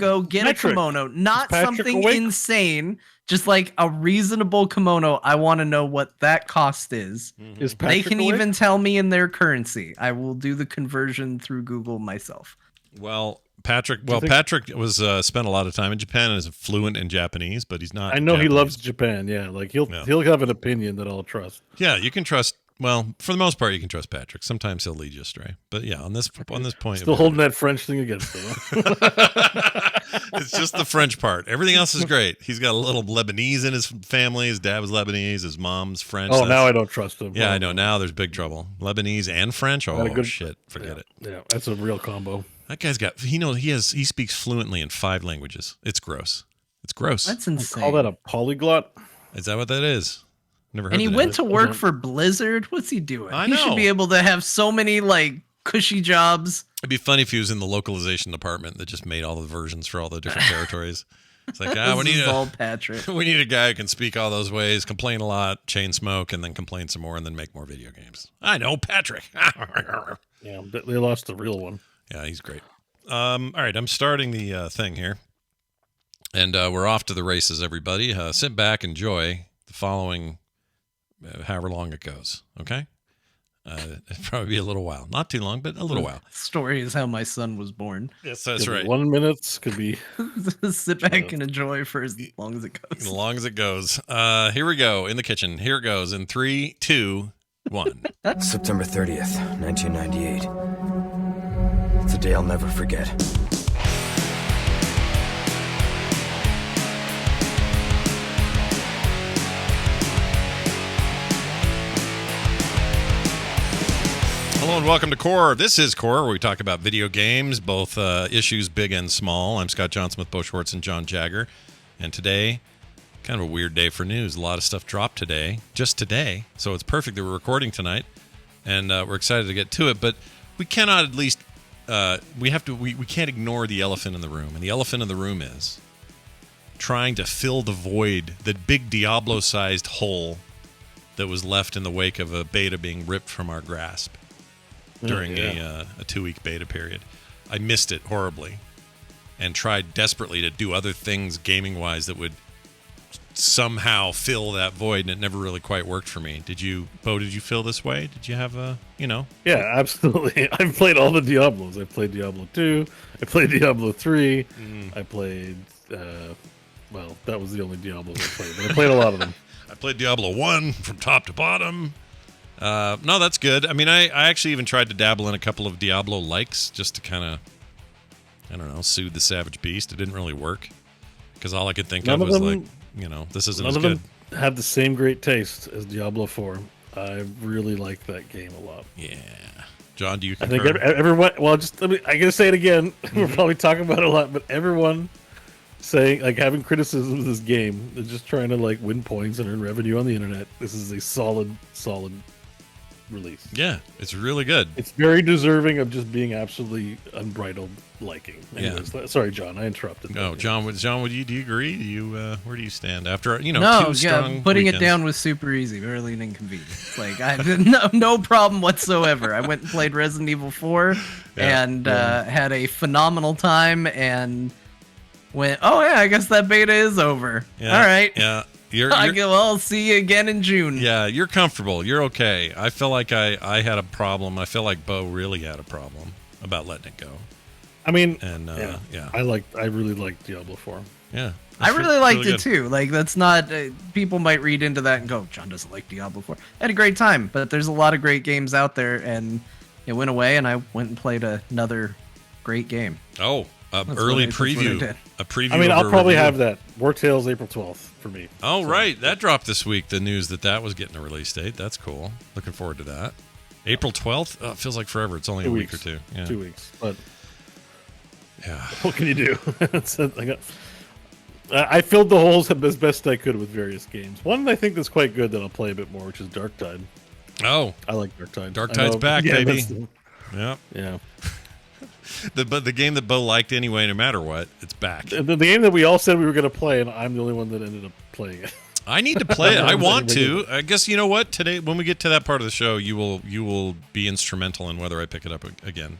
go get a kimono, not something insane, just like a reasonable kimono. I want to know what that cost is. They can even tell me in their currency. I will do the conversion through Google myself. Well, Patrick was spent a lot of time in Japan and is fluent in Japanese, but he's not. I know Japanese. He loves Japan. Yeah, like he'll have an opinion that I'll trust. Yeah, you can trust. Well, for the most part, you can trust Patrick. Sometimes he'll lead you astray, but yeah, on this point, still holding that French thing against him. It's just the French part. Everything else is great. He's got a little Lebanese in his family. His dad was Lebanese. His mom's French. Oh, now I don't trust him. Yeah, I know. Now there's big trouble. Lebanese and French. Oh shit, forget it. Yeah, that's a real combo. That guy's got. He speaks fluently in 5 languages. It's gross. It's gross. That's insane. Call that a polyglot? Is that what that is? Never heard. And he went to work for Blizzard. What's he doing? He should be able to have so many like cushy jobs. It'd be funny if he was in the localization department that just made all the versions for all the different territories. It's like, we need a guy who can speak all those ways, complain a lot, chain smoke, and then complain some more, and then make more video games. I know, Patrick. Yeah, they lost the real one. Yeah, he's great. All right, I'm starting the thing here, and we're off to the races, everybody. Sit back, enjoy the following, however long it goes, okay? It'll probably be a little while. Not too long, but a little while. Story is how my son was born. Yes, that's right. 1 minute could be. Sit back and enjoy for as long as it goes. As long as it goes. Here we go, in the kitchen. Here it goes in 3, 2, 1. September 30th, 1998. It's a day I'll never forget. Hello and welcome to Core. This is Core, where we talk about video games, both issues big and small. I'm Scott John Smith, Bo Schwartz, and John Jagger. And today, kind of a weird day for news. A lot of stuff dropped today, just today. So it's perfect that we're recording tonight, and we're excited to get to it. But we cannot at least, we can't ignore the elephant in the room. And the elephant in the room is trying to fill the void, the big Diablo-sized hole that was left in the wake of a beta being ripped from our grasp during a 2-week beta period. I missed it horribly and tried desperately to do other things gaming-wise that would somehow fill that void, and it never really quite worked for me. Bo, did you feel this way? Did you have Yeah, absolutely. I've played all the Diablos. I played Diablo 2. I played Diablo 3. I played, well, that was the only Diablo I played, but I played a lot of them. I played Diablo 1 from top to bottom. No, that's good. I mean, I actually even tried to dabble in a couple of Diablo likes just to kind of, I don't know, soothe the savage beast. It didn't really work because all I could think of was this isn't as good. None of them had the same great taste as Diablo 4. I really liked that game a lot. Yeah. John, do you concur? I think everyone, well, I gotta say it again. We're probably talking about it a lot, but everyone saying, like, having criticisms of this game, they're just trying to, like, win points and earn revenue on the internet. This is a solid release. Yeah, it's really good. It's very deserving of just being absolutely unbridled liking. Anyways, sorry, John, I interrupted. No, John, do you agree? Do you where do you stand after two strong putting weekends? It down was super easy, barely an inconvenience. Like I had no problem whatsoever. I went and played Resident Evil 4 and had a phenomenal time and went, oh yeah, I guess that beta is over. Yeah, all right. Yeah. I'll see you again in June. Yeah, you're comfortable. You're okay. I feel like I had a problem. I feel like Bo really had a problem about letting it go. I mean, and I really liked Diablo 4. Yeah, I really liked it too. Like that's not people might read into that and go, John doesn't like Diablo 4. I had a great time, but there's a lot of great games out there, and it went away, and I went and played another great game. Oh. Early preview. A preview. I mean, I'll probably have that. War Tales April 12th for me. Oh, so, right. That dropped this week, the news that was getting a release date. That's cool. Looking forward to that. April 12th? Oh, it feels like forever. It's only a week or two. Yeah. 2 weeks. But yeah, what can you do? I filled the holes as best I could with various games. One I think that's quite good that I'll play a bit more, which is Darktide. Oh. I like Darktide. Darktide's back, baby. Yeah. But the game that Bo liked anyway, no matter what, it's back. The game that we all said we were going to play, and I'm the only one that ended up playing it. I need to play it. I want to. I guess you know what? Today, when we get to that part of the show, you will be instrumental in whether I pick it up again,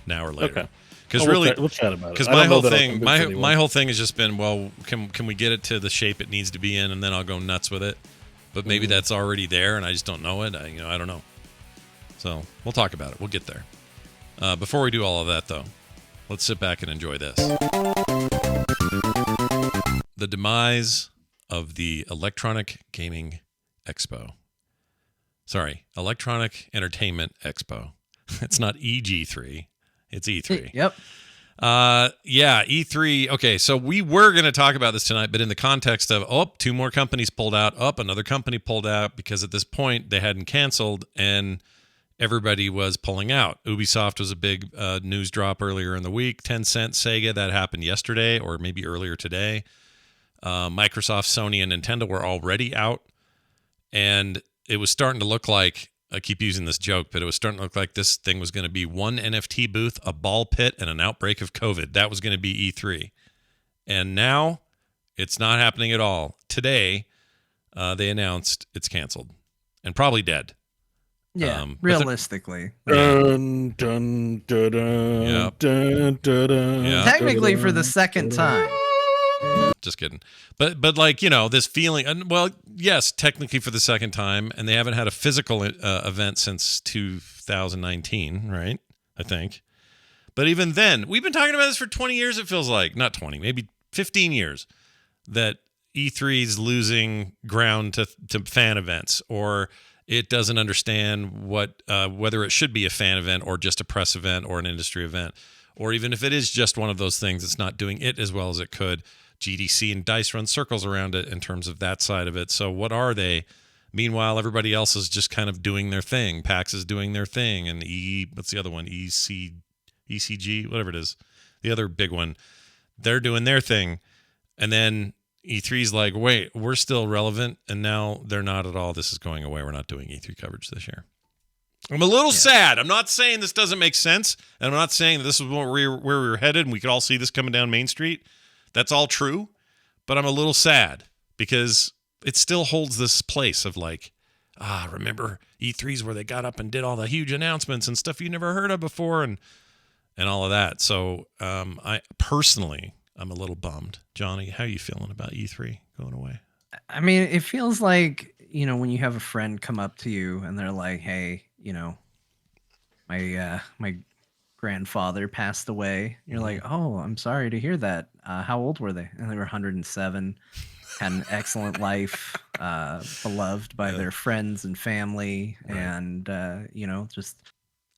now or later. Okay. Because really, we'll chat about it. Because I my don't know whole that I'll thing, convince anyone. my whole thing has just been, well, can we get it to the shape it needs to be in, and then I'll go nuts with it. But maybe that's already there, and I just don't know it. I don't know. So we'll talk about it. We'll get there. Before we do all of that, though, let's sit back and enjoy this. The demise of the Electronic Gaming Expo. Sorry, Electronic Entertainment Expo. It's not EG3. It's E3. Yep. Yeah, E3. Okay, so we were going to talk about this tonight, but in the context of, two more companies pulled out, another company pulled out, because at this point they hadn't canceled and everybody was pulling out. Ubisoft was a big news drop earlier in the week. Tencent, Sega, that happened yesterday or maybe earlier today. Microsoft, Sony, and Nintendo were already out. And it was starting to look like, I keep using this joke, but it was starting to look like this thing was going to be one NFT booth, a ball pit, and an outbreak of COVID. That was going to be E3. And now it's not happening at all. Today, they announced it's canceled and probably dead. Yeah, realistically. Dun, dun, dun, dun, Yep. dun, dun, dun, Yeah. Technically for the second time. Just kidding. But this feeling, and well, yes, technically for the second time, and they haven't had a physical event since 2019, right? I think. But even then, we've been talking about this for 20 years, it feels like. Not 20, maybe 15 years, that E3's losing ground to fan events, or it doesn't understand whether it should be a fan event or just a press event or an industry event. Or even if it is just one of those things, it's not doing it as well as it could. GDC and DICE run circles around it in terms of that side of it. So what are they? Meanwhile, everybody else is just kind of doing their thing. PAX is doing their thing. And what's the other one? ECG, whatever it is. The other big one. They're doing their thing. And then E3's like, wait, we're still relevant. And now they're not at all. This is going away. We're not doing E3 coverage this year. I'm a little sad. I'm not saying this doesn't make sense. And I'm not saying that this is where we were headed and we could all see this coming down Main Street. That's all true. But I'm a little sad because it still holds this place of like, remember E3's where they got up and did all the huge announcements and stuff you never heard of before and all of that. So I'm a little bummed. Johnny, how are you feeling about E3 going away? I mean, it feels like, when you have a friend come up to you and they're like, hey, my grandfather passed away. You're like, oh, I'm sorry to hear that. How old were they? And they were 107, had an excellent life, beloved by their friends and family, right. And, just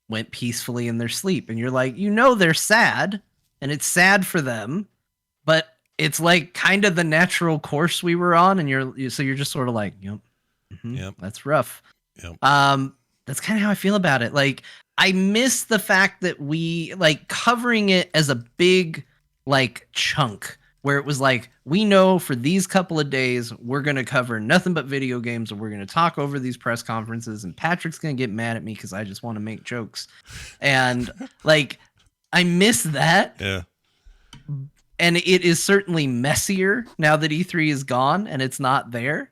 went peacefully in their sleep. And you're like, they're sad, and it's sad for them, but it's like kind of the natural course we were on. And you're just sort of like, yep, that's rough. Yep. That's kind of how I feel about it. Like, I miss the fact that we covering it as a big chunk where it was like, we know for these couple of days we're going to cover nothing but video games, and we're going to talk over these press conferences, and Patrick's going to get mad at me because I just want to make jokes. And I miss that. Yeah. And it is certainly messier now that E3 is gone and it's not there.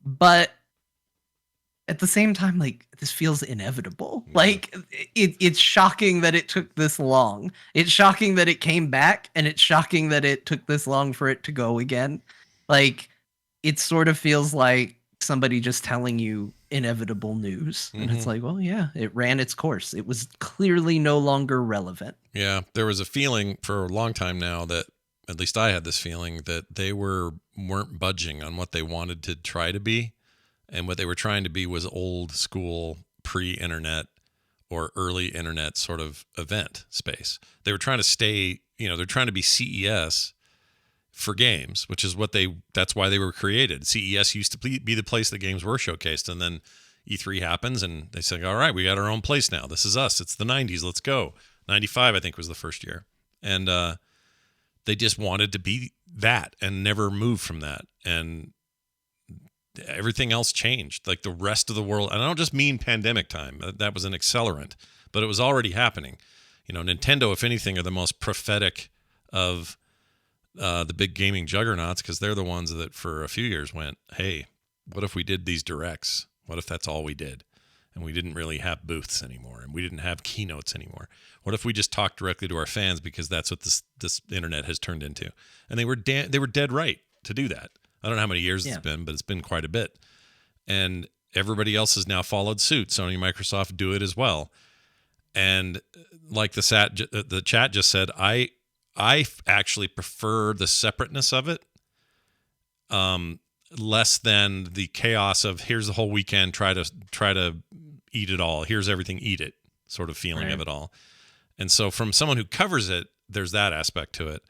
But at the same time, this feels inevitable. It's shocking that it took this long. It's shocking that it came back, and it's shocking that it took this long for it to go again. It sort of feels like somebody just telling you inevitable news. And it's like, well, yeah, it ran its course. It was clearly no longer relevant. Yeah, there was a feeling for a long time now that, at least I had this feeling, that they weren't budging on what they wanted to try to be. And what they were trying to be was old school pre-internet or early internet sort of event space. They were trying to stay, they're trying to be CES for games, which is that's why they were created. CES used to be the place that games were showcased. And then E3 happens and they say, all right, we got our own place now. This is us. It's the 90s. Let's go. 95, I think, was the first year. And they just wanted to be that and never move from that. And everything else changed. Like the rest of the world, and I don't just mean pandemic time. That was an accelerant, but it was already happening. Nintendo, if anything, are the most prophetic of the big gaming juggernauts, because they're the ones that for a few years went, hey, what if we did these directs? What if that's all we did? and we didn't really have booths anymore, and we didn't have keynotes anymore? What if we just talked directly to our fans, because that's what this internet has turned into? And they were dead right to do that. I don't know how many years it's been, but it's been quite a bit. And everybody else has now followed suit. Sony and Microsoft do it as well. And like the chat just said, I actually prefer the separateness of it, less than the chaos of here's the whole weekend, try to eat it all. Here's everything, eat it sort of feeling of it all. And so from someone who covers it, there's that aspect to it.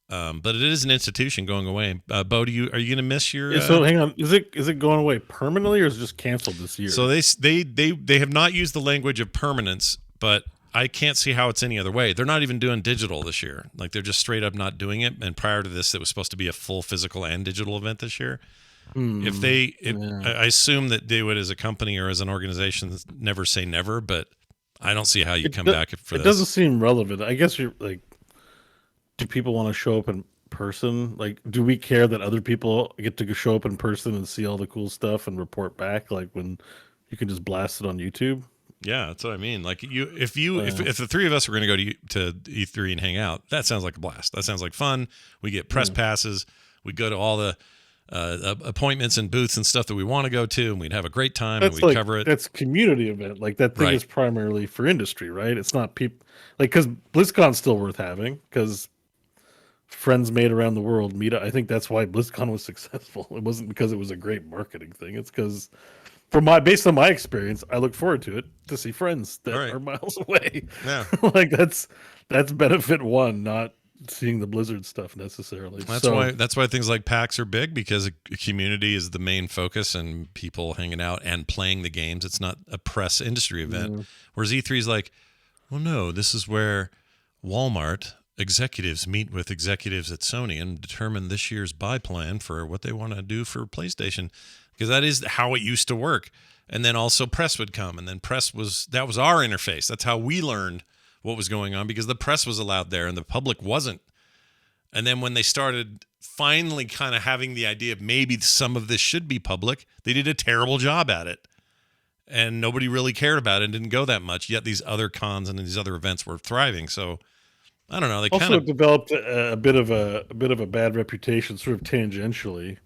But it is an institution going away. Bo, are you going to miss your? So hang on, is it going away permanently, or is it just canceled this year? So they have not used the language of permanence, but I can't see how it's any other way. They're not even doing digital this year. Like, they're just straight up not doing it. And prior to this, it was supposed to be a full physical and digital event this year. I assume that they would, as a company or as an organization, never say never, but I don't see how you come back for this. It doesn't seem relevant. I guess you're like, do people want to show up in person? Like, do we care that other people get to show up in person and see all the cool stuff and report back, like when you can just blast it on YouTube? Yeah, that's what I mean. Like, if the three of us were going to go to E3 and hang out, that sounds like a blast. That sounds like fun. We get press passes. We go to all the appointments and booths and stuff that we want to go to, and we'd have a great time, and we'd cover it. That's community event. Like, that thing is primarily for industry, right? It's not people, like, because BlizzCon's still worth having, because friends made around the world meet up. I think that's why BlizzCon was successful. It wasn't because it was a great marketing thing. It's because, based on my experience, I look forward to it to see friends that are miles away. Yeah, like that's benefit one, not seeing the Blizzard stuff necessarily. That's why things like PAX are big, because a community is the main focus and people hanging out and playing the games. It's not a press industry event. Whereas E3 is like, well, no, this is where Walmart executives meet with executives at Sony and determine this year's buy plan for what they want to do for PlayStation, because that is how it used to work. And then also press would come, and then that was our interface. That's how we learned what was going on, because the press was allowed there and the public wasn't. And then when they started finally kind of having the idea of maybe some of this should be public, they did a terrible job at it. And nobody really cared about it and didn't go that much, yet these other cons and these other events were thriving. So I don't know. They also developed a bit of a bad reputation, sort of tangentially,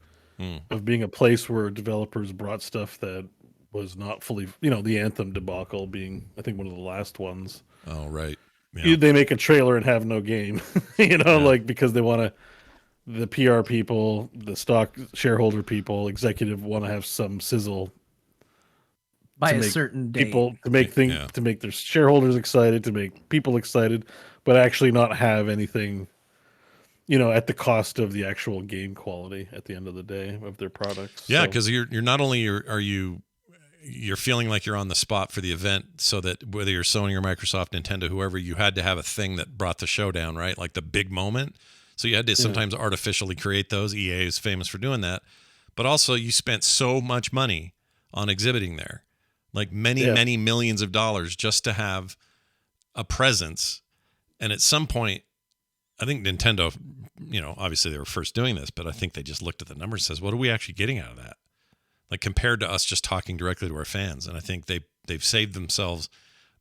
of being a place where developers brought stuff that was not fully, the Anthem debacle being, I think, one of the last ones. Oh, right. Yeah. They make a trailer and have no game, like, because they want the PR people, the stock shareholder people, executive want to have some sizzle by a certain date. People to make to make their shareholders excited, to make people excited, but actually not have anything, at the cost of the actual game quality at the end of the day of their products. Yeah, because you're not only you're feeling like you're on the spot for the event, so that whether you're Sony or Microsoft, Nintendo, whoever, you had to have a thing that brought the show down, right? Like the big moment. So you had to sometimes artificially create those. EA is famous for doing that. But also you spent so much money on exhibiting there, like many millions of dollars just to have a presence. And at some point, I think Nintendo, obviously they were first doing this, but I think they just looked at the numbers and says, what are we actually getting out of that? Like, compared to us just talking directly to our fans. And I think they've saved themselves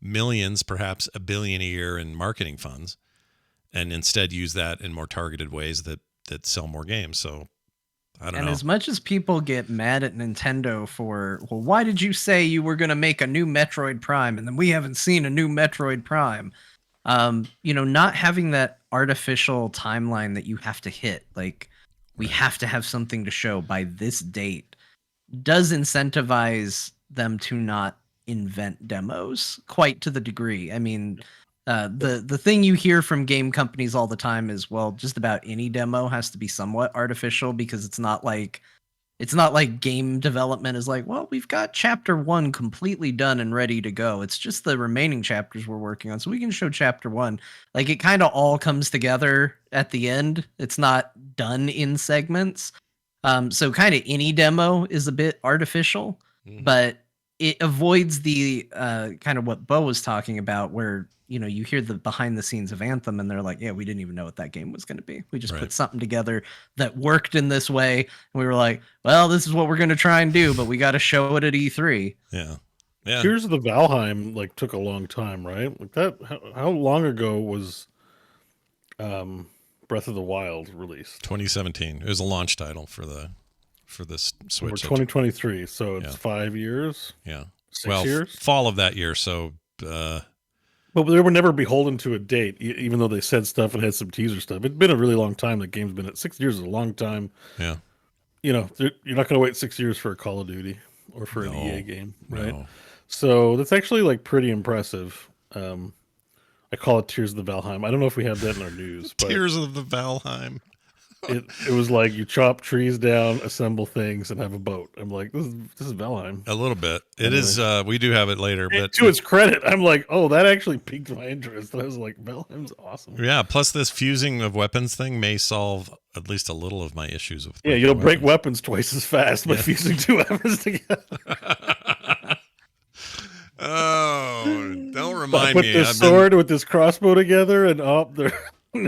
millions, perhaps $1 billion a year in marketing funds, and instead use that in more targeted ways that sell more games. So I don't know. And as much as people get mad at Nintendo for, well, why did you say you were going to make a new Metroid Prime and then we haven't seen a new Metroid Prime? Not having that artificial timeline that you have to hit, like, we have to have something to show by this date, does incentivize them to not invent demos quite to the degree. I mean, the thing you hear from game companies all the time is, well, just about any demo has to be somewhat artificial, because it's not like game development is like, well, we've got chapter 1 completely done and ready to go. It's just the remaining chapters we're working on, so we can show chapter 1. Like, it kind of all comes together at the end. It's not done in segments. So kind of any demo is a bit artificial, but it avoids the kind of what Bo was talking about, where, you hear the behind the scenes of Anthem and they're like, yeah, we didn't even know what that game was going to be. We just put something together that worked in this way. And we were like, well, this is what we're going to try and do, but we got to show it at E3. Yeah. Yeah. Tears of the Valheim like took a long time, right? Like that. How long ago was Breath of the Wild released? 2017. It was a launch title for the We're Switch. 2023, so it's Yeah. 5 years. Yeah. 6 years. Fall of that year. So, But they were never beholden to a date, even though they said stuff and had some teaser stuff. It's been a really long time. The game's been at 6 years is a long time. yeah. You know, you're not going to wait 6 years for a Call of Duty or for an No, EA game, right? No. So that's actually like pretty impressive. I call it Tears of the Valheim. I don't know if we have that in our news, but Tears of the Valheim. it was like you chop trees down, assemble things, and have a boat. I'm like, this is Valheim. A little bit. It is. We do have it later, And but to its credit, I'm like, oh, that actually piqued my interest. And I was like, Valheim's awesome. yeah. Plus, this fusing of weapons thing may solve at least a little of my issues with. Yeah, you'll break weapons twice as fast by fusing two weapons together. Oh, don't remind Put me. this sword with this crossbow together, and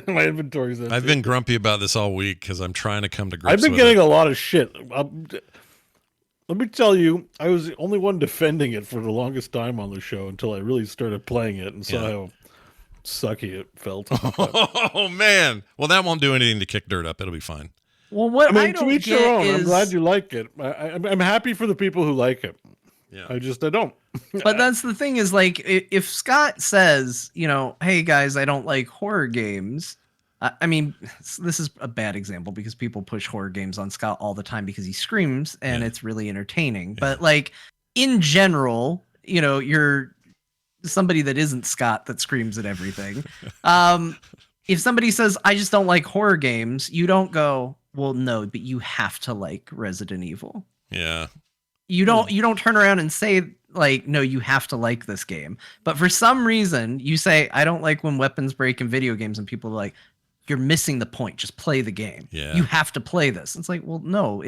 my inventory's empty. I've been grumpy about this all week because I'm trying to come to grips I've been with getting it. a lot of shit. Let me tell you, I was the only one defending it for the longest time on the show until I really started playing it and saw how sucky it felt. Oh man! Well, that won't do anything to kick dirt up. It'll be fine. Well, what I, to don't each get their own. is, I'm glad you like it. I'm happy for the people who like it. Yeah. I don't. but that's the thing is like if Scott says, you know, hey guys, I don't like horror games. I mean, this is a bad example because people push horror games on Scott all the time because he screams and it's really entertaining. But like in general, you know, you're somebody that isn't Scott that screams at everything. If somebody says, I just don't like horror games, you don't go, well, no, but you have to like Resident Evil. Yeah. You don't turn around and say like, no, you have to like this game. But for some reason, you say, I don't like when weapons break in video games, and people are like, you're missing the point. Just play the game. Yeah. You have to play this. It's like, well, no,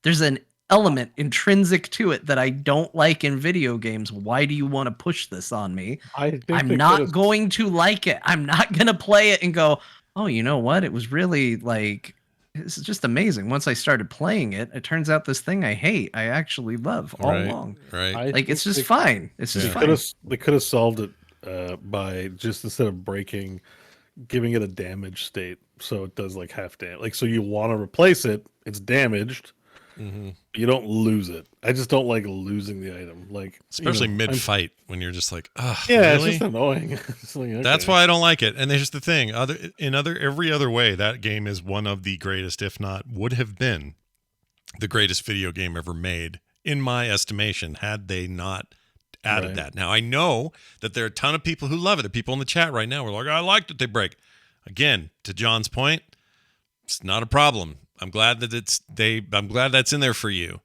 there's an element intrinsic to it that I don't like in video games. Why do you want to push this on me? I'm not going to like it. I'm not going to play it and go, oh, you know what? It was really like, this is just amazing. Once I started playing it, it turns out this thing I hate, I actually love all along. Right. Like, it's just fine. It's just fine. They could have solved it by just instead of breaking, giving it a damaged state. So it does like half damage. Like, so you want to replace it. It's damaged. Mm-hmm. You don't lose it. I just don't like losing the item. Like, Especially mid-fight when you're just like, oh, yeah, really? it's just annoying. It's like, okay. That's why I don't like it. And here's the thing: every other way, that game is one of the greatest, if not would have been the greatest video game ever made, in my estimation, had they not added that. Now I know that there are a ton of people who love it. The people in the chat right now are like, I liked it. They break. Again, to John's point, it's not a problem. I'm glad that I'm glad that's in there for you.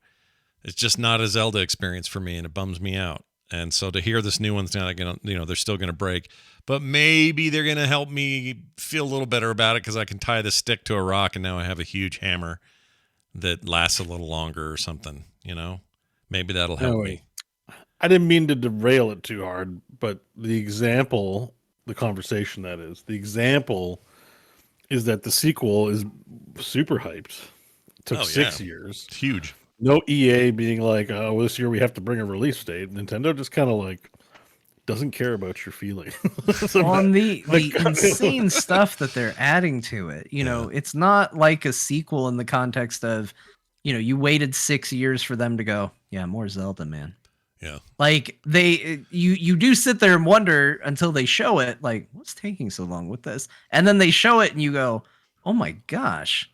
It's just not a Zelda experience for me, and it bums me out. And so to hear this new one's not gonna, they're still gonna break, but maybe they're gonna help me feel a little better about it because I can tie the stick to a rock, and now I have a huge hammer that lasts a little longer or something. Maybe that'll help me. I didn't mean to derail it too hard, but the conversation is that the sequel is super hyped. It took 6 years. It's huge. No EA being like, oh, this year we have to bring a release date. Nintendo just kind of like doesn't care about your feeling. On the insane stuff that they're adding to it. It's not like a sequel in the context of, you waited 6 years for them to go, yeah, more Zelda, man. Yeah. Like you do sit there and wonder until they show it, like, what's taking so long with this? And then they show it and you go, oh my gosh,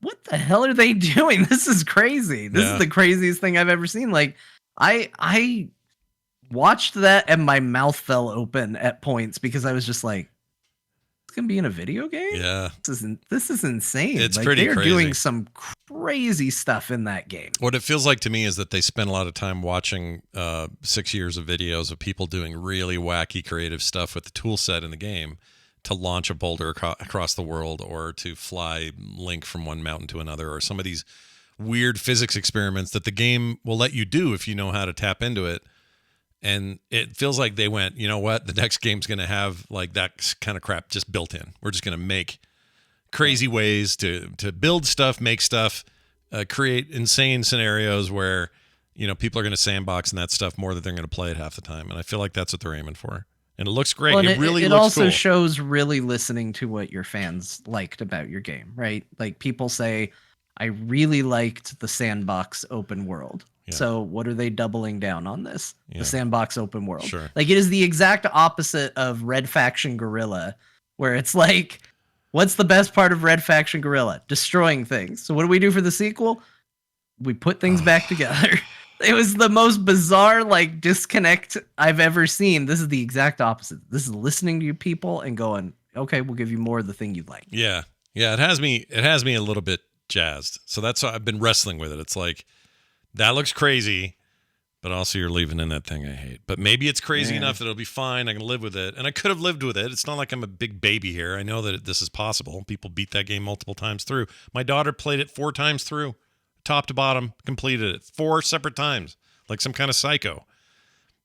what the hell are they doing? This is crazy. This is the craziest thing I've ever seen. Like I watched that and my mouth fell open at points because I was just like, it's gonna be in a video game? Yeah. This is insane. It's like, pretty they're crazy. doing some crazy stuff in that game. What it feels like to me is that they spent a lot of time watching 6 years of videos of people doing really wacky creative stuff with the tool set in the game to launch a boulder across the world, or to fly Link from one mountain to another, or some of these weird physics experiments that the game will let you do if you know how to tap into it. And it feels like they went, you know what? The next game's going to have like that kind of crap just built in. We're just going to make crazy ways to build stuff, make stuff, create insane scenarios where, people are going to sandbox and that stuff more than they're going to play it half the time. And I feel like that's what they're aiming for. And it looks great. Well, it really it looks also cool. shows really listening to what your fans liked about your game, right? Like people say, I really liked the sandbox open world. Yeah. So what are they doubling down on this? Yeah. The sandbox open world. Sure. Like it is the exact opposite of Red Faction Guerrilla, where it's like, what's the best part of Red Faction Guerrilla? Destroying things. So what do we do for the sequel? We put things back together. It was the most bizarre like disconnect I've ever seen. This is the exact opposite. This is listening to you people and going, okay, we'll give you more of the thing you'd like. Yeah. Yeah. It has me a little bit jazzed. So that's why I've been wrestling with it. It's like, that looks crazy, but also you're leaving in that thing I hate. But maybe it's crazy enough that it'll be fine. I can live with it. And I could have lived with it. It's not like I'm a big baby here. I know that this is possible. People beat that game multiple times through. My daughter played it 4 times through. Top to bottom, completed it 4 separate times, like some kind of psycho.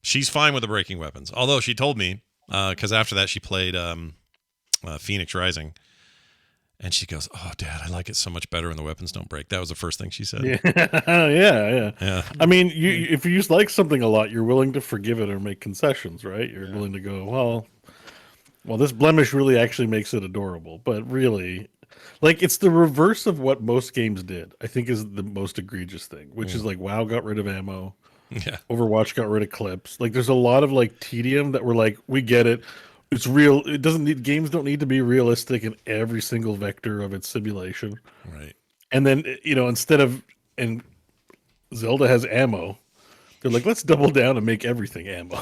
She's fine with the breaking weapons. Although she told me, because after that she played Phoenix Rising, and she goes, "Oh, Dad, I like it so much better when the weapons don't break." That was the first thing she said. Yeah. I mean, if you just like something a lot, you're willing to forgive it or make concessions, right? You're willing to go, well, this blemish really actually makes it adorable, but really. Like, it's the reverse of what most games did, I think is the most egregious thing, which is like WoW got rid of ammo. Yeah. Overwatch got rid of clips. Like, there's a lot of like tedium that we're like, we get it. It's real. It doesn't need, games don't need to be realistic in every single vector of its simulation. Right. And then, instead of, and Zelda has ammo, they're like, let's double down and make everything ammo.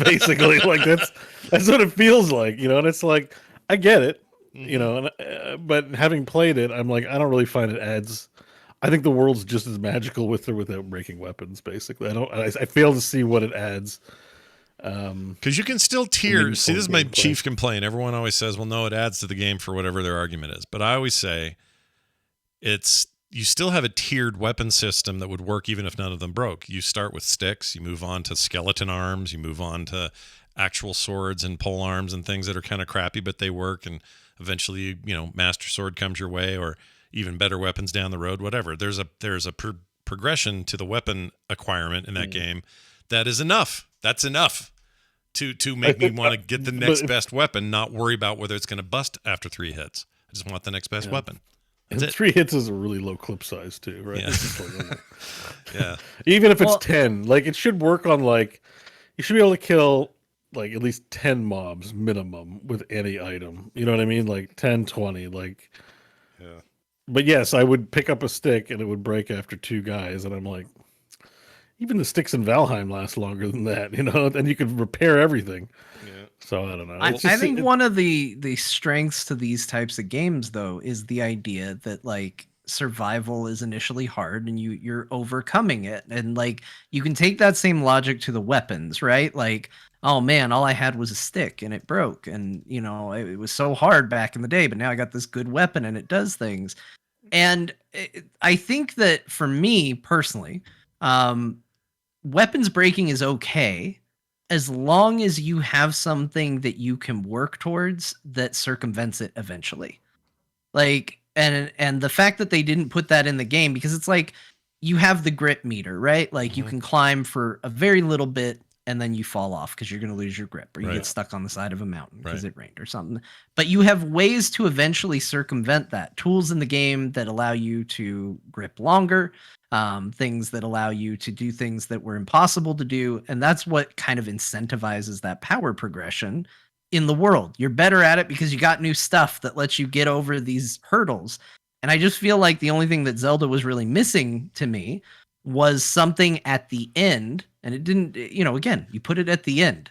Basically, like that's what it feels like, and it's like, I get it. But having played it, I'm like, I don't really find it adds. I think the world's just as magical with or without breaking weapons. Basically, I fail to see what it adds. Because you can still tier. See, this is my gameplay. chief complaint. Everyone always says, "Well, no, it adds to the game for whatever their argument is." But I always say, you still have a tiered weapon system that would work even if none of them broke. You start with sticks, you move on to skeleton arms, you move on to actual swords and pole arms and things that are kind of crappy, but they work. And eventually, Master Sword comes your way, or even better weapons down the road. Whatever. There's a progression to the weapon acquirement in that game that is enough. That's enough to make me want to get the next best weapon, not worry about whether it's going to bust after 3 hits. I just want the next best weapon. That's and it. 3 hits is a really low clip size too, right? Yeah. Yeah. Even if it's 10, like it should work on like you should be able to kill like at least 10 mobs minimum with any item. You know what I mean? Like 10, 20, like. Yeah. But yes, I would pick up a stick and it would break after 2 guys, and I'm like, even the sticks in Valheim last longer than that, and you could repair everything. Yeah. So I don't know. I think one of the strengths to these types of games, though, is the idea that like survival is initially hard and you're overcoming it, and like you can take that same logic to the weapons, right? Like, oh man, all I had was a stick and it broke, and it was so hard back in the day, but now I got this good weapon and it does things. And I think that for me personally, weapons breaking is okay as long as you have something that you can work towards that circumvents it eventually. Like, and the fact that they didn't put that in the game, because it's like you have the grip meter, right? Like you can climb for a very little bit and then you fall off because you're going to lose your grip, or you get stuck on the side of a mountain because it rained or something. But you have ways to eventually circumvent that. Tools in the game that allow you to grip longer, things that allow you to do things that were impossible to do. And that's what kind of incentivizes that power progression in the world. You're better at it because you got new stuff that lets you get over these hurdles. And I just feel like the only thing that Zelda was really missing to me was something at the end, and it didn't, again, you put it at the end,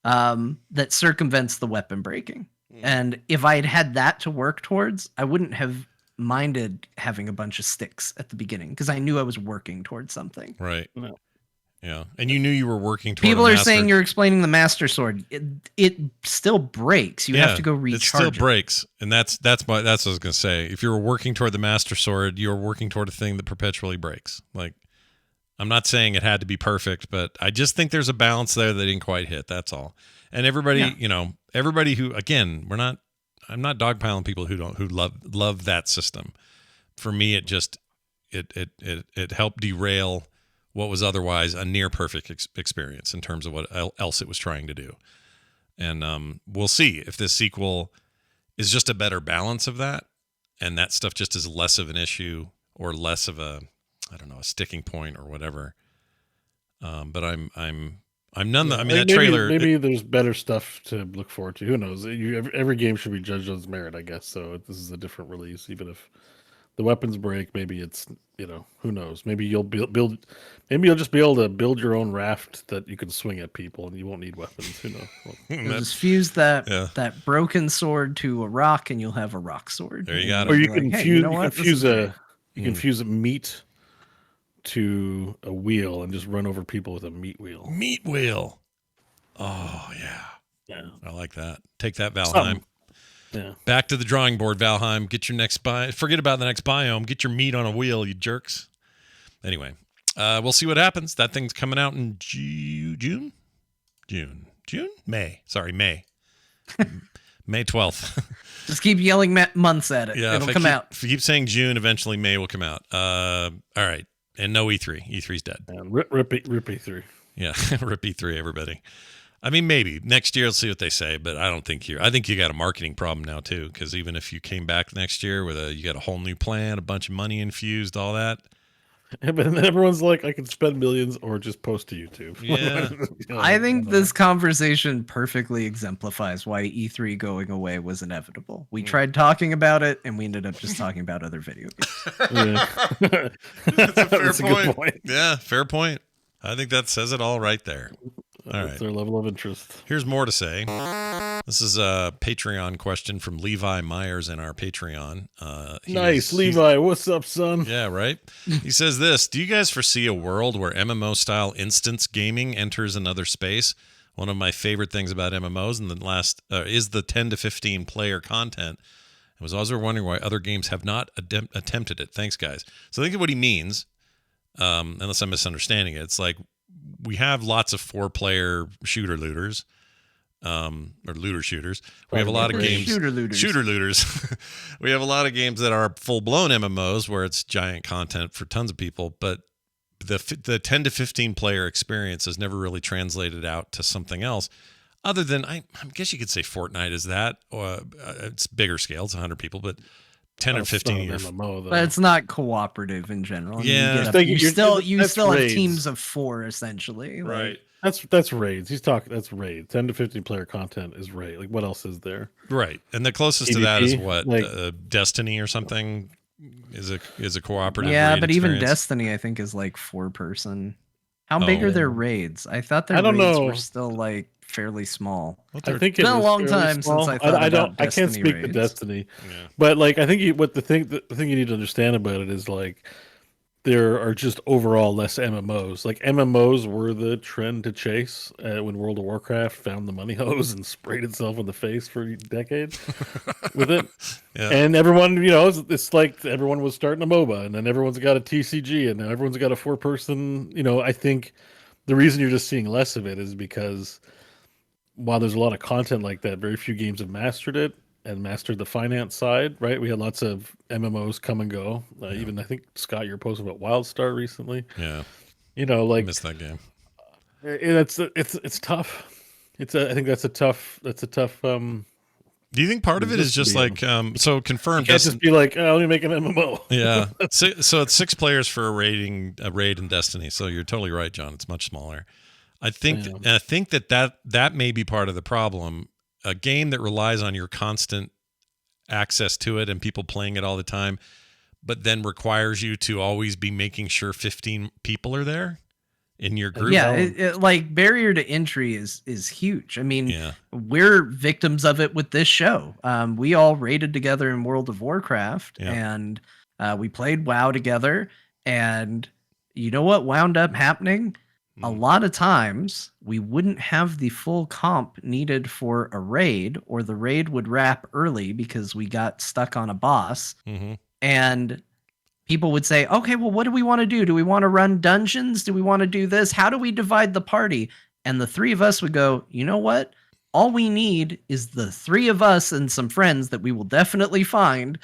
that circumvents the weapon breaking. And if I had had that to work towards, I wouldn't have minded having a bunch of sticks at the beginning because I knew I was working towards something. Right. No. Yeah. And you knew you were working towards People are saying you're explaining the Master Sword. It still breaks. You have to go recharge. It still breaks. And that's what I was going to say. If you were working toward the Master Sword, you're working toward a thing that perpetually breaks. Like, I'm not saying it had to be perfect, but I just think there's a balance there that didn't quite hit. That's all. And everybody, everybody who, again, I'm not dogpiling people who love that system. For me, it helped derail what was otherwise a near perfect experience in terms of what else it was trying to do. And we'll see if this sequel is just a better balance of that, and that stuff just is less of an issue or less of a, I don't know, a sticking point or whatever. But I'm none. I mean, that trailer. Maybe there's better stuff to look forward to. Who knows? Every game should be judged on its merit, I guess. So this is a different release, even if the weapons break. Maybe it's, who knows? Maybe you'll build. Maybe you'll just be able to build your own raft that you can swing at people, and you won't need weapons. Who knows? You'll just fuse that broken sword to a rock, and you'll have a rock sword. There you got Or it. you can fuse a meat to a wheel and just run over people with a meat wheel. Meat wheel. Oh yeah. Yeah. I like that. Take that, Valheim. Yeah. Back to the drawing board, Valheim. Get your next forget about the next biome. Get your meat on a wheel, you jerks. Anyway, we'll see what happens. That thing's coming out in June? May. Sorry, May. May 12th. Just keep yelling months at it. Yeah, it'll come out. If you keep saying June, eventually May will come out. All right. And no E3. E3's dead. Rip E3. Yeah, rip E3, everybody. I mean, maybe next year. Let's see what they say, but I don't think I think you got a marketing problem now too, because even if you came back next year with you got a whole new plan, a bunch of money infused, all that. Yeah, but then everyone's like, I can spend millions or just post to YouTube. Yeah. I think this conversation perfectly exemplifies why E3 going away was inevitable. We tried talking about it, and we ended up just talking about other video games. That's a fair That's a good point. Yeah, fair point. I think that says it all right there. All right. Their level of interest. Here's more to say. This is a Patreon question from Levi Myers in our Patreon. Nice, Levi. What's up, son? Yeah, right. He says this: do you guys foresee a world where MMO-style instance gaming enters another space? One of my favorite things about MMOs in the last is the 10 to 15 player content. I was also wondering why other games have not attempted it. Thanks, guys. So I think what he means, unless I'm misunderstanding it, it's like we have lots of 4-player shooter looters, or looter shooters. We have a lot of games. Shooter looters. We have a lot of games that are full-blown MMOs where it's giant content for tons of people, but the 10 to 15 player experience has never really translated out to something else other than, I guess you could say Fortnite is that. It's bigger scale. It's 100 people, but 10 or 15 years. MMO, but it's not cooperative in general. Yeah. You still have teams of 4 essentially. Right. That's raids. He's talking. That's raid. 10 to 15 player content is raid. Like, what else is there? Right. And the closest PvP? to that is what, Like, Destiny or something is a cooperative. Yeah, raid but experience. even Destiny, I think, is like 4-person. How big are their raids? I thought their I don't raids know. were still like fairly small. I think It's been a is long fairly time small. since I thought about I can't Destiny speak to raids. Destiny, Yeah. but like I think the thing you need to understand about it is like there are just overall less MMOs. Like MMOs were the trend to chase when World of Warcraft found the money hose and sprayed itself in the face for decades with it. Yeah. And everyone, it's like everyone was starting a MOBA, and then everyone's got a TCG, and now everyone's got a 4-person. I think the reason you're just seeing less of it is because while there's a lot of content like that, very few games have mastered it and mastered the finance side, right? We had lots of MMOs come and go. Even I think, Scott, you're posting about WildStar recently. Yeah. I missed that game. It's tough. I think that's a tough. Do you think part of it is just like so confirmed? You can't just be like, let me make an MMO. Yeah. So it's 6 players for a raid in Destiny. So you're totally right, John. It's much smaller. I think that may be part of the problem. A game that relies on your constant access to it and people playing it all the time, but then requires you to always be making sure 15 people are there in your group. Yeah, like barrier to entry is huge. I mean, we're victims of it with this show. We all raided together in World of Warcraft, and we played WoW together. And you know what wound up happening? A lot of times we wouldn't have the full comp needed for a raid, or the raid would wrap early because we got stuck on a boss. Mm-hmm. And people would say, okay, well, what do we want to do? Do we want to run dungeons? Do we want to do this? How do we divide the party? And the 3 of us would go, you know what? All we need is the 3 of us and some friends that we will definitely find.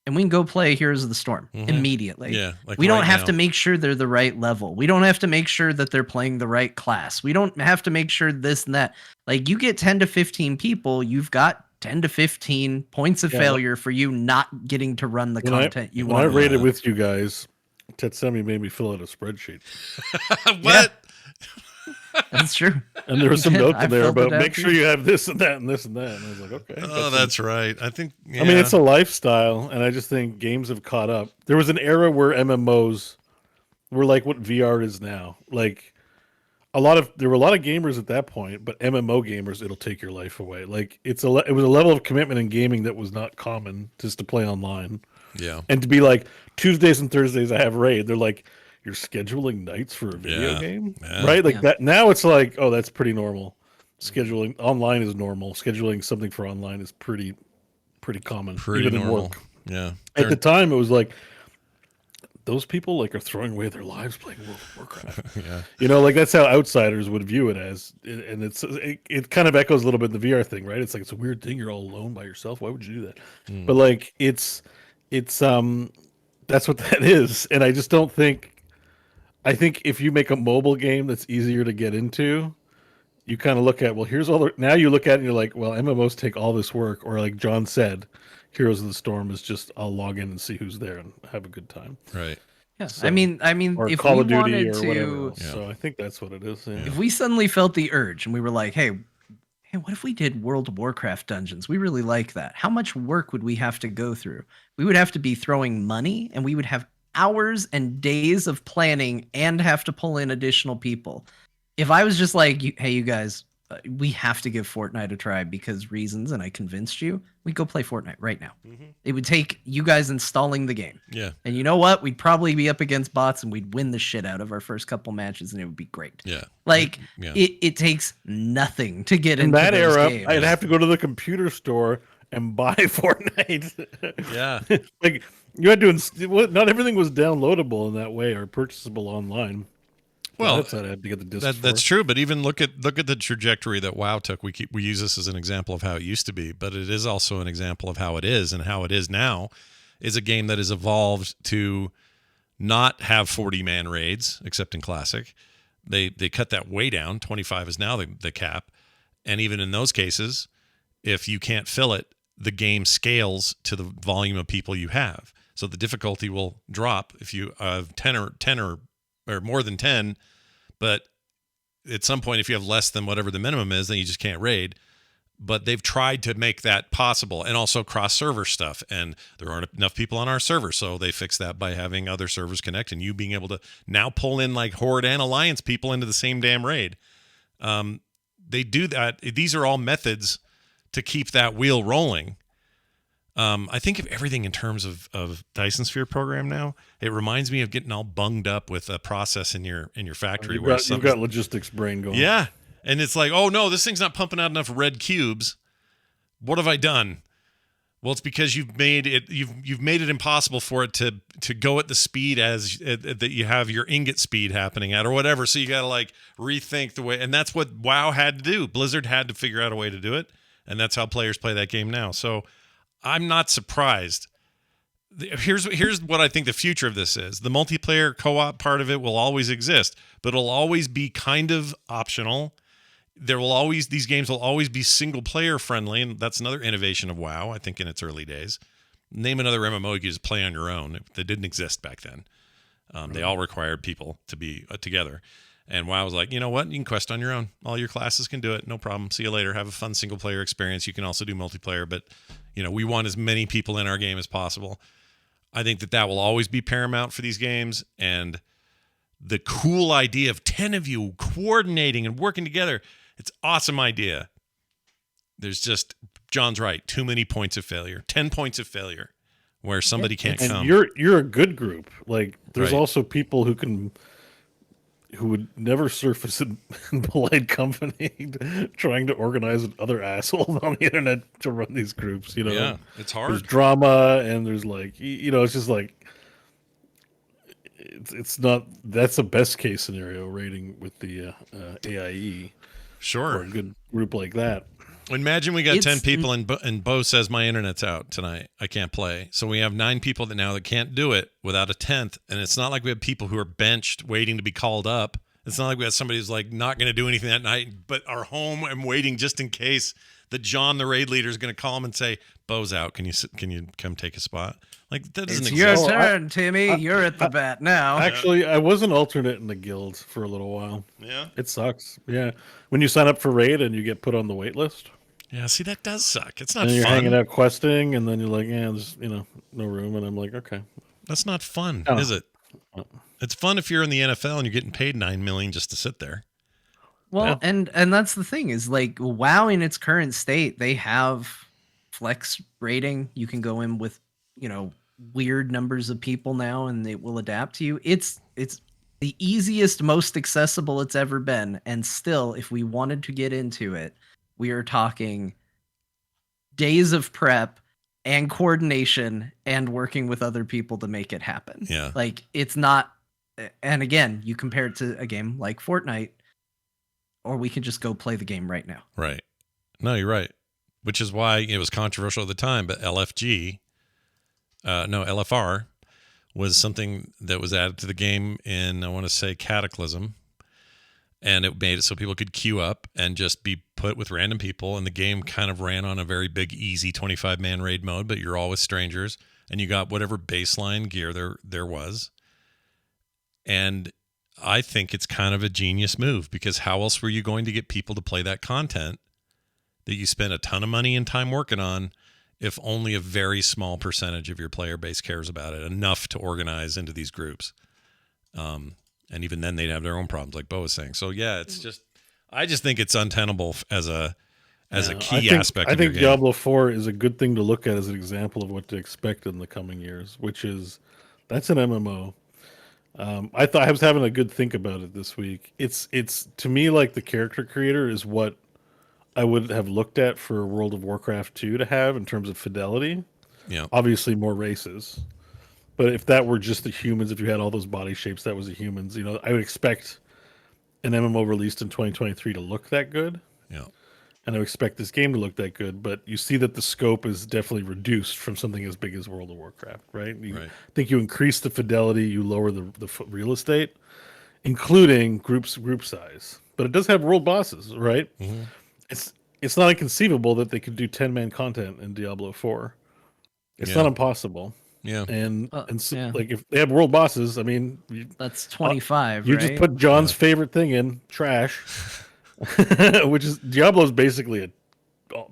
and we can go play Heroes of the Storm immediately. Yeah, like we don't right have now. to make sure they're the right level. We don't have to make sure that they're playing the right class. We don't have to make sure this and that. Like, you get 10 to 15 people, you've got 10 to 15 points of failure for you not getting to run the content you want. When want. I raided with you guys, Tetsemi made me fill out a spreadsheet. What? That's true. And there was some note in there filled it about out make too. sure you have this and that and this and that. And I was like, okay. Oh, that's right. I think. Yeah. I mean, it's a lifestyle, and I just think games have caught up. There was an era where MMOs were like what VR is now. Like there were a lot of gamers at that point, but MMO gamers, it'll take your life away. Like it was a level of commitment in gaming that was not common just to play online. Yeah. And to be like Tuesdays and Thursdays I have raid, they're like, you're scheduling nights for a video game, right? Like that. Now it's like, oh, that's pretty normal. Scheduling online is normal. Scheduling something for online is pretty common. Pretty even normal. in work. Yeah. At the time, it was like those people like are throwing away their lives playing World of Warcraft. Yeah. You know, like that's how outsiders would view it as, and it kind of echoes a little bit in the VR thing, right? It's like it's a weird thing. You're all alone by yourself. Why would you do that? But like it's that's what that is, and I just don't think. I think if you make a mobile game that's easier to get into, you kind of look at, well, here's all the, now you look at it and you're like, well, MMOs take all this work, or like John said, Heroes of the Storm is just, I'll log in and see who's there and have a good time. Right. Yeah. So, I mean, or if Call we of Duty wanted or to, whatever else. So I think that's what it is. Yeah. if we suddenly felt the urge and we were like, hey, what if we did World of Warcraft dungeons? We really like that. How much work would we have to go through? We would have to be throwing money, and we would have hours and days of planning and have to pull in additional people. If I was just like, hey, you guys, we have to give Fortnite a try because reasons, and I convinced you, we'd go play Fortnite right now. It would take you guys installing the game. Yeah. And you know what? We'd probably be up against bots and we'd win the shit out of our first couple matches, and it would be great. Yeah. Like, it takes nothing to get into that those era, games. I'd have to go to the computer store and buy Fortnite. Yeah. Like, you had to, not everything was downloadable in that way or purchasable online. Well, that's what I had to get the discs that's true. But even look at the trajectory that WoW took. We use this as an example of how it used to be, but it is also an example of how it is, and how it is now is a game that has evolved to not have 40-man raids, except in Classic. They cut that way down. 25 is now the cap, and even in those cases, if you can't fill it, the game scales to the volume of people you have. So the difficulty will drop if you have 10 or more than 10, but at some point, if you have less than whatever the minimum is, then you just can't raid. But they've tried to make that possible, and also cross-server stuff. And there aren't enough people on our server, so they fix that by having other servers connect and you being able to now pull in like Horde and Alliance people into the same damn raid. They do that. These are all methods to keep that wheel rolling. I think of everything in terms of Dyson Sphere program now. It reminds me of getting all bunged up with a process in your factory. You've got logistics brain going. Yeah. And it's like, oh no, this thing's not pumping out enough red cubes. What have I done? Well, it's because you've made it impossible for it to go at the speed that you have your ingot speed happening at, or whatever. So you got to like rethink the way, and that's what WoW had to do. Blizzard had to figure out a way to do it, and that's how players play that game now. So I'm not surprised. Here's what I think the future of this is. The multiplayer co-op part of it will always exist, but it'll always be kind of optional. These games will always be single player friendly, and that's another innovation of WoW, I think, in its early days. Name another MMO you could just play on your own. That didn't exist back then. They all required people to be together. And WoW was like, you know what? You can quest on your own. All your classes can do it. No problem. See you later. Have a fun single player experience. You can also do multiplayer, but we want as many people in our game as possible. I think that will always be paramount for these games. And the cool idea of 10 of you coordinating and working together, it's an awesome idea. There's just, John's right, too many points of failure. 10 points of failure where somebody can't and come. You're a good group. Like, there's Right. also people who would never surface in polite company trying to organize with other assholes on the internet to run these groups, Yeah, it's hard. There's drama, and there's like, it's just like, it's not, that's the best case scenario rating with the AIE. Sure. Or a good group like that. Imagine we got 10 It's- people and Bo says my internet's out tonight. I can't play. So we have 9 people that can't do it without a 10th. And it's not like we have people who are benched waiting to be called up. It's not like we have somebody who's like not going to do anything that night, but are home and waiting just in case that John, the raid leader, is going to call him and say, Bo's out. Can you come take a spot? Like, that doesn't It's exist. your turn, Timmy. You're at the bat now. Actually, I was an alternate in the guild for a little while. Yeah. It sucks. Yeah. When you sign up for raid and you get put on the wait list, Yeah, see, that does suck. It's not and you're fun. hanging out questing, and then you're like, yeah, there's no room, and I'm like, okay. That's not fun, Oh. is it? It's fun if you're in the NFL and you're getting paid $9 million just to sit there. Well, and that's the thing is like WoW in its current state, they have flex rating. You can go in with, weird numbers of people now and they will adapt to you. It's the easiest, most accessible it's ever been. And still, if we wanted to get into it, we are talking days of prep and coordination and working with other people to make it happen. Yeah. Like it's not, and again, you compare it to a game like Fortnite, or we can just go play the game right now. Right. No, you're right. Which is why it was controversial at the time, but LFR was something that was added to the game in, I want to say, Cataclysm. And it made it so people could queue up and just be put with random people. And the game kind of ran on a very big, easy 25-man raid mode, but you're all with strangers. And you got whatever baseline gear there was. And I think it's kind of a genius move, because how else were you going to get people to play that content that you spent a ton of money and time working on if only a very small percentage of your player base cares about it enough to organize into these groups? And even then they'd have their own problems, like Bo was saying. So yeah, it's just, I just think it's untenable as a key aspect of your game. Diablo 4 is a good thing to look at as an example of what to expect in the coming years, which is, that's an MMO. I thought I was having a good think about it this week. It's to me like the character creator is what I would have looked at for World of Warcraft 2 to have in terms of fidelity. Yeah. Obviously more races. But if that were just the humans, if you had all those body shapes, that was the humans, I would expect an MMO released in 2023 to look that good. Yeah. And I would expect this game to look that good, but you see that the scope is definitely reduced from something as big as World of Warcraft, right? I think you increase the fidelity, you lower the real estate, including group size. But it does have world bosses, right? Mm-hmm. It's not inconceivable that they could do 10-man content in Diablo 4. It's not impossible. Yeah. And like if they have world bosses, I mean, that's 25. You right? just put John's favorite thing in, trash, which is Diablo's basically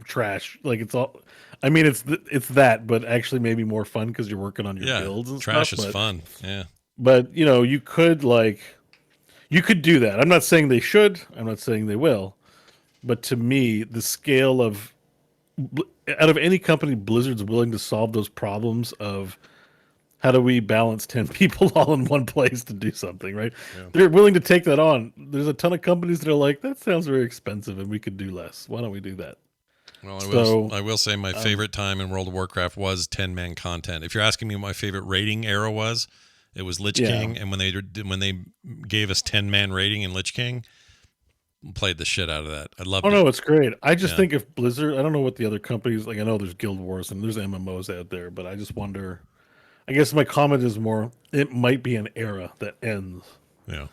trash. Like it's all. I mean, it's that, but actually maybe more fun because you're working on your builds and trash stuff. Trash is fun. Yeah. But you could do that. I'm not saying they should. I'm not saying they will. But to me, the scale of out of any company, Blizzard's willing to solve those problems of how do we balance 10 people all in one place to do something, right? Yeah. They're willing to take that on. There's a ton of companies that are like, that sounds very expensive and we could do less. Why don't we do that? Well, I will say my favorite time in World of Warcraft was 10-man content. If you're asking me what my favorite raiding era was, it was Lich King. And when they gave us 10-man raiding in Lich King, played the shit out of that. I loved it. No, it's great. I just think if Blizzard, I don't know what the other companies, like I know there's Guild Wars and there's MMOs out there, but I just wonder, I guess my comment is more, it might be an era that ends. Yeah.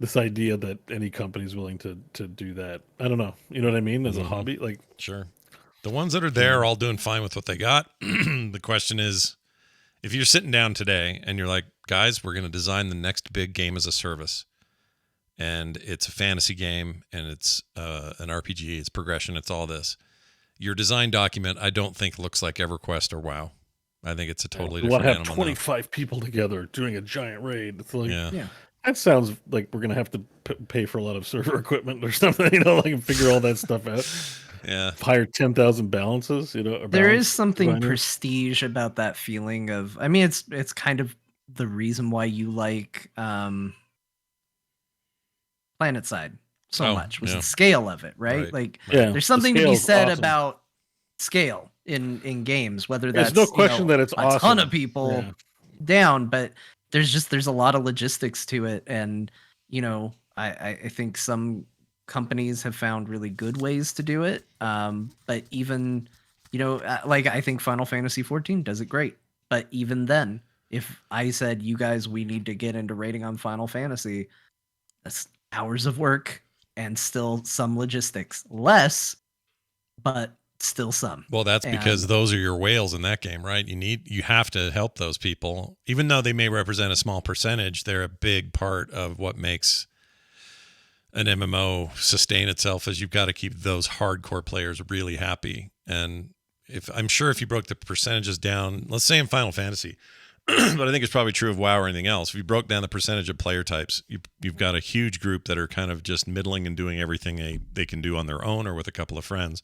This idea that any company is willing to do that. I don't know. You know what I mean? As a hobby, like. Sure. The ones that are there are all doing fine with what they got. The question is, if you're sitting down today and you're like, guys, we're going to design the next big game as a service. And it's a fantasy game, and it's an RPG, it's progression, it's all this. Your design document, I don't think looks like EverQuest or WoW. I think it's a totally different animal. We'll have 25 people together doing a giant raid. It's like, yeah. That sounds like we're going to have to pay for a lot of server equipment or something, like figure all that stuff out. Yeah. Hire 10,000 balances, There is something prestige about that feeling of, I mean, it's kind of the reason why you like PlanetSide so much was the scale of it, right? Like there's something to be said about scale in games, whether that's no question that it's a ton of people down, but there's a lot of logistics to it. And I think some companies have found really good ways to do it. But even, like I think Final Fantasy 14 does it great. But even then, if I said, you guys, we need to get into rating on Final Fantasy, that's hours of work and still some logistics. Less, but still some. Well, that's because those are your whales in that game, right? You have to help those people. Even though they may represent a small percentage, they're a big part of what makes an MMO sustain itself, is you've got to keep those hardcore players really happy. And I'm sure if you broke the percentages down, let's say in Final Fantasy, but I think it's probably true of WoW or anything else. If you broke down the percentage of player types, you've got a huge group that are kind of just middling and doing everything they can do on their own or with a couple of friends.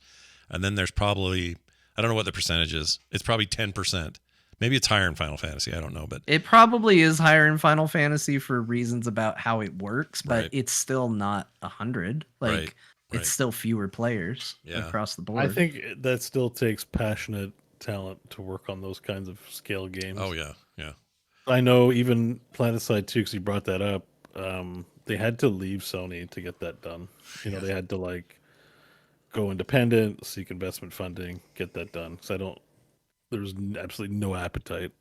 And then there's probably, I don't know what the percentage is. It's probably 10%. Maybe it's higher in Final Fantasy. I don't know, but it probably is higher in Final Fantasy for reasons about how it works, but right. It's still not 100. Right. It's still fewer players across the board. I think that still takes passionate talent to work on those kinds of scale games. Oh yeah, yeah. I know even PlanetSide 2, because you brought that up, they had to leave Sony to get that done. They had to go independent, seek investment funding, get that done. So there was absolutely no appetite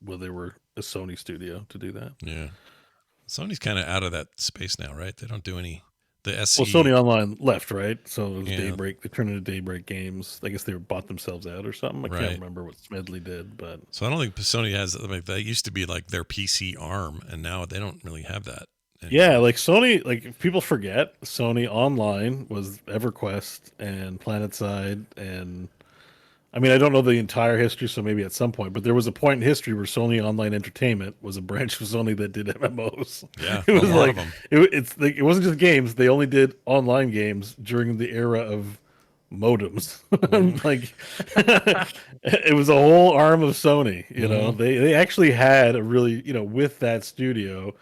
when they were a Sony studio to do that. Yeah. Sony's kind of out of that space now, right? They don't do the SC. Well, Sony Online left, right? So it was Daybreak. They turned into Daybreak Games. I guess they bought themselves out or something. I can't remember what Smedley did, but so I don't think Sony has that. Used to be their PC arm, and now they don't really have that anymore. Yeah, Sony, if people forget, Sony Online was EverQuest and PlanetSide, and I mean, I don't know the entire history, so maybe at some point, but there was a point in history where Sony Online Entertainment was a branch of Sony that did MMOs. Yeah, it was a lot of them. It wasn't just games; they only did online games during the era of modems. It was a whole arm of Sony. They actually had a really, with that studio,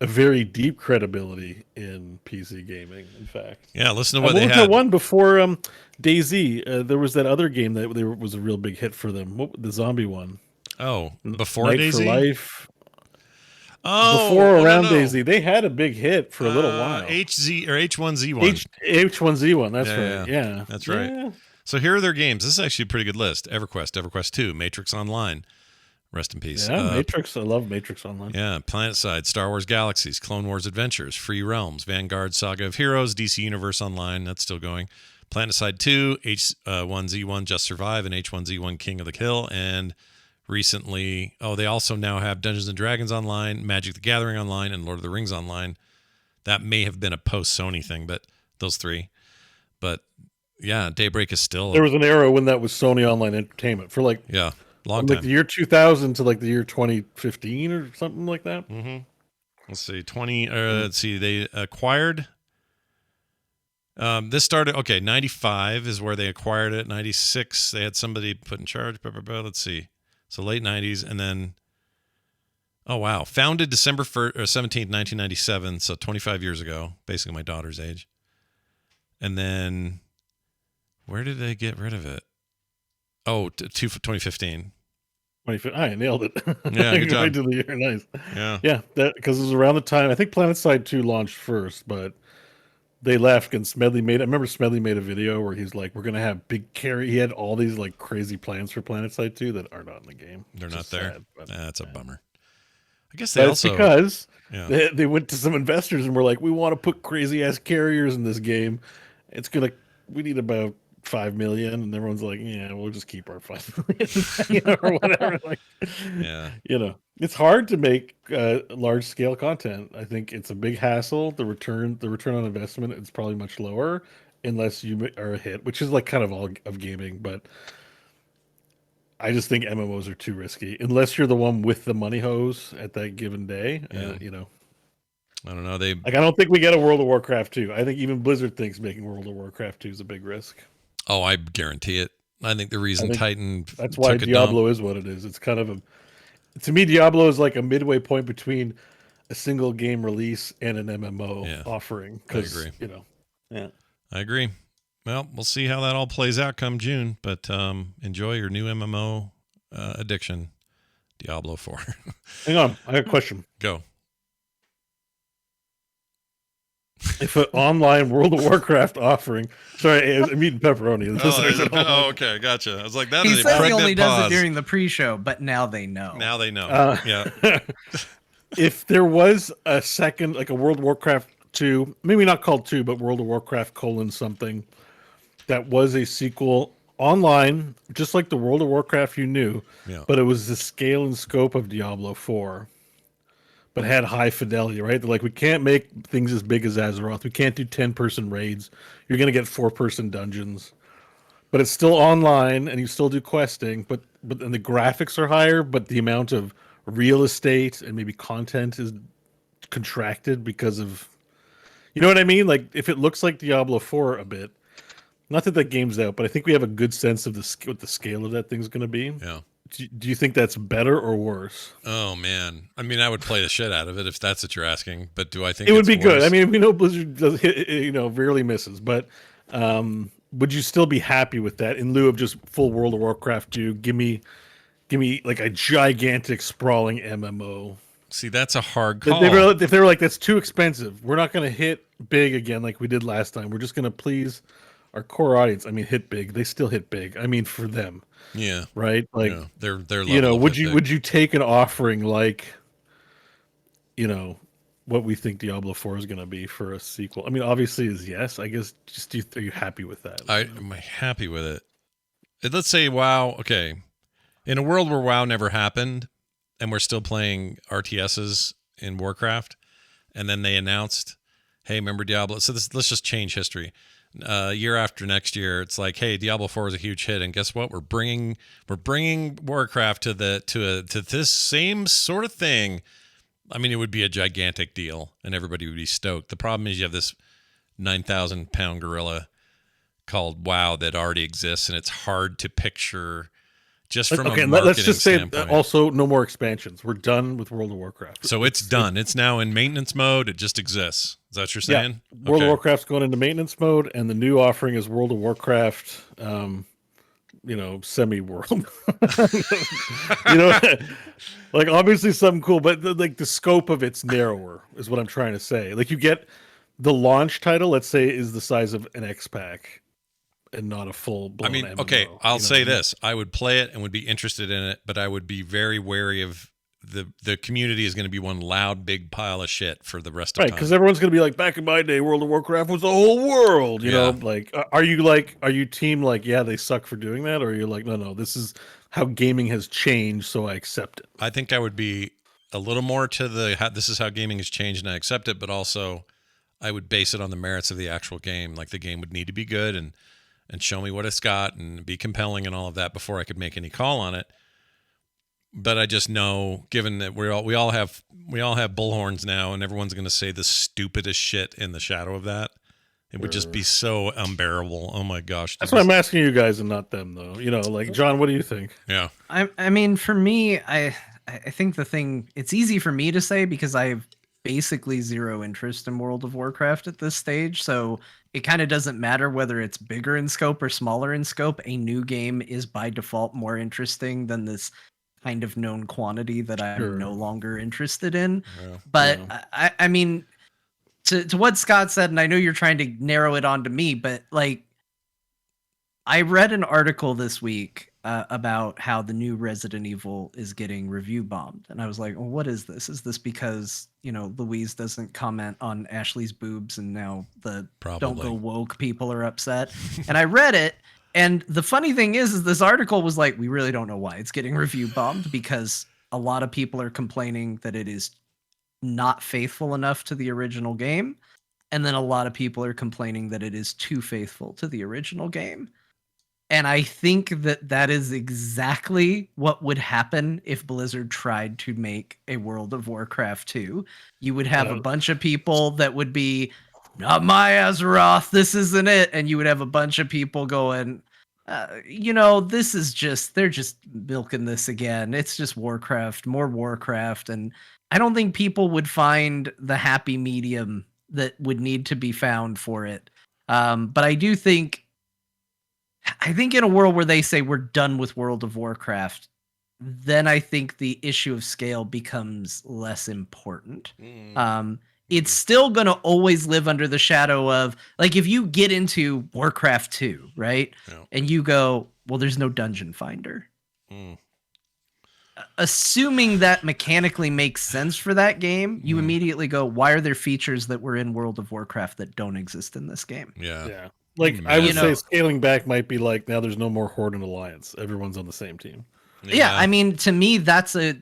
a very deep credibility in PC gaming. In fact, yeah. Listen to what they had. One before DayZ, there was that other game that was a real big hit for them. The zombie one. Oh, before Night DayZ? for Life. Oh, before around DayZ, they had a big hit for a little while. HZ or H1Z1. H1Z1. That's right. Yeah, that's right. Yeah. So here are their games. This is actually a pretty good list. EverQuest 2, Matrix Online. Rest in peace. Yeah, Matrix. I love Matrix Online. Yeah, PlanetSide, Star Wars Galaxies, Clone Wars Adventures, Free Realms, Vanguard Saga of Heroes, DC Universe Online. That's still going. PlanetSide 2, H1Z1 Just Survive, and H1Z1 King of the Hill. And recently, they also now have Dungeons and Dragons Online, Magic the Gathering Online, and Lord of the Rings Online. That may have been a post-Sony thing, but those three. But yeah, Daybreak is still. There was an era when that was Sony Online Entertainment for long time. The year 2000 to the year 2015 or something like that. Mm-hmm. Let's see, let's see, they acquired. This started 95 is where they acquired it. 96 they had somebody put in charge. Let's see, so late 90s, and then founded December 17th, 1997, so 25 years ago, basically my daughter's age. And then where did they get rid of it? 2015. I nailed it. Yeah, good job. Right to the year. Nice. Yeah. That because it was around the time I think PlanetSide 2 launched first, but they left and Smedley I remember Smedley made a video where he's like, "We're gonna have big carry." He had all these crazy plans for PlanetSide 2 that are not in the game. They're not there. Sad, That's a bummer. I guess that's because they went to some investors and were like, "We want to put crazy ass carriers in this game. We need about 5 million," and everyone's like, "Yeah, we'll just keep our 5 million," or whatever. It's hard to make large scale content. I think it's a big hassle. The return on investment is probably much lower unless you are a hit, which is kind of all of gaming. But I just think MMOs are too risky unless you're the one with the money hose at that given day. I don't know. I don't think we get a World of Warcraft 2. I think even Blizzard thinks making World of Warcraft 2 is a big risk. Oh, I guarantee it. I think the reason Titan that's why Diablo is what it is. It's kind of to me, Diablo is like a midway point between a single game release and an MMO offering. I agree. I agree. Well, we'll see how that all plays out come June, but enjoy your new MMO addiction, Diablo 4. Hang on, I have a question. Go. if an online World of Warcraft offering, sorry, I'm eating pepperoni. Okay, gotcha. I was like, that He is a says he pregnant only does pause. it during the pre-show, but now they know. Now they know. Yeah. If there was a second, like a World of Warcraft 2, maybe not called 2, but World of Warcraft : something, that was a sequel online, just like the World of Warcraft you knew, but it was the scale and scope of Diablo 4, but had high fidelity, right? They're like, we can't make things as big as Azeroth. We can't do 10-person raids. You're going to get 4-person dungeons. But it's still online, and you still do questing, and the graphics are higher, but the amount of real estate and maybe content is contracted because of... You know what I mean? Like, if it looks like Diablo 4 a bit, not that game's out, but I think we have a good sense of what the scale of that thing's going to be. Yeah. Do you think that's better or worse? Oh man, I mean, I would play the shit out of it if that's what you're asking. But do I think it would be worse? good? I mean, we know Blizzard does, rarely misses, but would you still be happy with that in lieu of just full World of Warcraft 2? Give me like a gigantic sprawling MMO. See, that's a hard call. If they were like, that's too expensive, we're not going to hit big again like we did last time. We're just going to please our core audience. I mean, hit big. They still hit big. I mean, for them. Yeah. Right. Like they're would you take an offering like, what we think Diablo 4 is going to be for a sequel? I mean, obviously is yes. I guess are you happy with that? I'm happy with it. Let's say WoW. Okay. In a world where WoW never happened and we're still playing RTSs in Warcraft, and then they announced, hey, remember Diablo? So let's just change history. Year after next year, it's like, hey, Diablo 4 is a huge hit, and guess what? We're bringing Warcraft to this same sort of thing. I mean, it would be a gigantic deal, and everybody would be stoked. The problem is you have this 9,000-pound gorilla called WoW that already exists, and it's hard to picture just from a marketing let's just say standpoint. Also no more expansions. We're done with World of Warcraft. So it's done. It's now in maintenance mode. It just exists. Is that what you're saying? Yeah. World of Warcraft's going into maintenance mode, and the new offering is World of Warcraft, semi-world. Like obviously something cool, but the scope of it's narrower is what I'm trying to say. Like you get the launch title, let's say, is the size of an X-Pack and not a full-blown MMO. Okay, I'll say this. I would play it and would be interested in it, but I would be very wary of the community is going to be one loud big pile of shit for the rest of time. Right, because everyone's going to be like, back in my day, World of Warcraft was the whole world. You know, like, are you team like, yeah, they suck for doing that, or are you like, no, this is how gaming has changed, so I accept it? I think I would be a little more to this is how gaming has changed, and I accept it, but also I would base it on the merits of the actual game. Like the game would need to be good and show me what it's got and be compelling and all of that before I could make any call on it. But I just know, given that we all have bullhorns now, and everyone's going to say the stupidest shit in the shadow of that, it would just be so unbearable. Oh my gosh! That's why I'm asking you guys and not them, though. Like John, what do you think? Yeah, I mean, for me, I think it's easy for me to say because I have basically zero interest in World of Warcraft at this stage, so it kind of doesn't matter whether it's bigger in scope or smaller in scope. A new game is by default more interesting than this kind of known quantity that I'm no longer interested in. Yeah, but yeah. I mean, to what Scott said, and I know you're trying to narrow it onto me, but like, I read an article this week about how the new Resident Evil is getting review bombed. And I was like, well, what is this? Is this because, Louise doesn't comment on Ashley's boobs and now the don't go woke people are upset? And I read it. And the funny thing is this article was like, we really don't know why it's getting review bombed, because a lot of people are complaining that it is not faithful enough to the original game. And then a lot of people are complaining that it is too faithful to the original game. And I think that is exactly what would happen if Blizzard tried to make a World of Warcraft 2. You would have a bunch of people that would be, not my Azeroth, this isn't it. And you would have a bunch of people going, this is they're just milking this again. It's just Warcraft, more Warcraft. And I don't think people would find the happy medium that would need to be found for it. But I think in a world where they say we're done with World of Warcraft, then I think the issue of scale becomes less important. it's still going to always live under the shadow of, like, if you get into Warcraft 2, right? Yeah. And you go, well, there's no dungeon finder. Assuming that mechanically makes sense for that game, you immediately go, why are there features that were in World of Warcraft that don't exist in this game? Yeah. Like, I would say scaling back might be like, now there's no more Horde and Alliance. Everyone's on the same team. Yeah, I mean, to me, that's the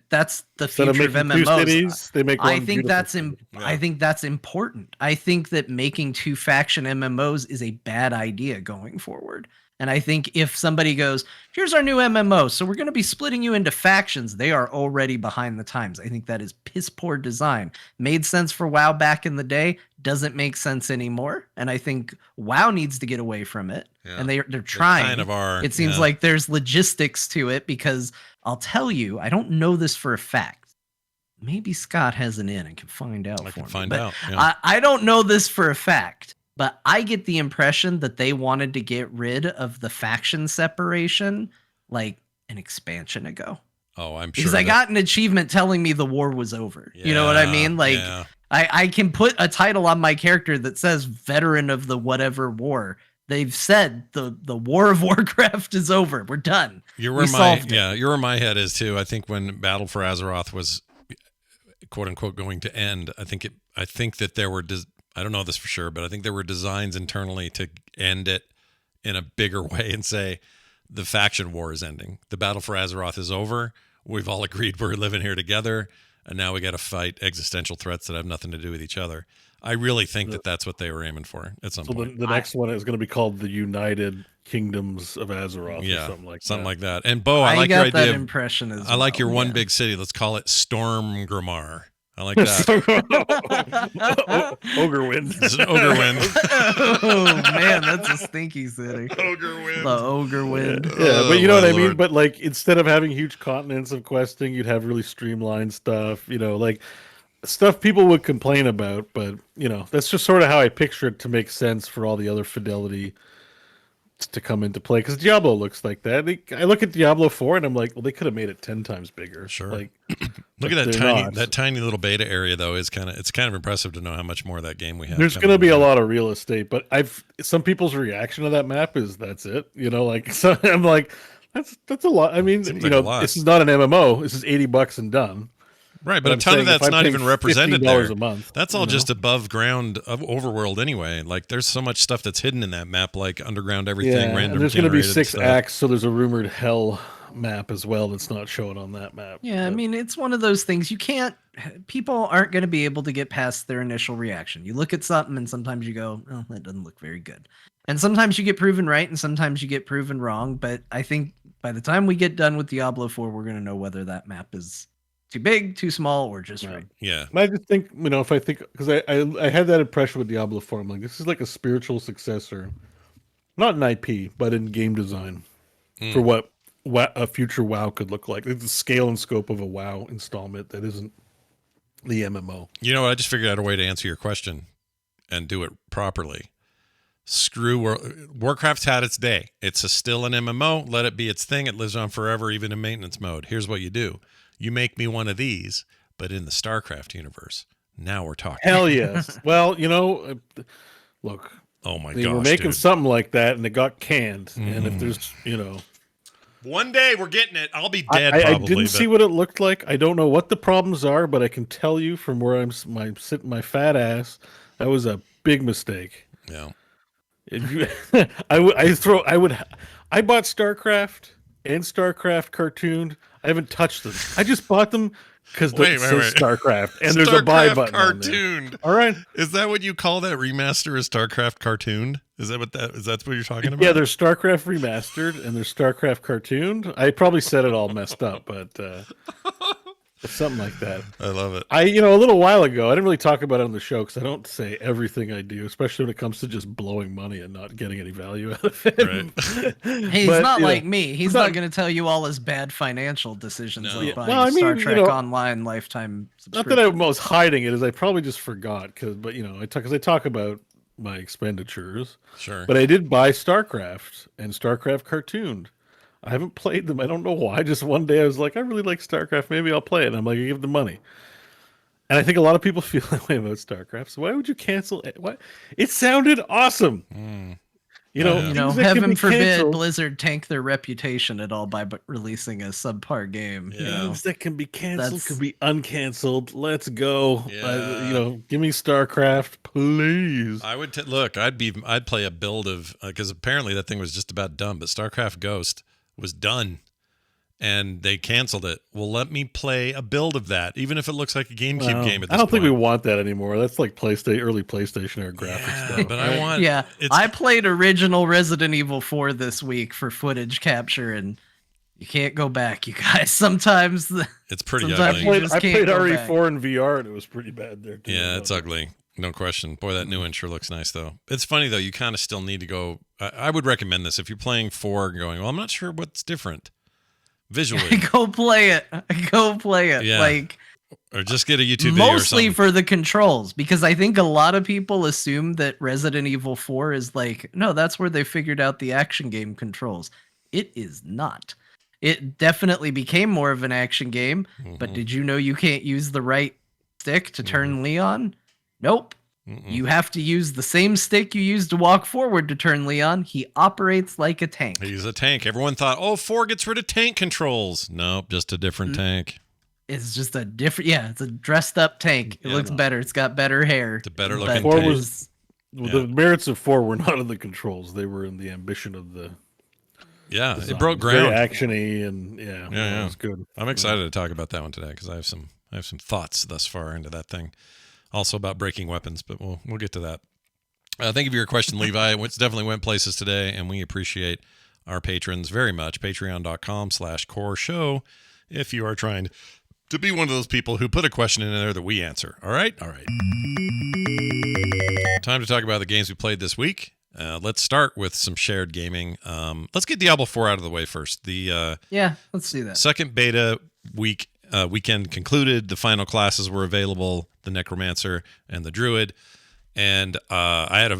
future of MMOs. Two cities, they make one I think that's I think that's important. I think that making 2 faction MMOs is a bad idea going forward. And I think if somebody goes, here's our new MMO, so we're going to be splitting you into factions, they are already behind the times. I think that is piss poor design. Made sense for WoW back in the day, doesn't make sense anymore. And I think WoW needs to get away from it. Yeah. And they're trying. They kind of are. It seems like there's logistics to it, because I'll tell you, I don't know this for a fact. Maybe Scott has an in and can find out. I don't know this for a fact. But I get the impression that they wanted to get rid of the faction separation like an expansion ago. Oh, I'm sure. Because I got an achievement telling me the war was over. You know what I mean? Like, I can put a title on my character that says veteran of the whatever war. They've said the War of Warcraft is over. We're done. You're where my head is too. I think when Battle for Azeroth was quote unquote going to end, I think that there were I don't know this for sure, but I think there were designs internally to end it in a bigger way and say the faction war is ending. The Battle for Azeroth is over. We've all agreed we're living here together, and now we got to fight existential threats that have nothing to do with each other. I really think that that's what they were aiming for at some point. The next one is going to be called the United Kingdoms of Azeroth or something like that. And Bo, I like your idea. That impression as I like your one big city. Let's call it Stormgrimmar. I like that. Ogrewind. It's an Ogrewind. Oh man, that's a stinky city. Ogrewind. The Ogrewind. Yeah, but you know what I mean? But like, instead of having huge continents of questing, you'd have really streamlined stuff, you know, like stuff people would complain about, but you know, that's just sort of how I picture it to make sense for all the other fidelity to come into play, because Diablo looks like that. I look at Diablo 4 and I'm like, well, they could have made it 10 times bigger. Sure. Like, look at that tiny little beta area though. It's kind of impressive to know how much more of that game we have. There's going to be a lot of real estate, but some people's reaction to that map is that's it. You know, like, so I'm like, that's a lot. I mean, you know, this is not an MMO. This is $80 and done. Right, but a ton of that's not even represented there. A month, that's all just above ground of overworld anyway. Like, there's so much stuff that's hidden in that map, like underground everything, random. And there's going to be 6 acts, so there's a rumored hell map as well that's not shown on that map. Yeah, I mean, it's one of those things people aren't going to be able to get past their initial reaction. You look at something and sometimes you go, oh, that doesn't look very good. And sometimes you get proven right and sometimes you get proven wrong. But I think by the time we get done with Diablo 4, we're going to know whether that map is too big, too small, or just right. Yeah. I just think, you know, if I think, because I had that impression with Diablo 4, I'm like, this is like a spiritual successor, not in IP, but in game design for what a future WoW could look like. It's the scale and scope of a WoW installment that isn't the MMO. You know what? I just figured out a way to answer your question and do it properly. Screw Warcraft's had its day. It's still an MMO. Let it be its thing. It lives on forever, even in maintenance mode. Here's what you do. You make me one of these, but in the StarCraft universe. Now we're talking. Hell yes. Well, you know, look. Oh my gosh, they were making something like that, and it got canned. And if there's, you know, one day we're getting it. I'll be dead. I didn't see what it looked like. I don't know what the problems are, but I can tell you from where I'm sitting my fat ass, that was a big mistake. Yeah. I bought StarCraft and StarCraft cartoon. I haven't touched them. I just bought them because it says StarCraft and there's a buy button. Cartooned. All right. Is that what you call that remaster? Is StarCraft cartooned? Is that what you're talking about? Yeah, there's StarCraft remastered and there's StarCraft cartooned. I probably said it all messed up, but something like that. I love it. A little while ago, I didn't really talk about it on the show because I don't say everything I do, especially when it comes to just blowing money and not getting any value out of it. Right. He's not like me. He's not going to tell you all his bad financial decisions like buying Star Trek Online lifetime subscription. Not that I was hiding it, is I probably just forgot because I talk about my expenditures. Sure. But I did buy StarCraft and StarCraft cartooned. I haven't played them. I don't know why. Just one day I was like, I really like StarCraft. Maybe I'll play it. And I'm like, I give the money. And I think a lot of people feel that way about StarCraft. So why would you cancel it? What? It sounded awesome. You know, You know, things that can heaven be forbid canceled- Blizzard tank their reputation at all by releasing a subpar game. Yeah. You know? Things that can be canceled That's- could be uncanceled. Let's go. Yeah. You know, give me StarCraft, please. I would look. I'd play a build of because apparently that thing was just about done. But StarCraft Ghost was done, and they canceled it. Well, let me play a build of that, even if it looks like a GameCube game. At this I don't think we point. want that anymore. That's like early PlayStation era graphics. Yeah, stuff. but I want. Yeah, it's, I played original Resident Evil 4 this week for footage capture, and you can't go back, you guys. Sometimes it's pretty sometimes ugly. you just I can't played go RE4 in VR, and it was pretty bad there too. Yeah, it's ugly. No question. Boy, that new one sure looks nice, though. It's funny, though. You kind of still need to go. I would recommend this if you're playing 4 and going, well, I'm not sure what's different visually. go play it. Go play it. Yeah. Like, Or just get a YouTube video or mostly something. for the controls, because I think a lot of people assume that Resident Evil 4 is like, no, that's where they figured out the action game controls. It is not. It definitely became more of an action game, but did you know you can't use the right stick to turn Leon? Nope. You have to use the same stick you used to walk forward to turn Leon. He operates like a tank. He's a tank. Everyone thought, oh, 4 gets rid of tank controls. Nope, just a different tank. It's just a different, it's a dressed up tank. It looks better. It's got better hair. It's a better But looking Four tank. was the merits of 4 were not in the controls; they were in the ambition of the. Yeah, design. it broke Very ground. actiony and it was good. I'm excited to talk about that one today because I have some thoughts thus far into that thing. Also about breaking weapons, but we'll get to that. Thank you for your question, Levi. It definitely went places today, and we appreciate our patrons very much. Patreon.com/core show if you are trying to be one of those people who put a question in there that we answer. All right? All right. Time to talk about the games we played this week. Let's start with some shared gaming. Let's get Diablo 4 out of the way first. The let's do that. second beta weekend concluded. The final classes were available, the Necromancer and the Druid. And I had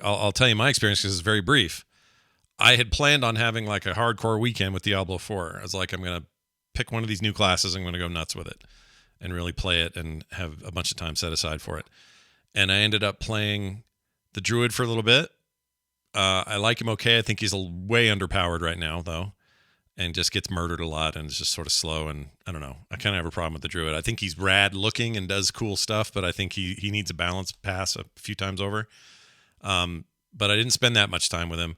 I'll tell you my experience because it's very brief. I had planned on having like a hardcore weekend with Diablo 4. I was like, I'm going to pick one of these new classes. I'm going to go nuts with it and really play it and have a bunch of time set aside for it. And I ended up playing the Druid for a little bit. I like him okay. I think he's way underpowered right now, though, and just gets murdered a lot and is just sort of slow. And I don't know. I kind of have a problem with the Druid. I think he's rad looking and does cool stuff, but I think he needs a balance pass a few times over. But I didn't spend that much time with him.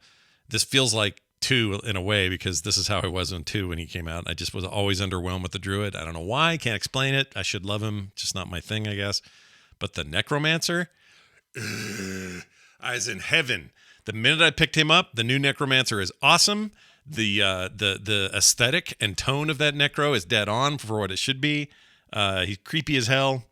This feels like 2 in a way because this is how I was in 2 when he came out. I just was always underwhelmed with the Druid. I don't know why. Can't explain it. I should love him. Just not my thing, I guess. But the Necromancer, I was in heaven. The minute I picked him up, the new Necromancer is awesome. The aesthetic and tone of that Necro is dead on for what it should be. He's creepy as hell.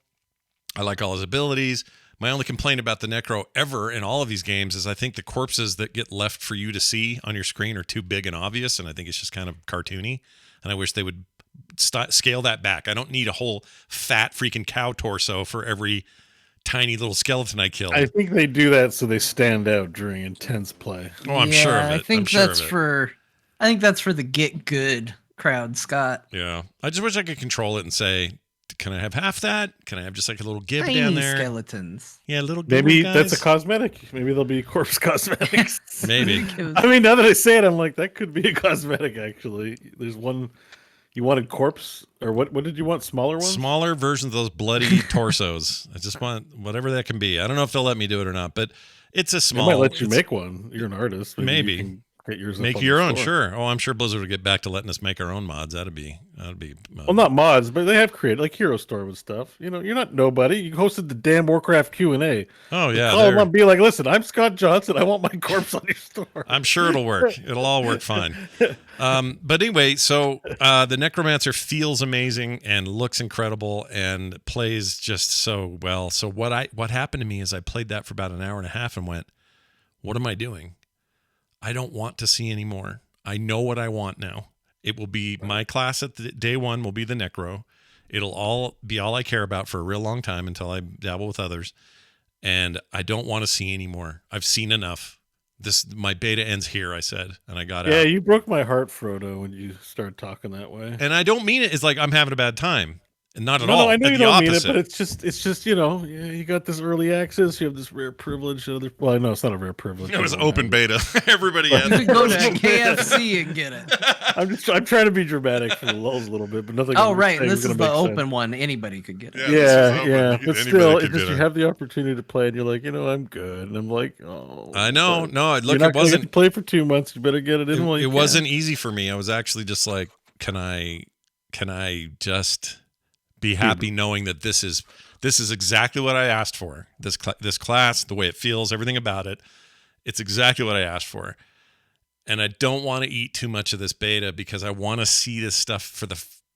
I like all his abilities. My only complaint about the Necro ever in all of these games is I think the corpses that get left for you to see on your screen are too big and obvious, and I think it's just kind of cartoony. And I wish they would scale that back. I don't need a whole fat freaking cow torso for every tiny little skeleton I killed. I think they do that so they stand out during intense play. Oh, I'm sure of it. I think I'm sure that's of it. I think that's for the get good crowd, Scott. Yeah. I just wish I could control it and say, can I have half that? Can I have just like a little gib Tiny down there? skeletons. Yeah, little Maybe guys. that's a cosmetic. Maybe there'll be corpse cosmetics. Maybe. I mean, now that I say it, I'm like, that could be a cosmetic, actually. There's one. You wanted corpse? Or what did you want? Smaller ones? Smaller versions of those bloody torsos. I just want whatever that can be. I don't know if they'll let me do it or not, but it's a They small. might let you it's- make one. You're an artist. Maybe. you can get yours. up Make on your the own, store. sure. Oh, I'm sure Blizzard would get back to letting us make our own mods. That'd be. Well, not mods, but they have created like Hero Store with stuff. You know, you're not nobody. You hosted the damn Warcraft Q&A. Oh yeah, Call them up and be like, listen, I'm Scott Johnson. I want my corpse on your store. I'm sure it'll work. It'll all work fine. But anyway, so the Necromancer feels amazing and looks incredible and plays just so well. So what happened to me is I played that for about an hour and a half and went, what am I doing? I don't want to see anymore. I know what I want now. It will be my class at day 1 will be the Necro. It'll all be all I care about for a real long time until I dabble with others. And I don't want to see anymore. I've seen enough. My beta ends here, I said, and I got out. Yeah, you broke my heart, Frodo, when you started talking that way. And I don't mean it as like I'm having a bad time. Not at No, all. I know The you don't mean it, opposite. but it's just you got this early access, you have this rare privilege. Well, no, it's not a rare privilege. It was Everyone open has beta. Everybody You had could go to Beta. KFC and get it. I'm trying to be dramatic for the lulls a little bit, but nothing. Oh, I'm right. saying This gonna is the make sense. open one. Anybody could get it. Yeah, this was open. Yeah. You But could- still, anybody it's could just get you it. have the opportunity to play, and you're like, I'm good, and I'm like, oh. I know. but No, you're look, not it gonna get to wasn't. play for 2 months. You better get it in while you It can. wasn't easy for me. I was actually just like, can I just be happy knowing that this is exactly what I asked for. This class, the way it feels, everything about it, it's exactly what I asked for. And I don't want to eat too much of this beta because I want to see this stuff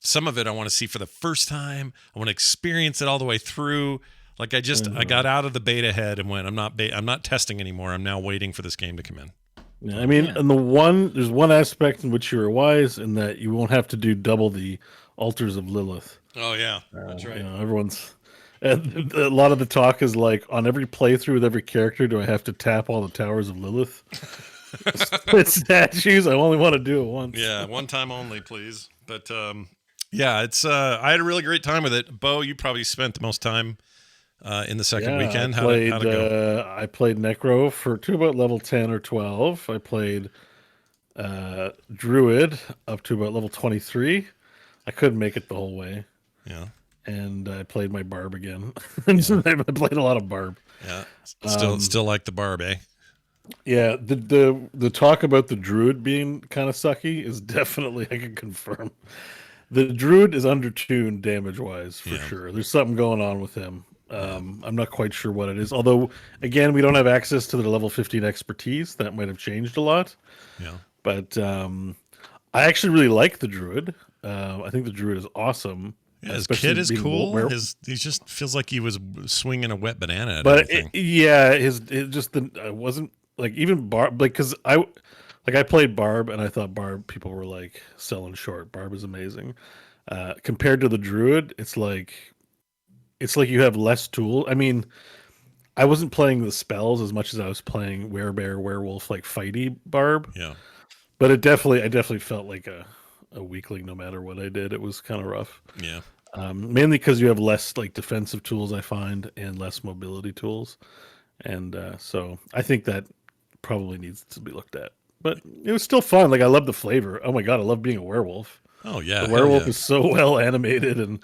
some of it I want to see for the first time. I want to experience it all the way through. Like I got out of the beta head and went, I'm not testing anymore. I'm now waiting for this game to come in. Yeah, I mean, Yeah. and there's one aspect in which you were wise in that you won't have to do double the altars of Lilith. Oh yeah, that's right. Everyone's. And a lot of the talk is like on every playthrough with every character, do I have to tap all the towers of Lilith? It's statues. I only want to do it once. Yeah, one time only, please. But yeah, it's I had a really great time with it. Bo, you probably spent the most time in the second weekend. How'd it go? I played Necro to about level 10 or 12. I played Druid up to about level 23. I couldn't make it the whole way. Yeah. And I played my Barb again. I played a lot of Barb. Yeah. Still like the Barb, eh? Yeah, the talk about the Druid being kind of sucky is definitely, I can confirm. The Druid is undertuned damage-wise, for sure. There's something going on with him. I'm not quite sure what it is. Although, again, we don't have access to the level 15 expertise. That might have changed a lot. Yeah. But I actually really like the Druid. I think the Druid is awesome. Yeah, his especially kid is being cool. he Just feels like he was swinging a wet banana at but everything. I wasn't like even Barb, like because I played Barb and I thought Barb people were like selling short. Barb is amazing. Compared to the Druid, it's like you have less tool. I mean, I wasn't playing the spells as much as I was playing Werebear, Werewolf, like fighty Barb. Yeah. But I definitely felt like a weakling no matter what I did. It was kind of rough. Yeah. Mainly because you have less like defensive tools, I find, and less mobility tools. And so I think that probably needs to be looked at. But it was still fun. Like I love the flavor. Oh my god, I love being a werewolf. Oh yeah. The werewolf yeah. is so well animated and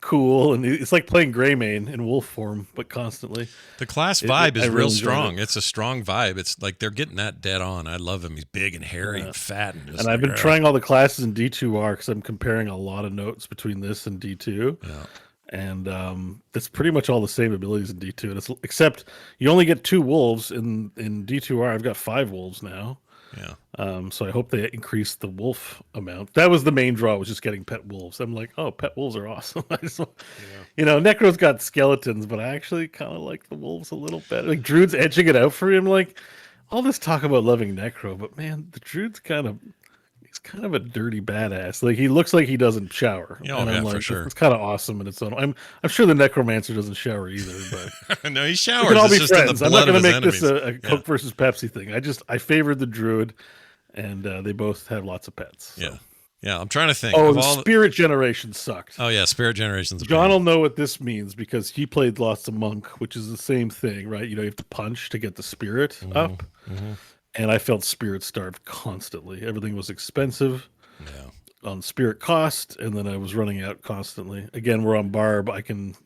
cool, and it's like playing Greymane in wolf form, but constantly. The class vibe is I real really enjoyed strong. it. It's a strong vibe. It's like they're getting that dead on. I love him. He's big and hairy and fat. And I've been trying all the classes in D2R because I'm comparing a lot of notes between this and D2. Yeah. And it's pretty much all the same abilities in D2, and except you only get 2 wolves in D2R. I've got 5 wolves now. Yeah. So I hope they increase the wolf amount. That was the main draw, was just getting pet wolves. I'm like, oh, pet wolves are awesome. Necro's got skeletons, but I actually kind of like the wolves a little better. Like Druid's edging it out for him. Like all this talk about loving Necro, but man, the Druid's kind of a dirty badass. Like he looks like he doesn't shower. Oh, and yeah, I'm like, for sure. It's kind of awesome in its own. I'm sure the Necromancer doesn't shower either, but No, he we showers. can all It's be just in the friends. I'm blood not going of to his make this enemies. a Coke versus Pepsi thing. I favored the Druid, and they both have lots of pets. So. Yeah. Yeah. I'm trying to think. Oh, of the all Spirit Generation sucked. Oh yeah, Spirit Generations. John will know what this means because he played lots of Monk, which is the same thing, right? You have to punch to get the spirit up. Mm-hmm. And I felt spirit starved constantly. Everything was expensive Yeah. on spirit cost, and then I was running out constantly. Again, we're on Barb. I can,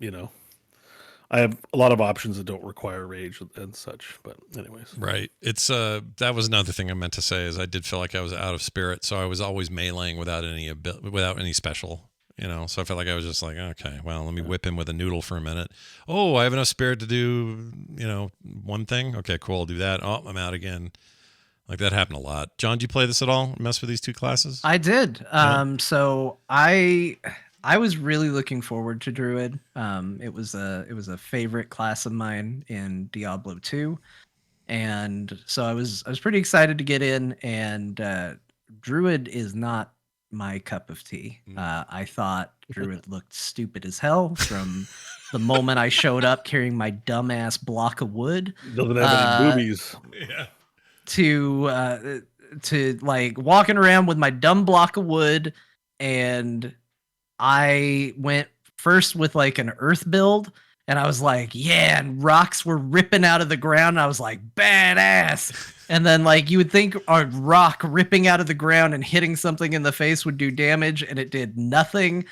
I have a lot of options that don't require rage and such. But anyways. Right. It's that was another thing I meant to say is I did feel like I was out of spirit, so I was always meleeing without any special. So I felt like I was just like, okay, well, let me whip him with a noodle for a minute. Oh, I have enough spirit to do, one thing. Okay, cool. I'll do that. Oh, I'm out again. Like that happened a lot. John, do you play this at all? Mess with these 2 classes? I did. So I was really looking forward to Druid. It was a favorite class of mine in Diablo 2. And so I was pretty excited to get in, and Druid is not my cup of tea. I thought Druid looked stupid as hell from the moment I showed up carrying my dumbass block of wood. Doesn't have any boobies. Yeah. To like walking around with my dumb block of wood, and I went first with like an earth build, and I was like, yeah, and rocks were ripping out of the ground. And I was like, badass. And then like you would think a rock ripping out of the ground and hitting something in the face would do damage, and it did nothing.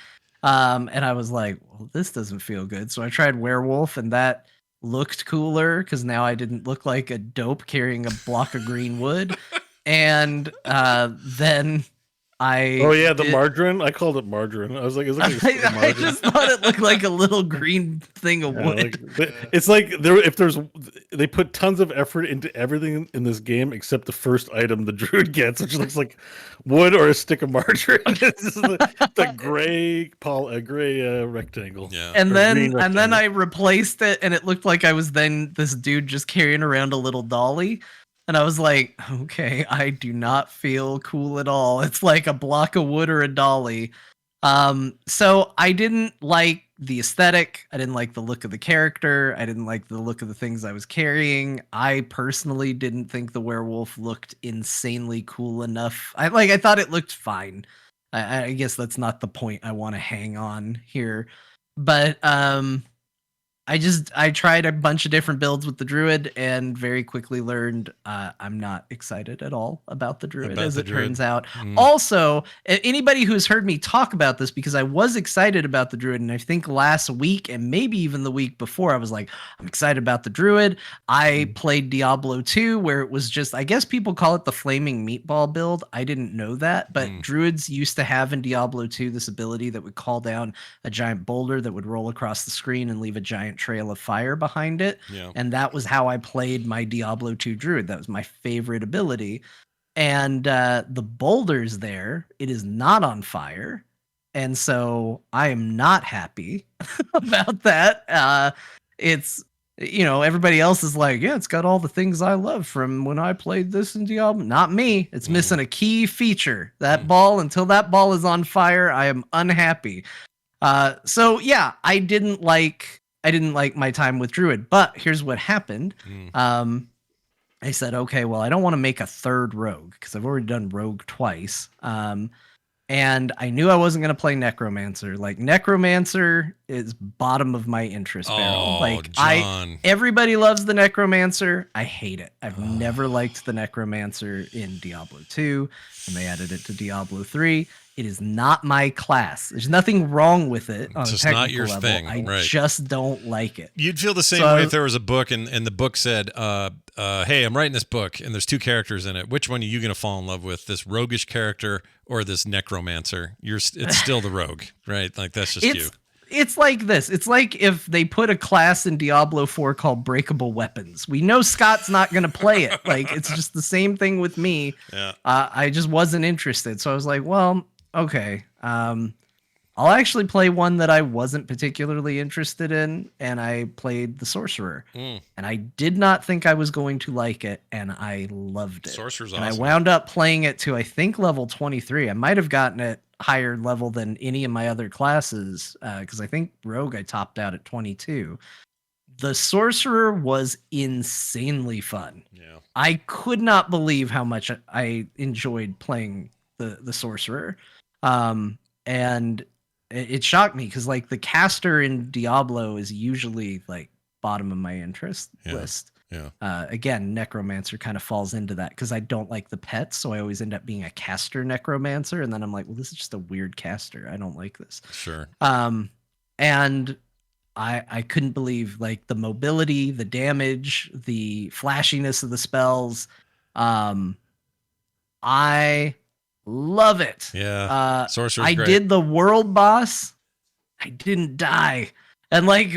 And I was like, well, this doesn't feel good. So I tried werewolf, and that looked cooler because now I didn't look like a dope carrying a block of green wood. And then Oh yeah, the margarine. I called it margarine. I was like, I just thought it looked like a little green thing of wood. It's like they put tons of effort into everything in this game except the first item the druid gets, which looks like wood or a stick of margarine. It's just the gray rectangle. Yeah. And then I replaced it, and it looked like I was then this dude just carrying around a little dolly. And I was like, okay, I do not feel cool at all. It's like a block of wood or a dolly. So I didn't like the aesthetic. I didn't like the look of the character. I didn't like the look of the things I was carrying. I personally didn't think the werewolf looked insanely cool enough. I thought it looked fine. I guess that's not the point I want to hang on here. But I tried a bunch of different builds with the druid and very quickly learned I'm not excited at all about the druid, as it turns out. Also, anybody who's heard me talk about this, because I was excited about the druid, and I think last week and maybe even the week before, I was like, I'm excited about the druid. I played Diablo 2, where it was just, I guess people call it the flaming meatball build. I didn't know that, but druids used to have in Diablo 2 this ability that would call down a giant boulder that would roll across the screen and leave a giant trail of fire behind it. Yeah. And that was how I played my Diablo 2 druid. That was my favorite ability. And the boulders there, it is not on fire. And so I am not happy about that. It's, everybody else is like, yeah, it's got all the things I love from when I played this in Diablo. Not me. It's missing a key feature. That ball, until that ball is on fire, I am unhappy. So yeah, I didn't like my time with druid, but here's what happened. I said, okay, well, I don't want to make a third rogue because I've already done rogue twice. And I knew I wasn't going to play Necromancer. Like, Necromancer is bottom of my interest barrel. Like, John. Everybody loves the Necromancer. I hate it. I've never liked the Necromancer in Diablo 2, and they added it to Diablo 3. It is not my class. There's nothing wrong with it on It's a just technical not your level. thing, I right. just don't like it. You'd feel the same way if there was a book and the book said, hey, I'm writing this book and there's two characters in it. Which one are you going to fall in love with, this roguish character or this necromancer? It's still the rogue, right? Like, that's just you. It's like this. It's like if they put a class in Diablo 4 called Breakable Weapons. We know Scott's not going to play it. Like, it's just the same thing with me. Yeah. I just wasn't interested. So I was like, well, okay. I'll actually play one that I wasn't particularly interested in, and I played the Sorcerer. And I did not think I was going to like it, and I loved it. Sorcerer's and awesome. I wound up playing it to, I think, level 23. I might have gotten it higher level than any of my other classes, because I think Rogue I topped out at 22. The Sorcerer was insanely fun. Yeah. I could not believe how much I enjoyed playing the Sorcerer. And it shocked me because, like, the caster in Diablo is usually like bottom of my interest list. Yeah. Again, Necromancer kind of falls into that because I don't like the pets, so I always end up being a caster Necromancer, and then I'm like, well, this is just a weird caster. I don't like this. Sure. And I couldn't believe, like, the mobility, the damage, the flashiness of the spells. I love it. Yeah. Sorcerer's great. did the world boss. I didn't die. And, like,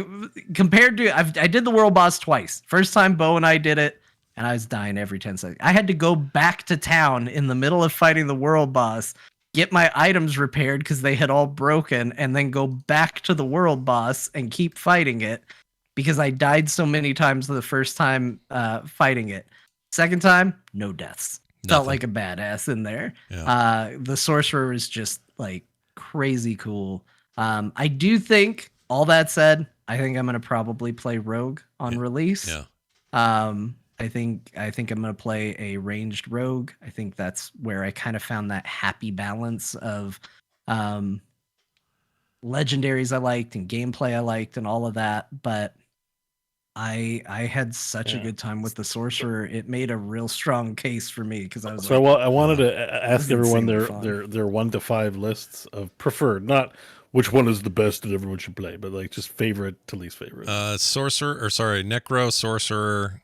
compared to, I did the world boss twice. First time Bo and I did it, and I was dying every 10 seconds. I had to go back to town in the middle of fighting the world boss, get my items repaired because they had all broken, and then go back to the world boss and keep fighting it because I died so many times the first time fighting it. Second time, no deaths. Felt like a badass in there. Yeah. The Sorcerer is just, like, crazy cool. I do think, all that said, I think I'm gonna probably play Rogue on release. Yeah. I think I'm gonna play a ranged Rogue. I think that's where I kind of found that happy balance of legendaries I liked and gameplay I liked and all of that, but I had such a good time with the Sorcerer. It made a real strong case for me because I was So like, I wanted to ask is everyone insanely their 1 to 5 lists of preferred, not which one is the best that everyone should play, but like just favorite to least favorite. Necro, Sorcerer,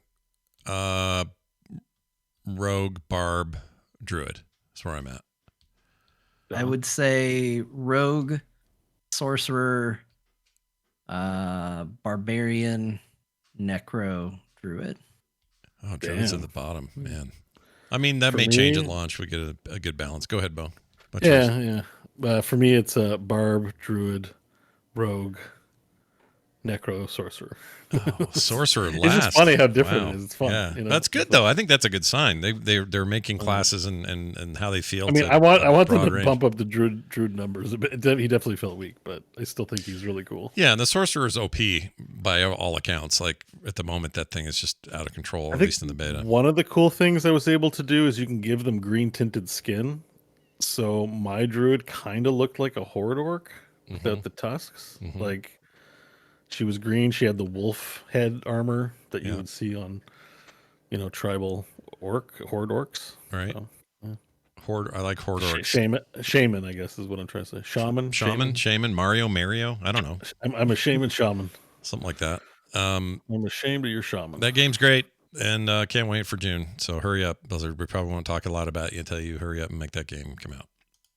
Rogue, Barb, Druid. That's where I'm at. I would say Rogue, Sorcerer, Barbarian, Necro, Druid. Oh, Druid's at the bottom, man. I mean, that For may change me- at launch. We get a good balance. Go ahead, Bo. What's Yeah, yours? yeah. For me, it's Barb, Druid, Rogue, Necro, Sorcerer. Oh, Sorcerer last. It's just funny how different Wow. it is. It's fun. Yeah, you know? that's good though. I think that's a good sign. They're making classes and how they feel. I mean, to I want a them broad to range. bump up the Druid numbers a bit. He definitely felt weak, but I still think he's really cool. Yeah, and the Sorcerer is OP by all accounts. Like at the moment, that thing is just out of control. At least in the beta. One of the cool things I was able to do is you can give them green tinted skin. So my Druid kind of looked like a Horde Orc without the tusks. Like she was green. She had the wolf head armor that you would see on, tribal Horde Orcs. Right. So, Horde. I like Horde Orcs. Shaman, I guess is what I'm trying to say. Shaman. Mario. I don't know. I'm a shaman. Something like that. I'm ashamed of your shaman. That game's great, and can't wait for June. So hurry up, Blizzard. We probably won't talk a lot about it until you hurry up and make that game come out.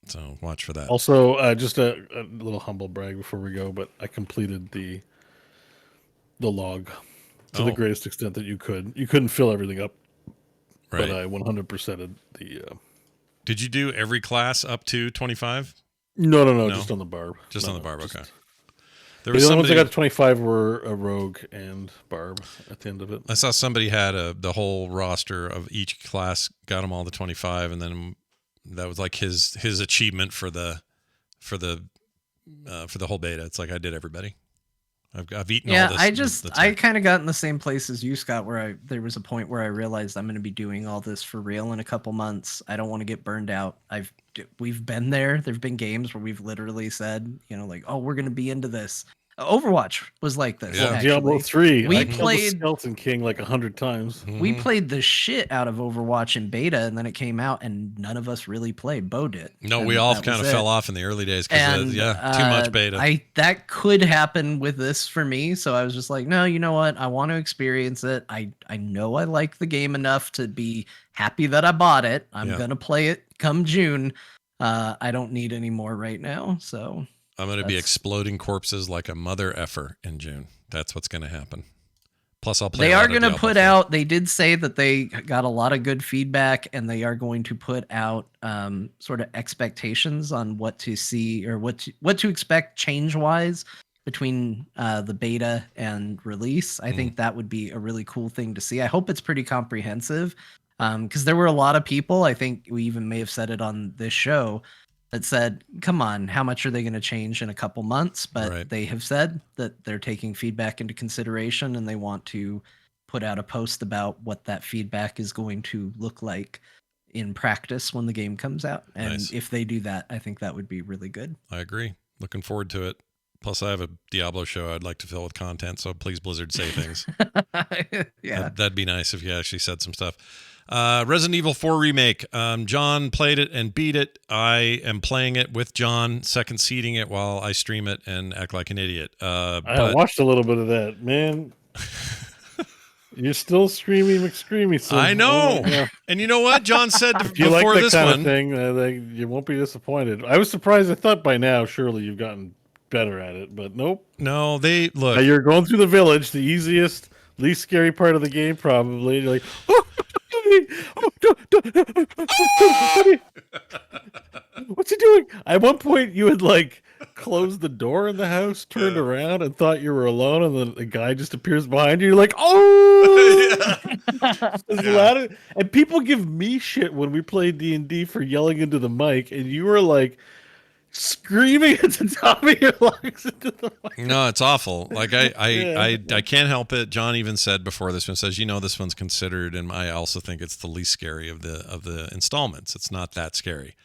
So watch for that. Also, just a little humble brag before we go, but I completed the log to the greatest extent that you could. You couldn't fill everything up, Right. but I 100%ed the. Did you do every class up to 25? No, just on the barb. Just No, on the barb. just- Okay. There The was only ones I somebody. got to 25 were a rogue and barb at the end of it. I saw somebody had the whole roster of each class, got them all to 25, and then that was like his achievement for the whole beta. It's like I did everybody. I've eaten all this. I kind of got in the same place as you, Scott, where there was a point where I realized I'm going to be doing all this for real in a couple months. I don't want to get burned out. We've been there. There've been games where we've literally said, like, oh, we're going to be into this. Overwatch was like this. Yeah. Actually. Diablo 3. We I killed the played- Skeleton King like 100 times. We played the shit out of Overwatch in beta, and then it came out, and none of us really played. Bo did. No, and we all that kind of was it. fell off in the early days because too much beta. That could happen with this for me, so I was just like, no, you know what? I want to experience it. I know I like the game enough to be happy that I bought it. I'm gonna play it come June. I don't need any more right now, so I'm going to be exploding corpses like a mother effer in June. That's what's going to happen. Plus, I'll play. They a lot are of going to Diablo put 4. out. They did say that they got a lot of good feedback, and they are going to put out sort of expectations on what to see or what to expect change wise between the beta and release. I think that would be a really cool thing to see. I hope it's pretty comprehensive, because there were a lot of people. I think we even may have said it on this show that said, come on, how much are they going to change in a couple months? But they have said that they're taking feedback into consideration, and they want to put out a post about what that feedback is going to look like in practice when the game comes out. And if they do that, I think that would be really good. I agree. Looking forward to it. Plus, I have a Diablo show I'd like to fill with content, so please, Blizzard, say things. Yeah. That'd be nice if you actually said some stuff. Resident Evil 4 Remake. John played it and beat it. I am playing it with John, second seeding it while I stream it and act like an idiot. I watched a little bit of that, man. You're still streaming McStreamy. So I know. And you know what? John said if you like before that this kind one. of thing, you won't be disappointed. I was surprised. I thought by now, surely you've gotten better at it, but nope. No, they look. Now you're going through the village, the easiest, least scary part of the game, probably. You're like, what's he doing? At one point, you had like closed the door in the house, turned around, and thought you were alone, and then the guy just appears behind you. You're like, oh! And people give me shit when we play D&D for yelling into the mic, and you were like screaming at the top of your lungs into the mic. No, it's awful. Like I can't help it. John even said before this one, says, this one's considered, and I also think it's the least scary of the installments. It's not that scary.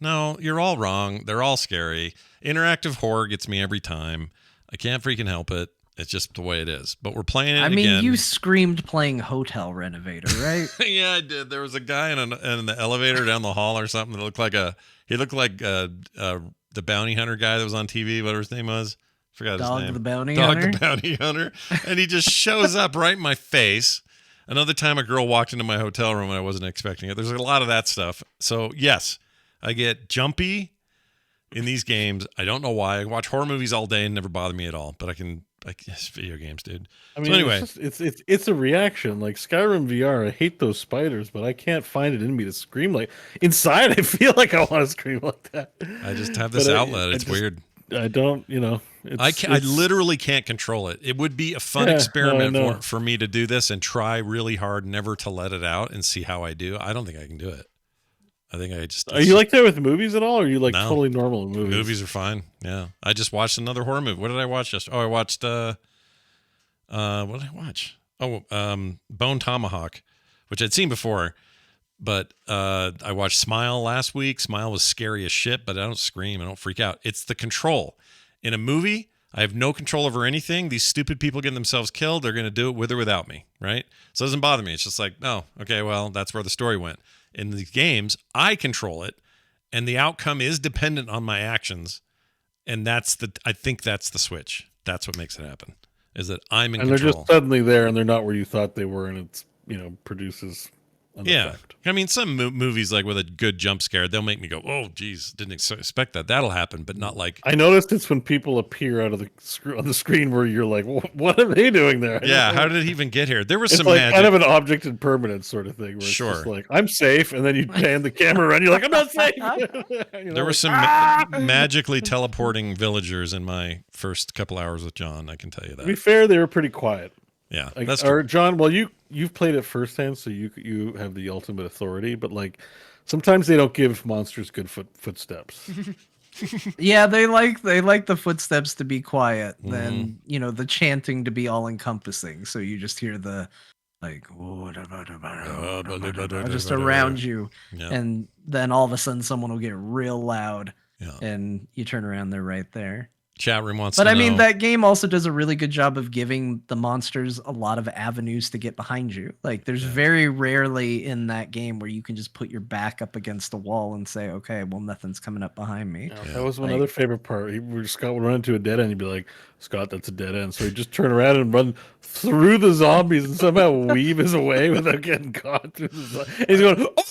No, you're all wrong. They're all scary. Interactive horror gets me every time. I can't freaking help it. It's just the way it is. But we're playing it again. I mean, you screamed playing Hotel Renovator, right? Yeah, I did. There was a guy in the elevator down the hall or something that looked like the bounty hunter guy that was on TV, whatever his name was. Forgot his name. Dog the Bounty Dog Hunter? the Bounty Hunter. And he just shows up right in my face. Another time a girl walked into my hotel room and I wasn't expecting it. There's a lot of that stuff. So, yes, I get jumpy in these games. I don't know why. I watch horror movies all day and never bother me at all. But it's video games, dude. I mean, so anyway. it's a reaction. Like Skyrim VR, I hate those spiders, but I can't find it in me to scream like inside. I feel like I want to scream like that. I just have this outlet. It's weird. I don't, I literally can't control it. It would be a fun experiment for me to do this and try really hard never to let it out and see how I do. I don't think I can do it. I think I just... Are you like that with movies at all, or are you like totally normal in movies? Movies are fine, yeah. I just watched another horror movie. What did I watch yesterday? Oh, I watched... what did I watch? Oh, Bone Tomahawk, which I'd seen before. But I watched Smile last week. Smile was scary as shit, but I don't scream. I don't freak out. It's the control. In a movie, I have no control over anything. These stupid people getting themselves killed, they're going to do it with or without me, right? So it doesn't bother me. It's just like, oh, okay, well, that's where the story went. In these games, I control it, and the outcome is dependent on my actions. And I think that's the switch. That's what makes it happen, is that I'm in control. And they're just suddenly there, and they're not where you thought they were, and it's, produces an effect. I mean, some movies, like with a good jump scare, they'll make me go, oh, geez, didn't expect that. That'll happen, but not like... I noticed it's when people appear out of on the screen where you're like, what are they doing there? Yeah, how did it even get here? There was it's some like magic. Kind of an object in permanence sort of thing, where it's just like, I'm safe, and then you pan the camera around, you're like, I'm not safe! There were some magically teleporting villagers in my first couple hours with John, I can tell you that. To be fair, they were pretty quiet. Yeah, that's true. Or John, well, you've played it firsthand, so you have the ultimate authority. But like, sometimes they don't give monsters good footsteps. Yeah, they like the footsteps to be quiet. Then the chanting to be all encompassing. So you just hear the like just around you, and then all of a sudden someone will get real loud, and you turn around, they're right there. Chat room wants to know. But I mean, that game also does a really good job of giving the monsters a lot of avenues to get behind you. Like, there's very rarely in that game where you can just put your back up against a wall and say, okay, well, nothing's coming up behind me. Yeah, that was one other favorite part. Scott would run into a dead end, he'd be like, Scott, that's a dead end. So he'd just turn around and run through the zombies and somehow weave his way without getting caught. And he's going, oh!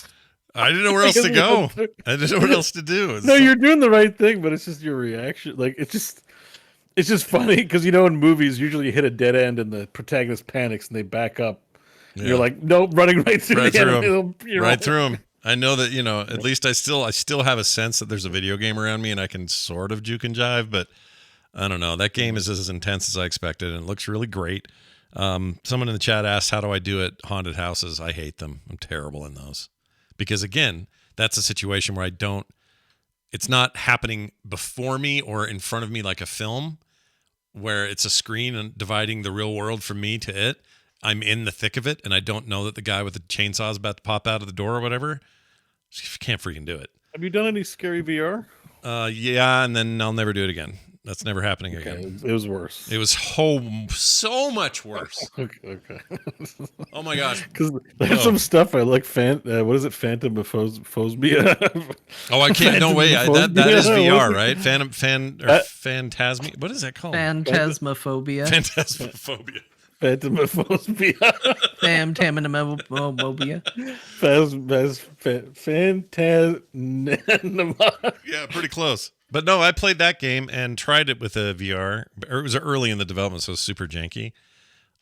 I didn't know where else to go. I didn't know what else to do. No, you're doing the right thing, but it's just your reaction. Like, it's just funny because, in movies, usually you hit a dead end and the protagonist panics and they back up. Yeah. You're like, nope, running right through him. Right through him. I know that, at least I still have a sense that there's a video game around me and I can sort of juke and jive, but I don't know. That game is as intense as I expected and it looks really great. Someone in the chat asked, how do I do it? Haunted houses. I hate them. I'm terrible in those. Because again, that's a situation where it's not happening before me or in front of me like a film where it's a screen and dividing the real world from me to it. I'm in the thick of it and I don't know that the guy with the chainsaw is about to pop out of the door or whatever. Just can't freaking do it. Have you done any scary VR? Yeah, and then I'll never do it again. That's never happening again. It was worse. It was so much worse. Okay. Oh my gosh. Because there's some stuff I like. What is it? Phantasmophobia. Oh, I can't. No way. That is VR, right? Phantasmi. What is that called? Phantasmophobia. Phantasmophobia. Phantasmophobia. Phantasma. Yeah, pretty close. But no, I played that game and tried it with a VR. It was early in the development, so it was super janky.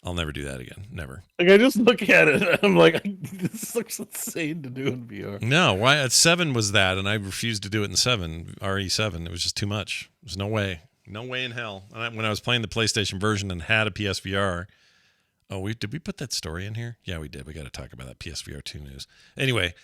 I'll never do that again. Never. Like, I just look at it and I'm like, this looks insane to do in VR. No, why? At 7 was that, and I refused to do it in 7, RE7. It was just too much. There's no way. No way in hell. When I was playing the PlayStation version and had a PSVR... Oh, did we put that story in here? Yeah, we did. We got to talk about that PSVR 2 news. Anyway,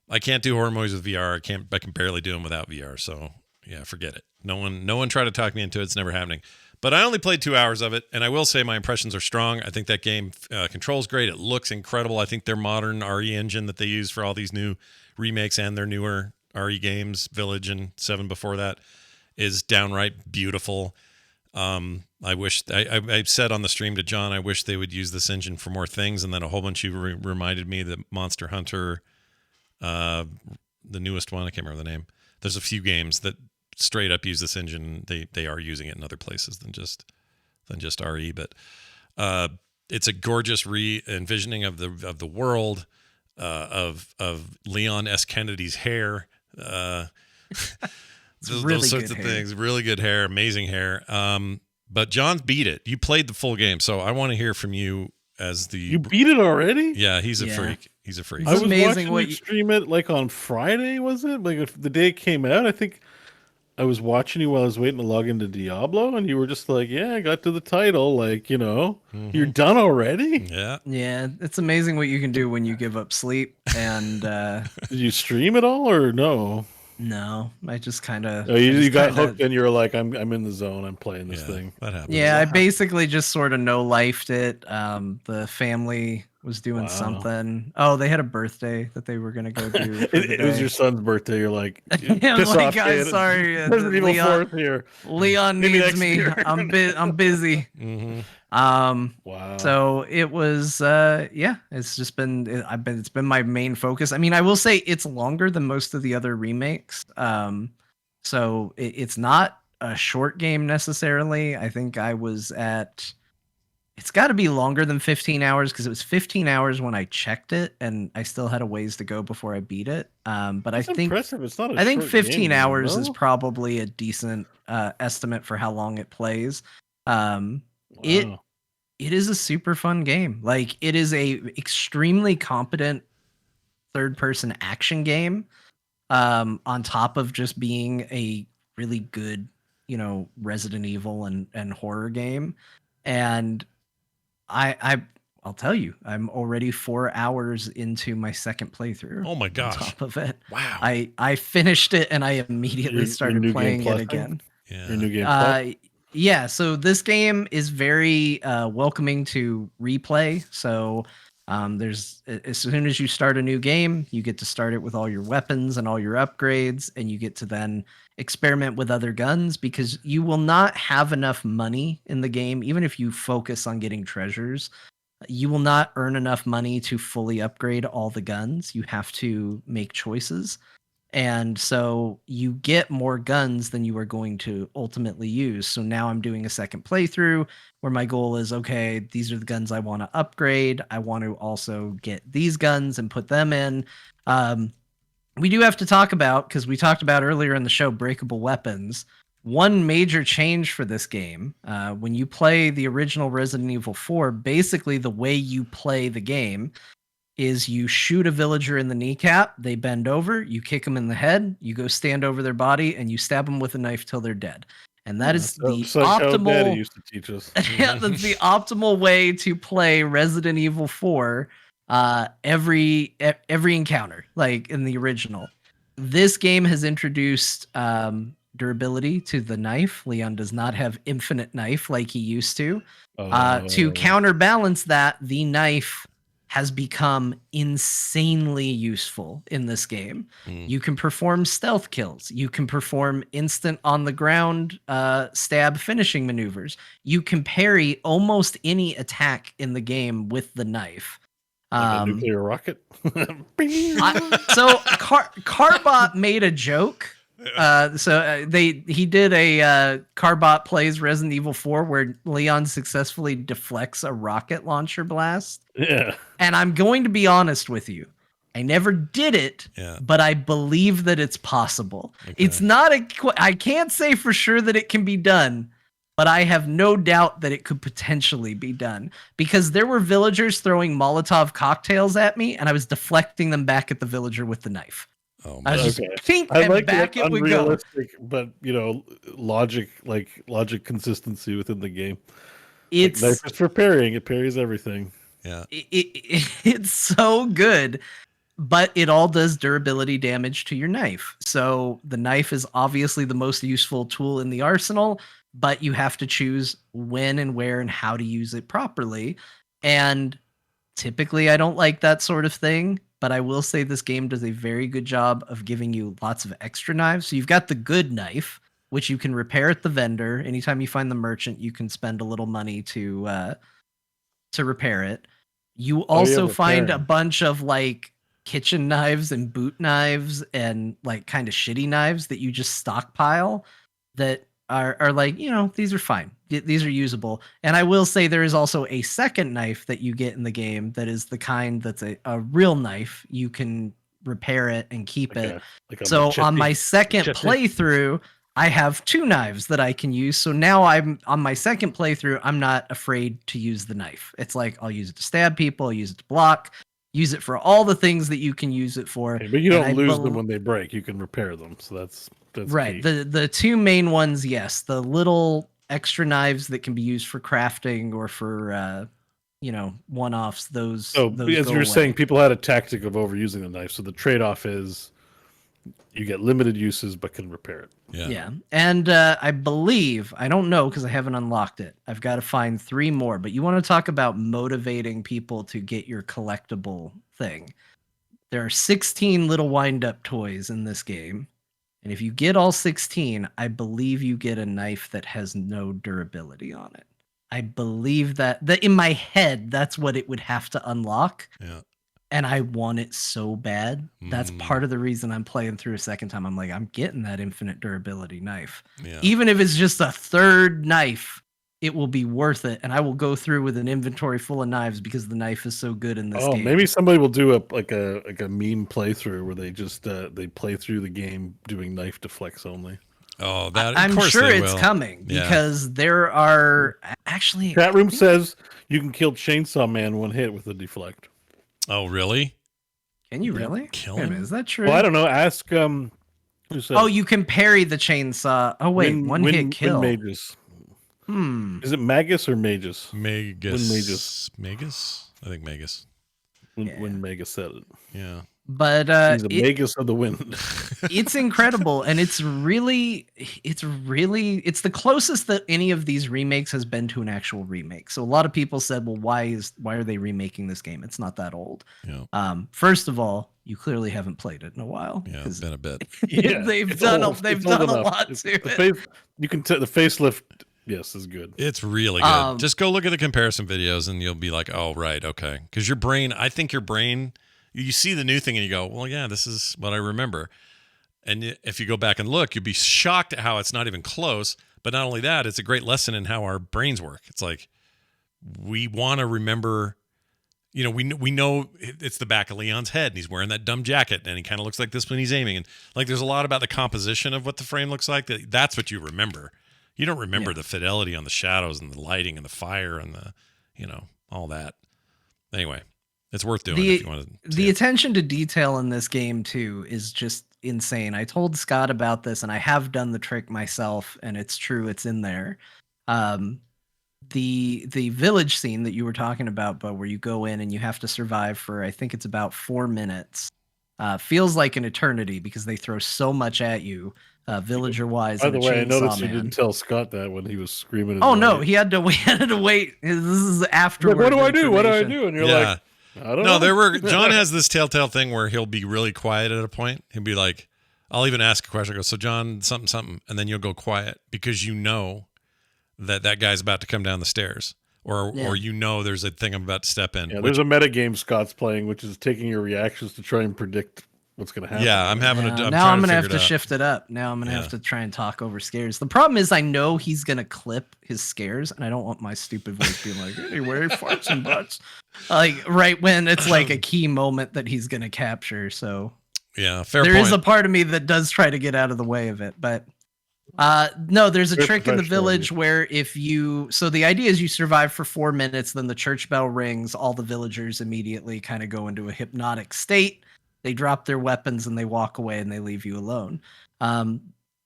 I can't do horror movies with VR. I can barely do them without VR. So yeah, forget it. No one tried to talk me into it. It's never happening. But I only played 2 hours of it, and I will say my impressions are strong. I think that game controls great. It looks incredible. I think their modern RE engine that they use for all these new remakes and their newer RE Games Village and 7 before that is downright beautiful. I wish I said on the stream to John, I wish they would use this engine for more things, and then a whole bunch of you reminded me that Monster Hunter, the newest one, I can't remember the name. There's a few games that straight up use this engine. They are using it in other places than just RE, but it's a gorgeous re-envisioning of the world, of Leon S. Kennedy's hair. Those sorts of things. Really good hair, amazing hair. But John's beat it. You played the full game, so I want to hear from you as the. You beat it already? Yeah, he's a freak. He's a freak. I was amazing watching you stream it like on Friday, was it? Like the day it came out, I think I was watching you while I was waiting to log into Diablo, and you were just like, "Yeah, I got to the title. Like, you're done already." Yeah. Yeah, it's amazing what you can do when you give up sleep. And Did you stream it all or no? no, I just kind of. You got hooked, and you're like, "I'm in the zone. I'm playing this thing." That happens. Yeah, I basically just sort of no-lifed it. The family was doing something. Oh, they had a birthday that they were gonna go do. It was your son's birthday. You're like, I'm piss like, off, guys, kid. sorry, Resident Evil 4 here. Leon Maybe needs next me. year. I'm busy. Mm-hmm. Wow. So it was, it's just been, it's been my main focus. I mean, I will say it's longer than most of the other remakes. So it's not a short game necessarily. I think I was at, it's got to be longer than 15 hours because it was 15 hours when I checked it, and I still had a ways to go before I beat it. But That's I think impressive. It's not. I think 15 game, hours is no? probably a decent estimate for how long it plays. Wow. It is a super fun game. Like, it is a extremely competent third-person action game. On top of just being a really good, Resident Evil and horror game, and I'll tell you, I'm already 4 hours into my second playthrough. Oh my gosh! On top of it, Wow! I finished it and I immediately started playing it again. Yeah. Your new game. Yeah. So this game is very welcoming to replay. So there's, as soon as you start a new game, you get to start it with all your weapons and all your upgrades, and you get to then experiment with other guns, because you will not have enough money in the game, even if you focus on getting treasures. You will not earn enough money to fully upgrade all the guns. You have to make choices. And so you get more guns than you are going to ultimately use. So now I'm doing a second playthrough where my goal is, okay, these are the guns I want to upgrade. I want to also get these guns and put them in. We do have to talk about, because we talked about earlier in the show, breakable weapons. One major change for this game, when you play the original Resident Evil 4, basically the way you play the game is you shoot a villager in the kneecap, they bend over, you kick them in the head, you go stand over their body, and you stab them with a knife till they're dead. And that is the optimal. Daddy used to teach us. Yeah, that's the optimal way to play Resident Evil 4. Every encounter, like in the original. This game has introduced durability to the knife. Leon does not have infinite knife like he used to. To counterbalance that, the knife has become insanely useful in this game. You can perform stealth kills. You can perform instant on the ground stab finishing maneuvers. You can parry almost any attack in the game with the knife. Like a nuclear rocket. So Carbot made a joke. He did a Carbot plays Resident Evil 4 where Leon successfully deflects a rocket launcher blast. Yeah. And I'm going to be honest with you. I never did it, but I believe that it's possible. Okay. It's not I can't say for sure that it can be done, but I have no doubt that it could potentially be done, because there were villagers throwing Molotov cocktails at me and I was deflecting them back at the villager with the knife. Oh, I was just think I and like back it would go. But logic consistency within the game. It's like, knife is for parrying. It parries everything. Yeah. It's so good, but it all does durability damage to your knife. So the knife is obviously the most useful tool in the arsenal, but you have to choose when and where and how to use it properly. And typically I don't like that sort of thing. but I will say this game does a very good job of giving you lots of extra knives. So you've got the good knife, which you can repair at the vendor. Anytime you find the merchant, you can spend a little money to repair it. You also find a bunch of like kitchen knives and boot knives and like kind of shitty knives that you just stockpile that are like, these are fine. These are usable. And I will say there is also a second knife that you get in the game that is the kind that's a real knife. You can repair it and keep it. So on my second playthrough, I have 2 knives that I can use. So now I'm on my second playthrough, I'm not afraid to use the knife. It's like I'll use it to stab people, I'll use it to block, use it for all the things that you can use it for. Okay, but you don't lose them when they break. You can repair them. So that's right. Key. The 2 main ones, yes. The little extra knives that can be used for crafting or for one-offs, those. So those as you were saying, people had a tactic of overusing the knife. So the trade-off is you get limited uses but can repair it. Yeah. And I believe, I don't know because I haven't unlocked it. I've got to find 3 more. But you want to talk about motivating people to get your collectible thing. There are 16 little wind-up toys in this game. And if you get all 16, I believe you get a knife that has no durability on it. I believe that in my head, that's what it would have to unlock. Yeah. And I want it so bad. That's part of the reason I'm playing through a second time. I'm like, I'm getting that infinite durability knife. Yeah. Even if it's just a 3rd knife, it will be worth it. And I will go through with an inventory full of knives because the knife is so good in this game. Maybe somebody will do a meme playthrough where they just they play through the game doing knife deflects only. Oh, I'm sure it's coming because there are actually. Chat room says you can kill Chainsaw Man one hit with a deflect. Oh, really? Can you really kill him? Is that true? Well, I don't know. Ask who said. Oh, you can parry the chainsaw. Oh wait, one hit kill. Magus. Is it Magus or Magus? Magus. Magus? I think Magus. When Magus said it. Yeah. But he's a Magus of the wind. It's incredible, and it's the closest that any of these remakes has been to an actual remake. So a lot of people said, well, why are they remaking this game? It's not that old. Yeah. First of all, you clearly haven't played it in a while. Yeah, it's been a bit. they've done a lot to it. You can the facelift. Yes, is good. It's really good. Just go look at the comparison videos, and you'll be like, oh, right, okay. Because I think your brain. You see the new thing and you go, well, yeah, this is what I remember. And if you go back and look, you'd be shocked at how it's not even close. But not only that, it's a great lesson in how our brains work. It's like we want to remember, we know it's the back of Leon's head and he's wearing that dumb jacket and he kind of looks like this when he's aiming. And like there's a lot about the composition of what the frame looks like. That's what you remember. You don't remember the fidelity on the shadows and the lighting and the fire and the, all that. Anyway. It's worth doing if you want to. The attention to detail in this game too is just insane. I told Scott about this, and I have done the trick myself, and it's true. It's in there. The village scene that you were talking about, but where you go in and you have to survive for, I think it's about 4 minutes. Feels like an eternity because they throw so much at you, villager-wise. By the way, I noticed you didn't tell Scott that when he was screaming. Oh no, he had to wait. This is afterwards. Like, what do I do? What do I do? And you're like. I don't know. John has this telltale thing where he'll be really quiet at a point. He'll be like, I'll even ask a question. I go, so John, something. And then you'll go quiet because you know that guy's about to come down the stairs or there's a thing I'm about to step in. Yeah, there's a metagame Scott's playing, which is taking your reactions to try and predict what's going to happen. Yeah, I'm having now I'm going to have to shift it up. Now I'm going to have to try and talk over scares. The problem is I know he's going to clip his scares, and I don't want my stupid voice being like, anyway, farts and butts. Like, right when it's like a key moment that he's going to capture. So, yeah, fair there point. is a part of me that does try to get out of the way of it. But no, there's a trick in the village where so the idea is you survive for 4 minutes, then the church bell rings, all the villagers immediately kind of go into a hypnotic state. They drop their weapons and they walk away and they leave you alone.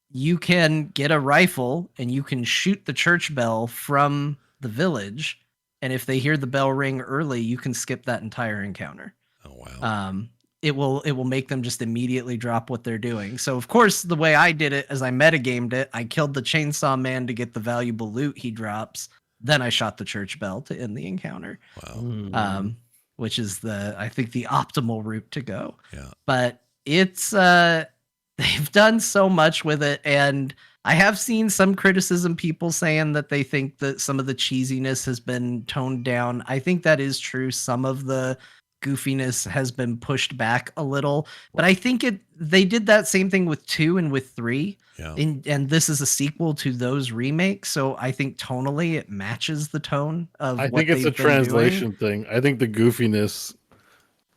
You can get a rifle and you can shoot the church bell from the village. And if they hear the bell ring early, you can skip that entire encounter. Oh, wow. It will make them just immediately drop what they're doing. So, of course, the way I did it is I metagamed it. I killed the chainsaw man to get the valuable loot he drops. Then I shot the church bell to end the encounter. Wow. which is I think the optimal route to go. Yeah. But it's they've done so much with it, and I have seen some criticism, people saying that they think that some of the cheesiness has been toned down. I think that is true. Some of the goofiness has been pushed back a little, but I think they did that same thing with 2 and with 3. Yeah. And this is a sequel to those remakes, so I think tonally it matches the tone of I what think it's a they've been doing. translation thing. I think the goofiness,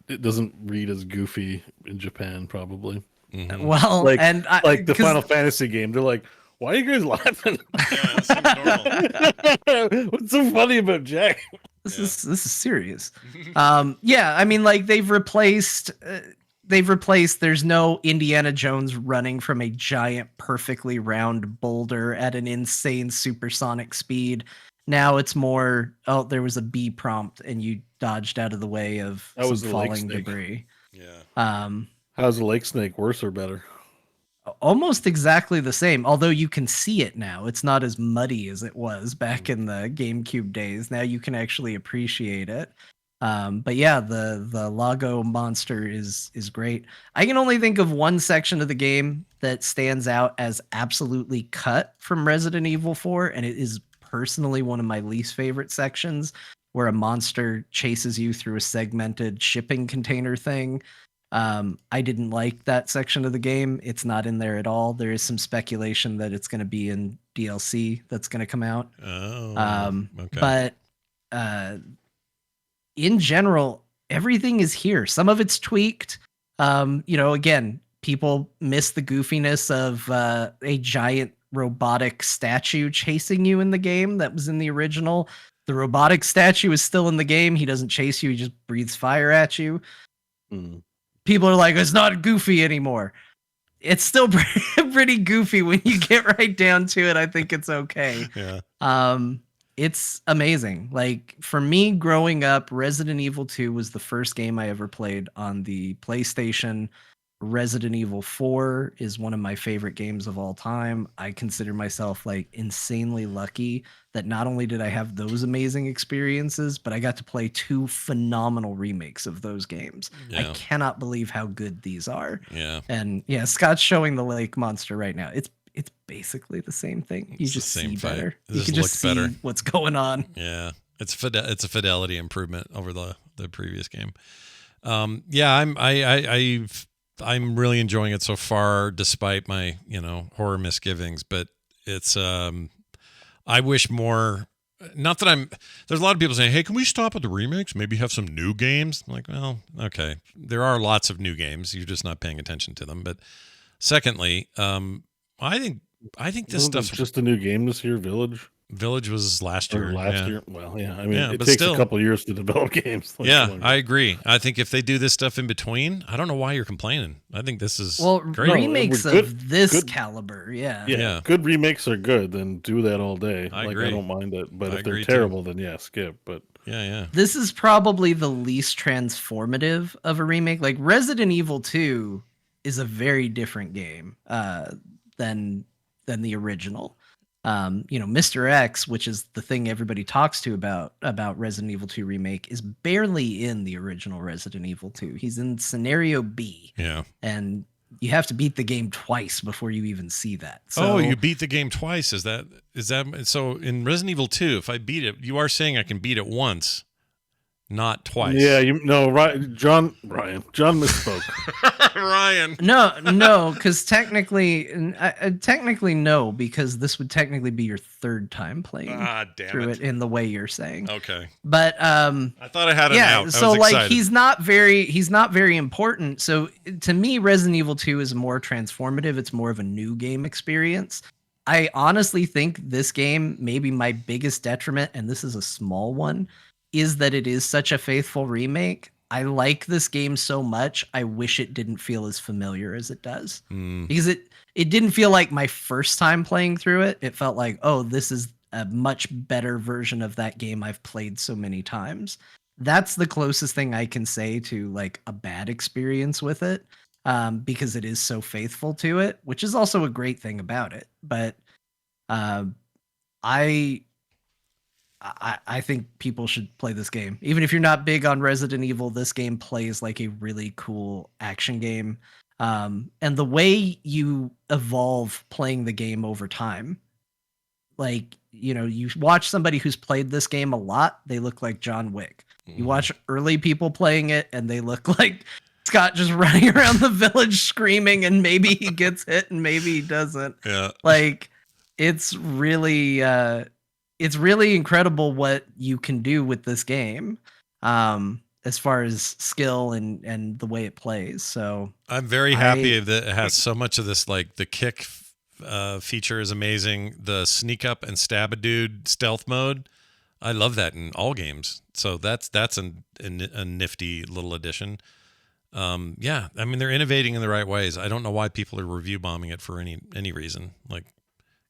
it doesn't read as goofy in Japan, probably. Mhm. Well, Like, and like the 'cause- Final Fantasy game, they're like, "Why are you guys laughing? Yeah, it seems normal. What's so funny about Jack?" This is serious. Yeah, I mean, like they've replaced. There's no Indiana Jones running from a giant, perfectly round boulder at an insane supersonic speed. Now it's more, oh, there was a B prompt and you dodged out of the way of That was some the lake falling snake. debris. Yeah. How's the lake snake, worse or better? Almost exactly the same, although you can see it now. It's not as muddy as it was back in the GameCube days. Now you can actually appreciate it. But yeah, the Lago monster is great. I can only think of one section of the game that stands out as absolutely cut from Resident Evil 4, and it is personally one of my least favorite sections, where a monster chases you through a segmented shipping container thing. I didn't like that section of the game. It's not in there at all. There is some speculation that it's going to be in DLC that's going to come out. Oh. Okay. But in general, everything is here. Some of it's tweaked. Again, people miss the goofiness of a giant robotic statue chasing you in the game that was in the original. The robotic statue is still in the game. He doesn't chase you. He just breathes fire at you. People are like, it's not goofy anymore. It's still pretty goofy when you get right down to it. I think it's okay. Yeah. It's amazing. Like, for me growing up, Resident Evil 2 was the first game I ever played on the PlayStation. Resident Evil 4 is one of my favorite games of all time. I consider myself like insanely lucky that not only did I have those amazing experiences, but I got to play 2 phenomenal remakes of those games. Yeah. I cannot believe how good these are. Yeah. And yeah, Scott's showing the lake monster right now. It's basically the same thing. You It's the just same see fight. better. It You just can just look see better. what's going on. Yeah. It's a fidelity improvement over the previous game. Yeah, I'm really enjoying it so far, despite my, horror misgivings, but it's, I wish more, not that there's a lot of people saying, hey, can we stop at the remakes? Maybe have some new games. I'm like, well, okay. There are lots of new games. You're just not paying attention to them. But secondly, I think this stuff, just a new game this year, Village was last year. Or last yeah. year. Well, yeah. I mean, Yeah, it but takes still. a couple years to develop games. Yeah, I agree. I think if they do this stuff in between, I don't know why you're complaining. I think this is great. Remakes Good- of this good- caliber, yeah. Yeah, good remakes are good. Then do that all day. I I agree. don't mind it. But I if they're agree, too. terrible, then yeah, skip. But Yeah. This is probably the least transformative of a remake. Like, Resident Evil 2 is a very different game than the original. Mr. X, which is the thing everybody talks to about Resident Evil 2 Remake, is barely in the original Resident Evil 2. He's in scenario B. Yeah. And you have to beat the game twice before you even see that. So, Oh, you beat the game twice. Is that so? In Resident Evil 2, if I beat it, you are saying I can beat it once, not twice. yeah, John misspoke. Ryan. No, because technically no, because this would technically be your third time playing Damn through it in the way you're saying. Okay. But I thought I had it out. I so was like excited. he's not very important. So to me, Resident Evil 2 is more transformative. It's more of a new game experience. I honestly think this game, maybe my biggest detriment, and this is a small one, is that it is such a faithful remake. I like this game so much, I wish it didn't feel as familiar as it does. Because it didn't feel like my first time playing through it. It felt like, oh, this is a much better version of that game I've played so many times. That's the closest thing I can say to like a bad experience with it, because it is so faithful to it, which is also a great thing about it. But I I think people should play this game. Even if you're not big on Resident Evil, this game plays like a really cool action game. And the way you evolve playing the game over time, like, you watch somebody who's played this game a lot, they look like John Wick. You watch early people playing it and they look like Scott just running around the village screaming, and maybe he gets hit and maybe he doesn't. Yeah. Like, it's really incredible what you can do with this game, as far as skill and the way it plays. So I'm very happy that it has so much of this, like the kick feature is amazing. The sneak up and stab a dude stealth mode, I love that in all games. So that's a nifty little addition. Yeah, I mean, they're innovating in the right ways. I don't know why people are review bombing it for any reason. Like,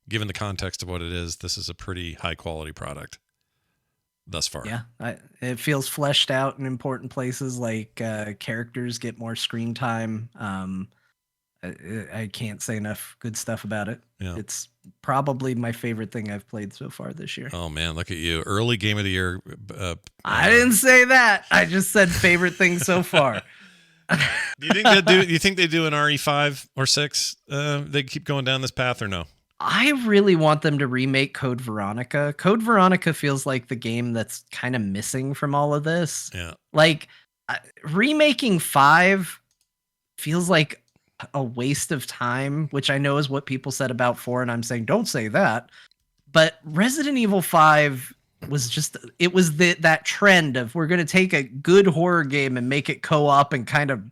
given the context of what it is, this is a pretty high quality product thus far. Yeah, it feels fleshed out in important places, like characters get more screen time. I can't say enough good stuff about it. Yeah. It's probably my favorite thing I've played so far this year. Oh man, look at you. Early game of the year. I didn't say that. I just said favorite thing so far. Do you think they do an RE5 or 6? They keep going down this path or no? I really want them to remake Code Veronica. Code Veronica feels like the game that's kind of missing from all of this. Yeah. Like, remaking 5 feels like a waste of time, which I know is what people said about 4, and I'm saying don't say that. But Resident Evil 5 was just, it was that trend of, we're going to take a good horror game and make it co-op and kind of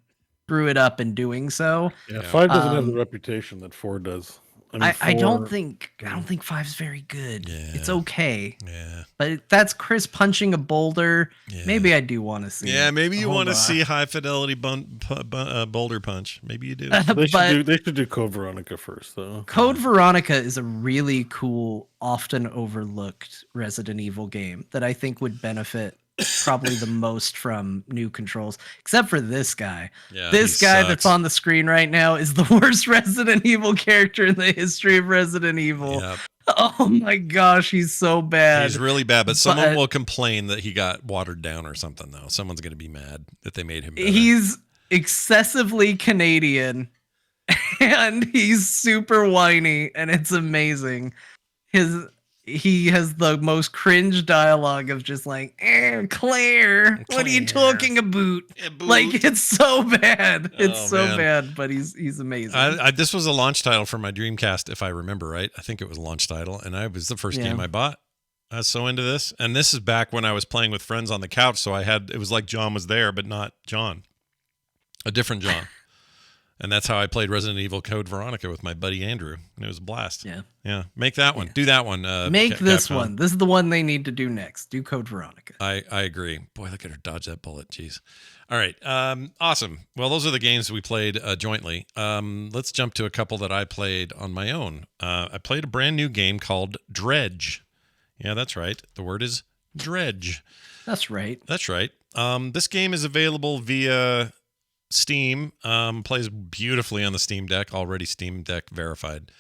screw it up in doing so. Yeah, 5 doesn't have the reputation that 4 does. I don't think 5's very good. Yeah. It's okay. Yeah. But that's Chris punching a boulder. Yeah. Maybe I do want to see it. Yeah, maybe you want to on. see high fidelity boulder punch. Maybe you do. They should do Code Veronica first, though. Code Veronica is a really cool, often overlooked Resident Evil game that I think would benefit probably the most from new controls, except for this guy. Yeah, this he guy sucks. that's on the screen right now is the worst Resident Evil character in the history of Resident Evil. Yep. Oh my gosh, he's so bad. He's really bad, but someone will complain that he got watered down or something, though. Someone's going to be mad that they made him better. He's excessively Canadian, and he's super whiny, and it's amazing. He has the most cringe dialogue of just like, Claire, what are you talking about? Like, it's so bad. It's bad, but he's amazing. This was a launch title for my Dreamcast, if I remember right. I think it was a launch title, and it was the first game I bought. I was so into this, and this is back when I was playing with friends on the couch, so it was like John was there, but not John. A different John. And that's how I played Resident Evil Code Veronica with my buddy Andrew. And it was a blast. Yeah. Make that one. Do that one. Make this one. This is the one they need to do next. Do Code Veronica. I agree. Boy, look at her dodge that bullet. Jeez. All right. Awesome. Well, those are the games we played jointly. Let's jump to a couple that I played on my own. I played a brand new game called Dredge. Yeah, that's right. The word is Dredge. That's right. That's right. This game is available via Steam. Plays beautifully on the Steam Deck, already Steam Deck verified.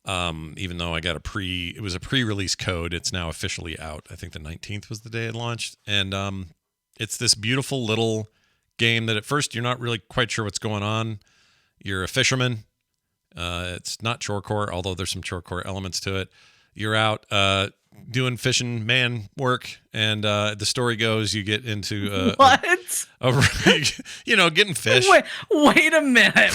Even though I got it was a pre-release code, it's now officially out. I think the 19th was the day it launched. And it's this beautiful little game that at first you're not really quite sure what's going on. You're a fisherman. It's not chorecore, although there's some chorecore elements to it. You're out doing fishing man work, and the story goes you get into getting fish. Wait a minute.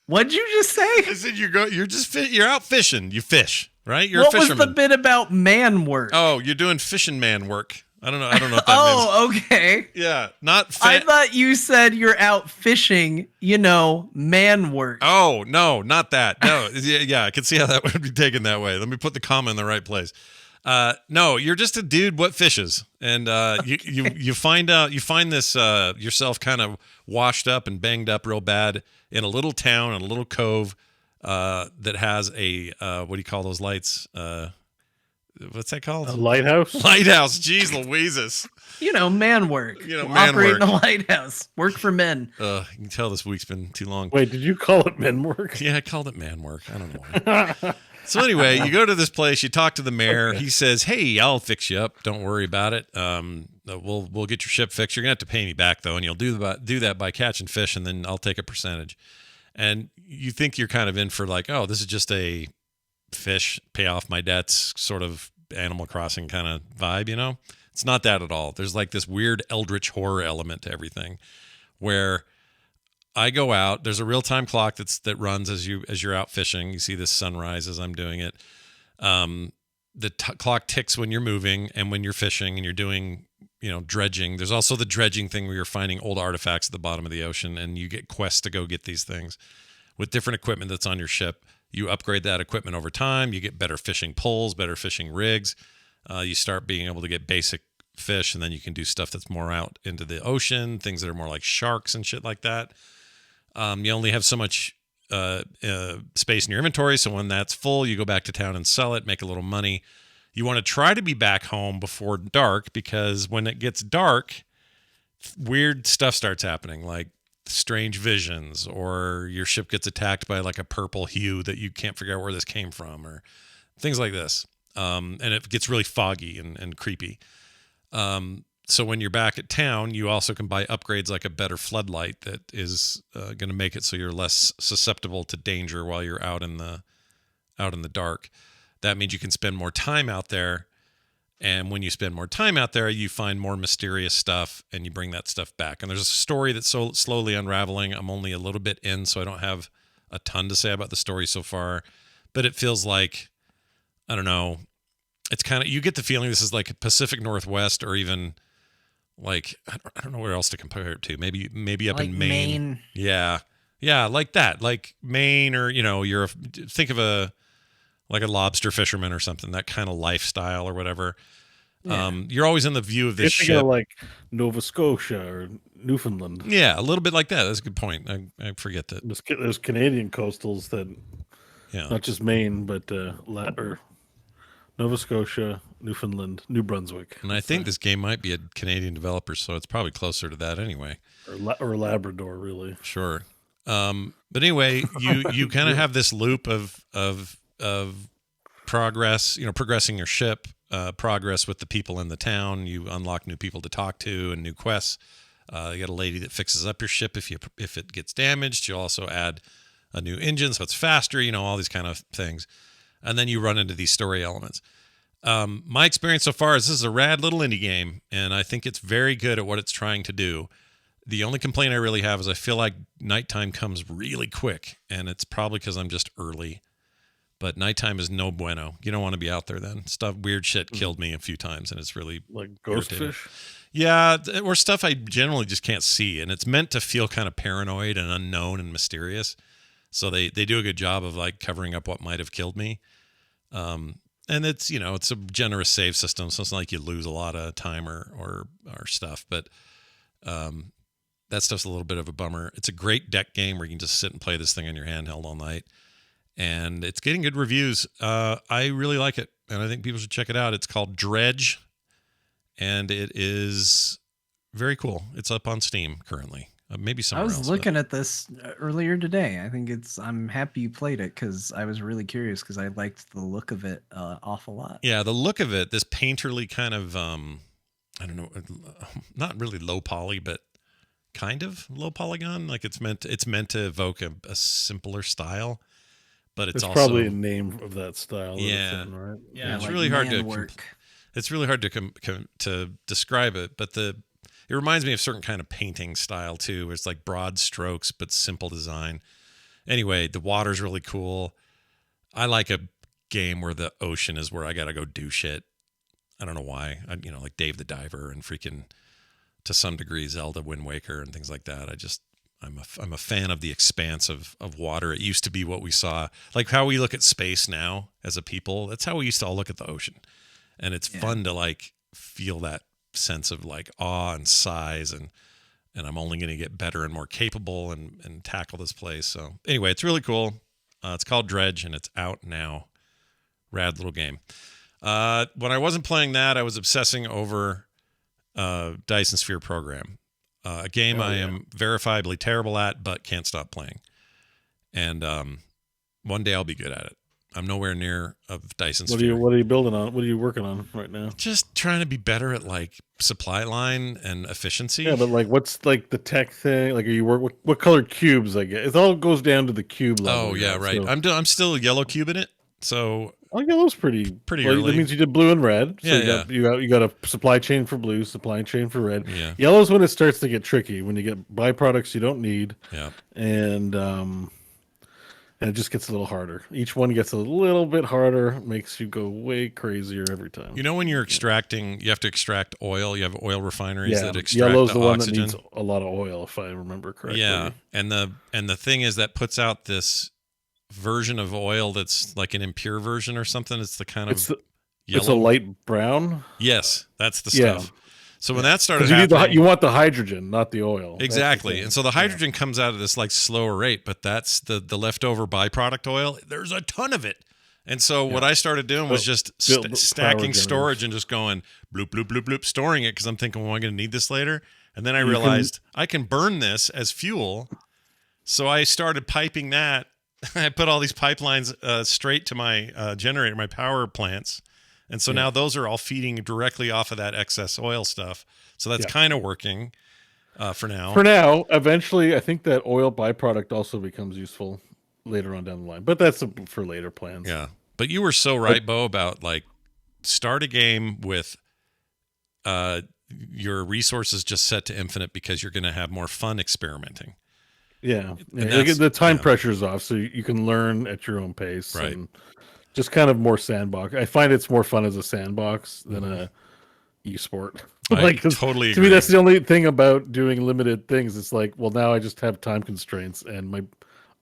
What'd you just say? I said you're out fishing. You fish, right? You're what a fisherman. Was the bit about man work? Oh, you're doing fishing man work. I don't know what that means. Oh, okay. Yeah, not I thought you said you're out fishing, man work. Oh, no, not that. No. Yeah, I can see how that would be taken that way. Let me put the comma in the right place. No, you're just a dude what fishes. And you find this yourself kind of washed up and banged up real bad in a little town, in a little cove that has a what do you call those lights? What's that called? A lighthouse? Lighthouse. Jeez Louises. Man work. Man operate work. in a lighthouse. Work for men. You can tell this week's been too long. Wait, did you call it men work? Yeah, I called it man work. I don't know why. So anyway, you go to this place, you talk to the mayor. Okay. He says, "Hey, I'll fix you up. Don't worry about it. We'll get your ship fixed. You're gonna have to pay me back though, and you'll do that by catching fish, and then I'll take a percentage." And you think you're kind of in for like, oh, this is just a fish, pay off my debts, sort of Animal Crossing kind of vibe, you know? It's not that at all. There's like this weird eldritch horror element to everything, where I go out. There's a real-time clock that runs as you're out fishing. You see this sunrise as I'm doing it. The clock ticks when you're moving and when you're fishing and you're doing, dredging. There's also the dredging thing where you're finding old artifacts at the bottom of the ocean, and you get quests to go get these things with different equipment that's on your ship. You upgrade that equipment over time. You get better fishing poles, better fishing rigs. You start being able to get basic fish, and then you can do stuff that's more out into the ocean, things that are more like sharks and shit like that. You only have so much space in your inventory, so when that's full, you go back to town and sell it, make a little money. You want to try to be back home before dark, because when it gets dark, weird stuff starts happening, like strange visions, or your ship gets attacked by like a purple hue that you can't figure out where this came from, or things like this. And it gets really foggy and creepy. So when you're back at town, you also can buy upgrades like a better floodlight that is going to make it so you're less susceptible to danger while you're out in the dark. That means you can spend more time out there. And when you spend more time out there, you find more mysterious stuff and you bring that stuff back. And there's a story that's so slowly unraveling. I'm only a little bit in, so I don't have a ton to say about the story so far. But it feels like, I don't know, it's kind of, you get the feeling this is like Pacific Northwest, or even like, I don't know where else to compare it to. Maybe up like in Maine. Yeah, like that. Like Maine, or, think of a lobster fisherman or something, that kind of lifestyle or whatever. Yeah. You're always in the view of this ship. Like Nova Scotia or Newfoundland. Yeah, a little bit like that. That's a good point. I forget that. There's Canadian coastals that, not just Maine, but or Nova Scotia, Newfoundland, New Brunswick. And I think this game might be a Canadian developer, so it's probably closer to that anyway. Or Labrador, really. Sure. But anyway, you kind of have this loop of progress, progressing your ship, progress with the people in the town. You unlock new people to talk to and new quests. You got a lady that fixes up your ship if it gets damaged. You also add a new engine so it's faster, all these kind of things. And then you run into these story elements. My experience so far is this is a rad little indie game, and I think it's very good at what it's trying to do. The only complaint I really have is I feel like nighttime comes really quick, and it's probably because I'm just early. But nighttime is no bueno. You don't want to be out there then. Weird shit killed me a few times, and it's really like ghost irritating. Fish? Yeah, or stuff I generally just can't see, and it's meant to feel kind of paranoid and unknown and mysterious. So they do a good job of like covering up what might have killed me. And it's, it's a generous save system, so it's not like you lose a lot of time or stuff, but that stuff's a little bit of a bummer. It's a great deck game where you can just sit and play this thing on your handheld all night. And it's getting good reviews. I really like it, and I think people should check it out. It's called Dredge, and it is very cool. It's up on Steam currently. Maybe somewhere else. I was looking at this earlier today. I think I'm happy you played it, because I was really curious, because I liked the look of it awful lot. Yeah, the look of it, this painterly kind of, I don't know, not really low poly, but kind of low polygon. Like it's meant to evoke a simpler style. But it's also probably a name of that style. Yeah, in, right? Yeah. It's really hard to it's really hard to describe it. But it reminds me of certain kind of painting style too, where it's like broad strokes but simple design. Anyway, the water's really cool. I like a game where the ocean is where I gotta go do shit. I don't know why. Like Dave the Diver and freaking, to some degree, Zelda Wind Waker and things like that. I'm a fan of the expanse of water. It used to be what we saw, like how we look at space now as a people. That's how we used to all look at the ocean. And it's fun to like feel that sense of like awe and size, and I'm only going to get better and more capable and tackle this place. So anyway, it's really cool. It's called Dredge, and it's out now. Rad little game. When I wasn't playing that, I was obsessing over Dyson Sphere Program. A game I am verifiably terrible at, but can't stop playing. And one day I'll be good at it. I'm nowhere near of Dyson's What Fury. are you building on? What are you working on right now? Just trying to be better at like supply line and efficiency. Yeah, but like, what's like the tech thing? Like, are you what colored cubes? I guess it all goes down to the cube level. Oh yeah, right. So. I'm still yellow cubing it. So yellow's pretty early. That means you did blue and red. So Yeah, you got a supply chain for blue, supply chain for red. Yeah. Yellow's when it starts to get tricky, when you get byproducts you don't need. Yeah. And it just gets a little harder. Each one gets a little bit harder, makes you go way crazier every time. You know, when you're extracting, you have to extract oil. You have oil refineries that extract yellow's the one oxygen. that needs a lot of oil, if I remember correctly. Yeah, and the thing is that puts out this version of oil that's like an impure version or something. It's the kind of yellow. It's a light brown. Yes, that's the Yeah. stuff. So when that started you happening, you want the hydrogen, not the oil. exactly. And so the hydrogen comes out at this like slower rate, but that's the leftover byproduct oil. There's a ton of it. And so what I started doing was just stacking storage and just going bloop, bloop, bloop, bloop, storing it because I'm thinking, well, am I going to need this later? And then I realized I can burn this as fuel. So I started piping that. I put all these pipelines straight to my generator, my power plants. And so now those are all feeding directly off of that excess oil stuff. So that's kind of working for now. For now, eventually, I think that oil byproduct also becomes useful later on down the line. But that's for later plans. Yeah. But you were so right, Bo, about like start a game with your resources just set to infinite because you're going to have more fun experimenting. Yeah. The time pressure's off, so you can learn at your own pace. Right. And just kind of more sandbox. I find it's more fun as a sandbox than a esport. I totally agree. To me, that's the only thing about doing limited things. It's like, well, now I just have time constraints and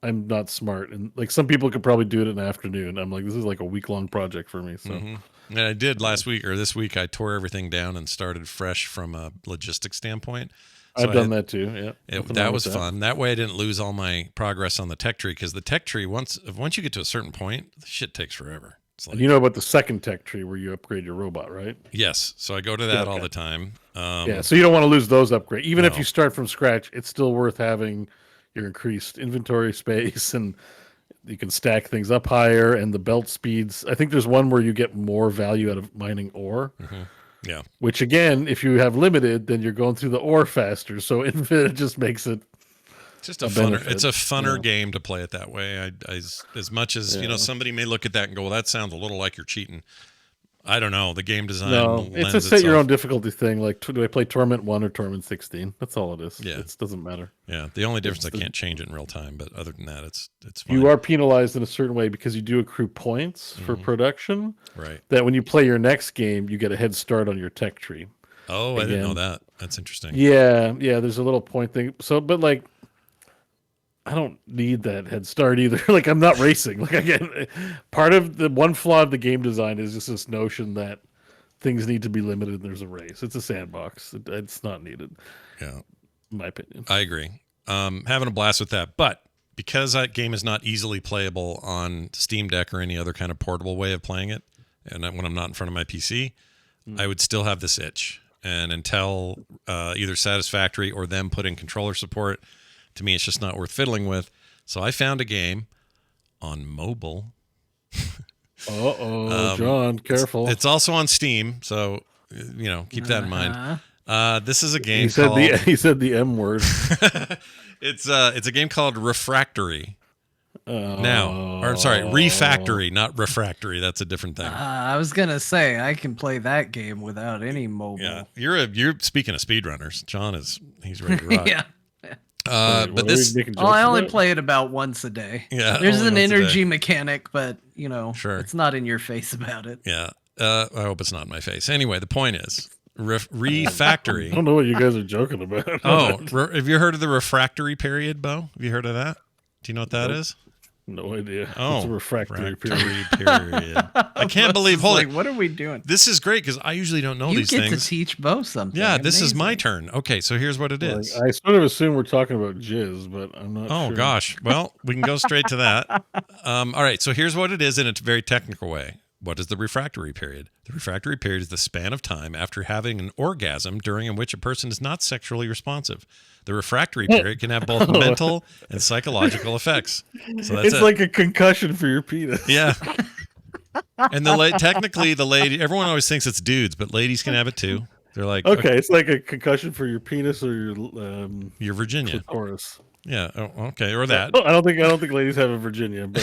I'm not smart. And like some people could probably do it in an afternoon. I'm like, this is like a week-long project for me. So And I did last week or this week, I tore everything down and started fresh from a logistics standpoint. So I've done that too. Yeah, that was fun. That way, I didn't lose all my progress on the tech tree because the tech tree once you get to a certain point, the shit takes forever. It's like, you know about the second tech tree where you upgrade your robot, right? Yes, so I go to that all the time. So you don't want to lose those upgrades. Even if you start from scratch, it's still worth having your increased inventory space, and you can stack things up higher. And the belt speeds. I think there's one where you get more value out of mining ore. Yeah. Which again, if you have limited, then you're going through the ore faster. So infinite just makes it just a funner. It's a funner game to play it that way. As much as somebody may look at that and go, "Well, that sounds a little like you're cheating." I don't know. The game design. No, it's a set your own difficulty thing. Like, do I play Torment 1 or Torment 16? That's all it is. Yeah, it doesn't matter. Yeah, the only difference I can't change it in real time, but other than that, it's fine. You are penalized in a certain way because you do accrue points for production. Right. That when you play your next game, you get a head start on your tech tree. Oh, I didn't know that. That's interesting. Yeah. There's a little point thing. So, but like, I don't need that head start either. Like, I'm not racing. Like, again, part of the one flaw of the game design is just this notion that things need to be limited and there's a race. It's a sandbox. It's not needed. Yeah. In my opinion. I agree. Having a blast with that. But because that game is not easily playable on Steam Deck or any other kind of portable way of playing it, and when I'm not in front of my PC, I would still have this itch. And until either Satisfactory or them put in controller support, to me, it's just not worth fiddling with. So I found a game on mobile. John, careful. It's also on Steam, so keep that in mind. This is a game. He said the M word. It's a game called Refactory. Refactory, not Refractory. That's a different thing. I was gonna say I can play that game without any mobile. Yeah, you're speaking of speedrunners. John he's ready to rock. Yeah. But this, I only play it about once a day. Yeah, there's an energy mechanic, but sure, it's not in your face about it. Yeah, I hope it's not in my face. Anyway, the point is, Refactory. I don't know what you guys are joking about. Have you heard of the refractory period, Bo? Have you heard of that? Do you know what that is? No idea. Oh, it's a refractory period. I can't believe. Hold on. What are we doing? This is great because I usually don't know these things. You get to teach Bo something. Yeah, this is my turn. Okay, so here's what it is. I sort of assume we're talking about jizz, but I'm not sure. Oh, gosh. Well, we can go straight to that. All right, so here's what it is in a very technical way. what is the refractory period? The refractory period is the span of time after having an orgasm during which a person is not sexually responsive. The refractory period can have both mental and psychological effects. So that's it's like a concussion for your penis. Yeah. And technically the lady, everyone always thinks it's dudes, but ladies can have it too. They're like, okay, it's like a concussion for your penis or your Virginia. Clitoris. Yeah. Oh, okay. Or that. I don't think ladies have a Virginia, but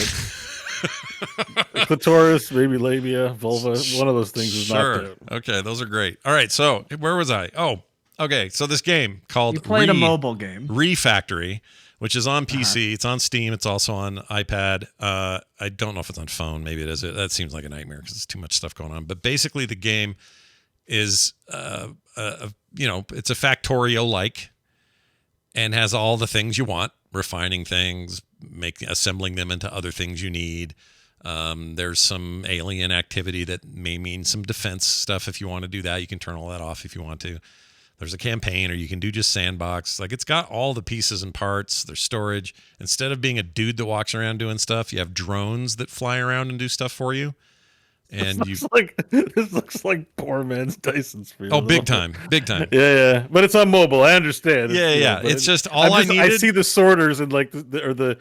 clitoris, maybe labia, vulva, one of those things is not there. Okay, those are great. All right, so where was I? Oh, okay. So this game called You played a mobile game. Refactory, which is on PC. It's on Steam. It's also on iPad. I don't know if it's on phone. Maybe it is. That seems like a nightmare because there's too much stuff going on. But basically, the game is, it's a Factorio-like and has all the things you want, refining things, assembling them into other things you need. There's some alien activity that may mean some defense stuff. If you want to do that, you can turn all that off if you want to. There's a campaign, or you can do just sandbox. Like, it's got all the pieces and parts. There's storage. Instead of being a dude that walks around doing stuff, you have drones that fly around and do stuff for you. And this looks like poor man's Dyson sphere. Oh, big time. Yeah. But it's on mobile. I understand. Yeah. It's just all I needed. I see the sorters and like the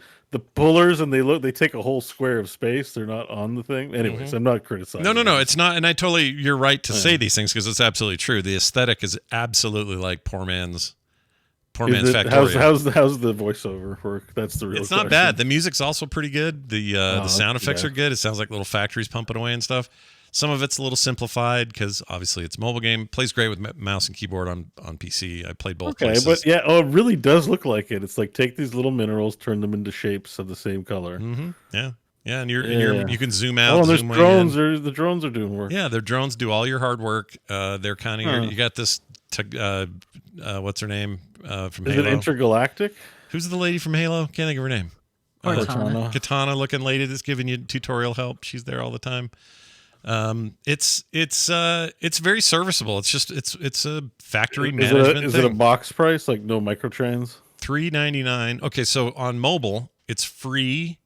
pullers, and they take a whole square of space. They're not on the thing. Anyways, I'm not criticizing. No, it's not. And you're right to say these things because it's absolutely true. The aesthetic is absolutely like poor man's Factorio. How's the voiceover work? That's the real It's question. not bad. The music's also pretty good. The sound effects are good. It sounds like little factories pumping away and stuff. Some of it's a little simplified because obviously it's a mobile game. Plays great with mouse and keyboard on PC. I played both places. But yeah, it really does look like it. It's like take these little minerals, turn them into shapes of the same color. Mm-hmm. Yeah, and you can zoom out. Oh, there's drones. The drones are doing work. Yeah, their drones do all your hard work. They're kind of you got this. What's her name from Halo? Is it Intergalactic? Who's the lady from Halo? Can't think of her name. Katana looking lady that's giving you tutorial help. She's there all the time. It's very serviceable. It's a factory management. Is it a box price, like no microtrans? $3.99. Okay, so on mobile it's free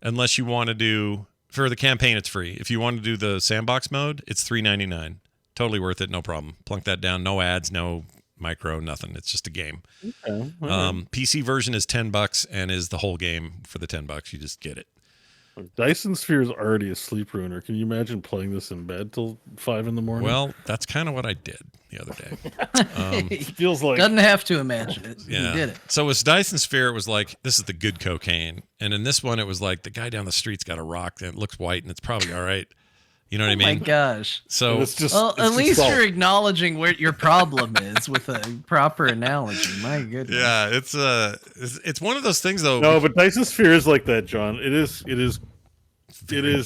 unless you want to do, for the campaign it's free. If you want to do the sandbox mode, it's $3.99. Totally worth it, no problem. Plunk that down, no ads, no micro, nothing. It's just a game. Okay. PC version is $10 and is the whole game for the $10. You just get it. Dyson Sphere is already a sleep ruiner. Can you imagine playing this in bed till 5 a.m? Well, that's kind of what I did the other day. It feels like doesn't have to imagine it. Yeah. You did it. So with Dyson Sphere, it was like, this is the good cocaine, and in this one, it was like the guy down the street's got a rock and it looks white and it's probably all right. You know what I mean? Oh my gosh. So at least you're acknowledging where your problem is with a proper analogy. My goodness. Yeah, it's one of those things though. No, but Dyson Sphere is like that, John. It is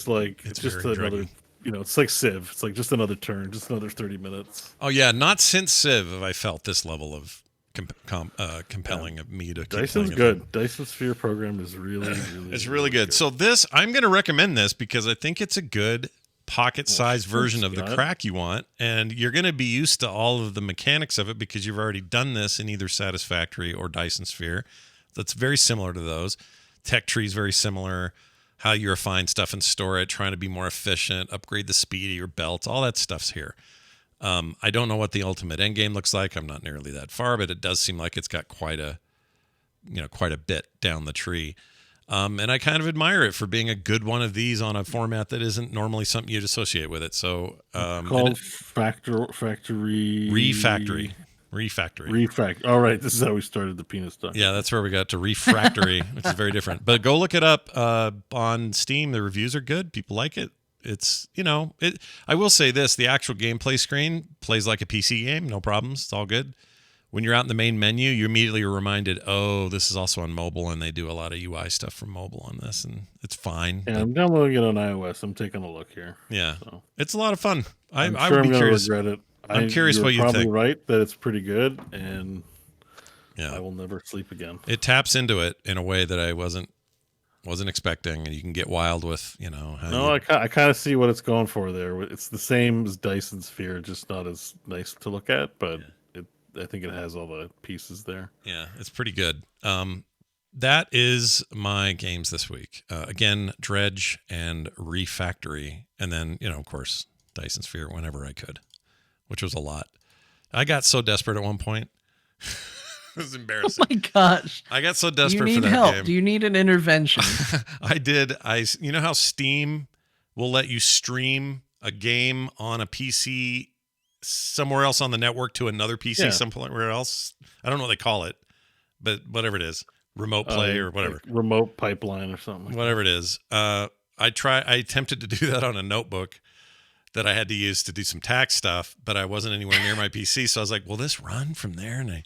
like it's just another druggy. It's like Civ. It's like just another turn, just another 30 minutes. Oh yeah, not since Civ have I felt this level of compelling of me to keep Dyson's playing good. Dyson Sphere program is really it's really good. So I'm going to recommend this because I think it's a good pocket-sized version of the crack you want, and you're going to be used to all of the mechanics of it because you've already done this in either Satisfactory or Dyson Sphere. That's very similar to those. Tech tree is very similar. How you refine stuff and store it, trying to be more efficient, upgrade the speed of your belts, all that stuff's here. I don't know what the ultimate end game looks like. I'm not nearly that far, but it does seem like it's got quite a bit down the tree. And I kind of admire it for being a good one of these on a format that isn't normally something you'd associate with it. So called Refactory. All right, this is how we started the penis talk. Yeah, that's where we got to Refactory, which is very different. But go look it up on Steam. The reviews are good. People like it. It's I will say this: the actual gameplay screen plays like a PC game, no problems. It's all good. When you're out in the main menu, you immediately are reminded, oh, this is also on mobile, and they do a lot of UI stuff from mobile on this, and it's fine. Yeah, I'm downloading it on iOS. I'm taking a look here. Yeah, so it's a lot of fun. I sure would be curious. Regret it. I'm curious what you think. You're probably right that it's pretty good, and yeah, I will never sleep again. It taps into it in a way that I wasn't expecting, and you can get wild with, I kind of see what it's going for there. It's the same as Dyson Sphere, just not as nice to look at, but I think it has all the pieces there. Yeah, it's pretty good. That is my games this week. Again, Dredge and Refactory, and then, of course, Dyson Sphere whenever I could, which was a lot. I got so desperate at one point. It was embarrassing. Oh my gosh. I got so desperate you for need that help. game. Do you need an intervention? I did. You know how Steam will let you stream a game on a PC somewhere else on the network to another PC somewhere else? I don't know what they call it, but whatever it is. Remote play or whatever. Like remote pipeline or something. Whatever it is. I attempted to do that on a notebook that I had to use to do some tax stuff, but I wasn't anywhere near my PC. So I was like, will this run from there? And I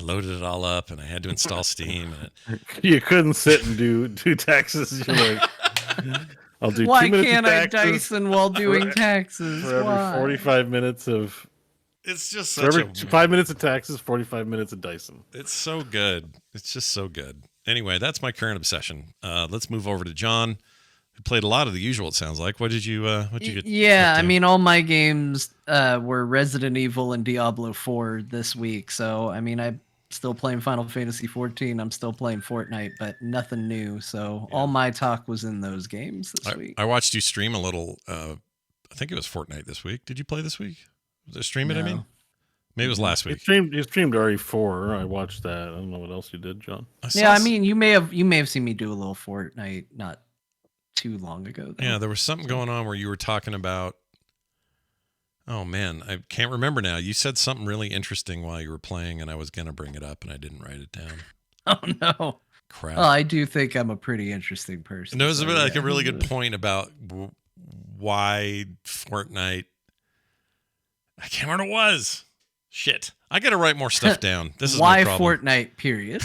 loaded it all up and I had to install Steam. And you couldn't sit and do taxes. You're like, I'll do Why 2 minutes can't of I taxes Dyson while doing taxes? for every Why? 45 minutes of... It's just For such every 5 minutes of taxes, 45 minutes of Dyson. It's so good. It's just so good. Anyway, that's my current obsession. Let's move over to John, who played a lot of the usual, it sounds like. What did you get? Yeah, I mean, all my games were Resident Evil and Diablo 4 this week. So, I mean, I'm still playing Final Fantasy 14. I'm still playing Fortnite, but nothing new. So all my talk was in those games this week. I watched you stream a little. I think it was Fortnite this week. Did you play this week? Was it stream it? No. I mean, maybe it was last week. You streamed RE4. I watched that. I don't know what else you did, John. I mean, you may have seen me do a little Fortnite not too long ago. Though. Yeah, there was something going on where you were talking about. Oh man, I can't remember now. You said something really interesting while you were playing, and I was gonna bring it up, and I didn't write it down. Oh no! Crap. Well, I do think I'm a pretty interesting person. And there was a really good point about why Fortnite. I can't remember what it was. Shit. I got to write more stuff down. This is why my problem. Fortnite, period.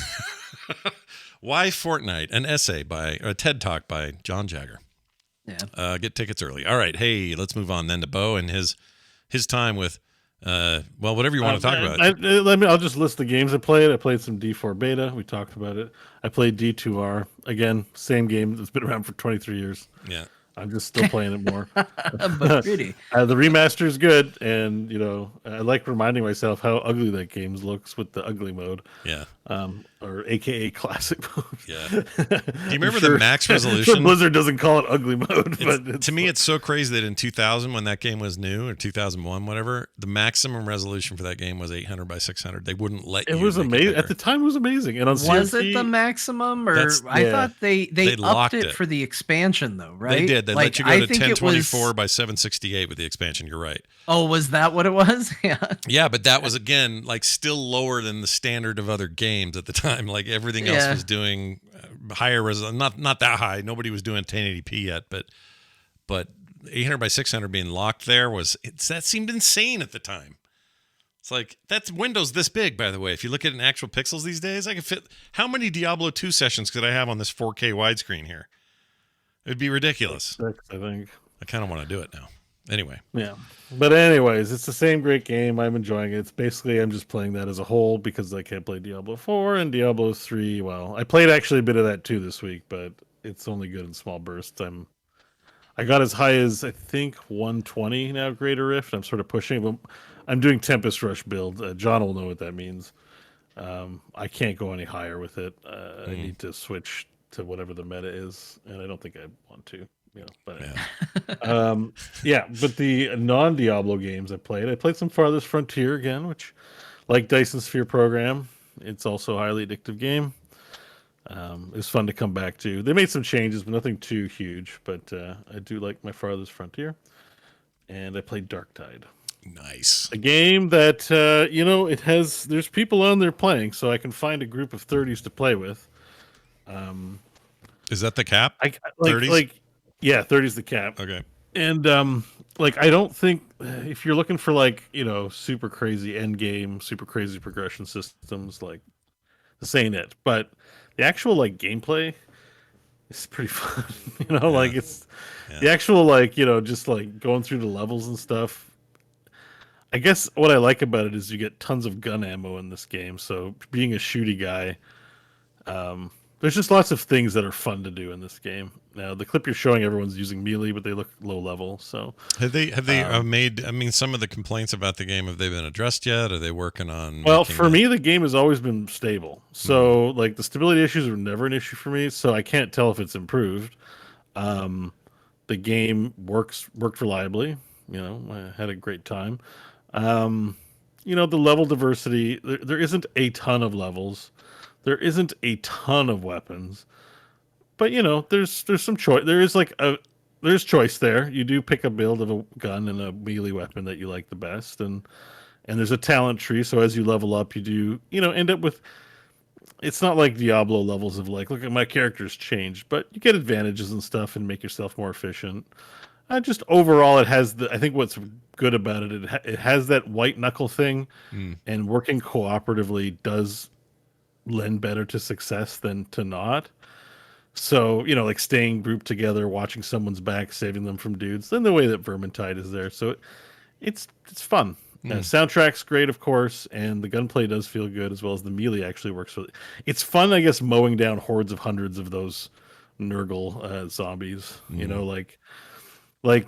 Why Fortnite? An essay by a TED Talk by John Jagger. Yeah. Get tickets early. All right. Hey, let's move on then to Bo and his time with, whatever you want to talk about. I'll just list the games I played. I played some D4 beta. We talked about it. I played D2R. Again, same game that's been around for 23 years. Yeah. I'm just still playing it more. But pretty. The remaster is good, and I like reminding myself how ugly that game looks with the ugly mode. Yeah. Or AKA classic mode. Yeah. Do you remember the max resolution? Blizzard doesn't call it ugly mode, but to me, it's so crazy that in 2000, when that game was new, or 2001, whatever, the maximum resolution for that game was 800 by 600. They wouldn't let you. It was amazing at the time. It was amazing, and on was CRT, it the maximum, or I thought they upped it for the expansion though, right? They did. They let you go to 1024 by 768 with the expansion. You're right. Oh, was that what it was? Yeah. Yeah, but that was again like still lower than the standard of other games at the time. Like everything else was doing higher resolution, not that high. Nobody was doing 1080p yet, but 800 by 600 being locked there that seemed insane at the time. It's like that's Windows this big, by the way. If you look at an actual pixels these days, I could fit. How many Diablo 2 sessions could I have on this 4K widescreen here? It'd be ridiculous. 6, I think. I kind of want to do it now. Anyway. Yeah. But anyways, it's the same great game. I'm enjoying it. It's basically I'm just playing that as a whole because I can't play Diablo 4 and Diablo 3. Well, I played actually a bit of that too this week, but it's only good in small bursts. I got as high as I think 120 now, Greater Rift. I'm sort of pushing, but I'm doing Tempest Rush build. John will know what that means. I can't go any higher with it. I need to switch to whatever the meta is, and I don't think I want to. But but the non-Diablo games I played some Farthest Frontier again, which, like Dyson Sphere Program, it's also a highly addictive game. It's fun to come back to. They made some changes, but nothing too huge. But I do like my Farthest Frontier, and I played Darktide. Nice. A game that there's people on there playing, so I can find a group of 30s to play with. Is that the cap? 30s? Yeah, 30's the cap. Okay. And I don't think if you're looking for super crazy end game, super crazy progression systems, this ain't it. But the actual gameplay is pretty fun. It's the actual just going through the levels and stuff. I guess what I like about it is you get tons of gun ammo in this game. So being a shooty guy, there's just lots of things that are fun to do in this game. Now, the clip you're showing, everyone's using melee, but they look low level. So have they made? I mean, some of the complaints about the game, have they been addressed yet? Are they working on? Well, for me, the game has always been stable. So like the stability issues are never an issue for me. So I can't tell if it's improved. The game worked reliably. You know, I had a great time. You know, the level diversity, there isn't a ton of levels. There isn't a ton of weapons. But, you know, there's some choice. There's choice there. You do pick a build of a gun and a melee weapon that you like the best. And there's a talent tree. So as you level up, you do, you know, end up with, it's not like Diablo levels of like, look at my character's changed, but you get advantages and stuff and make yourself more efficient. Just overall, it has I think what's good about it, it has that white knuckle thing, and working cooperatively does lend better to success than to not. So, you know, like staying grouped together, watching someone's back, saving them from dudes, then the way that Vermintide is there. So it's fun. Soundtrack's great, of course, and the gunplay does feel good, as well as the melee actually works. It's fun, I guess, mowing down hordes of hundreds of those Nurgle zombies. You know, like,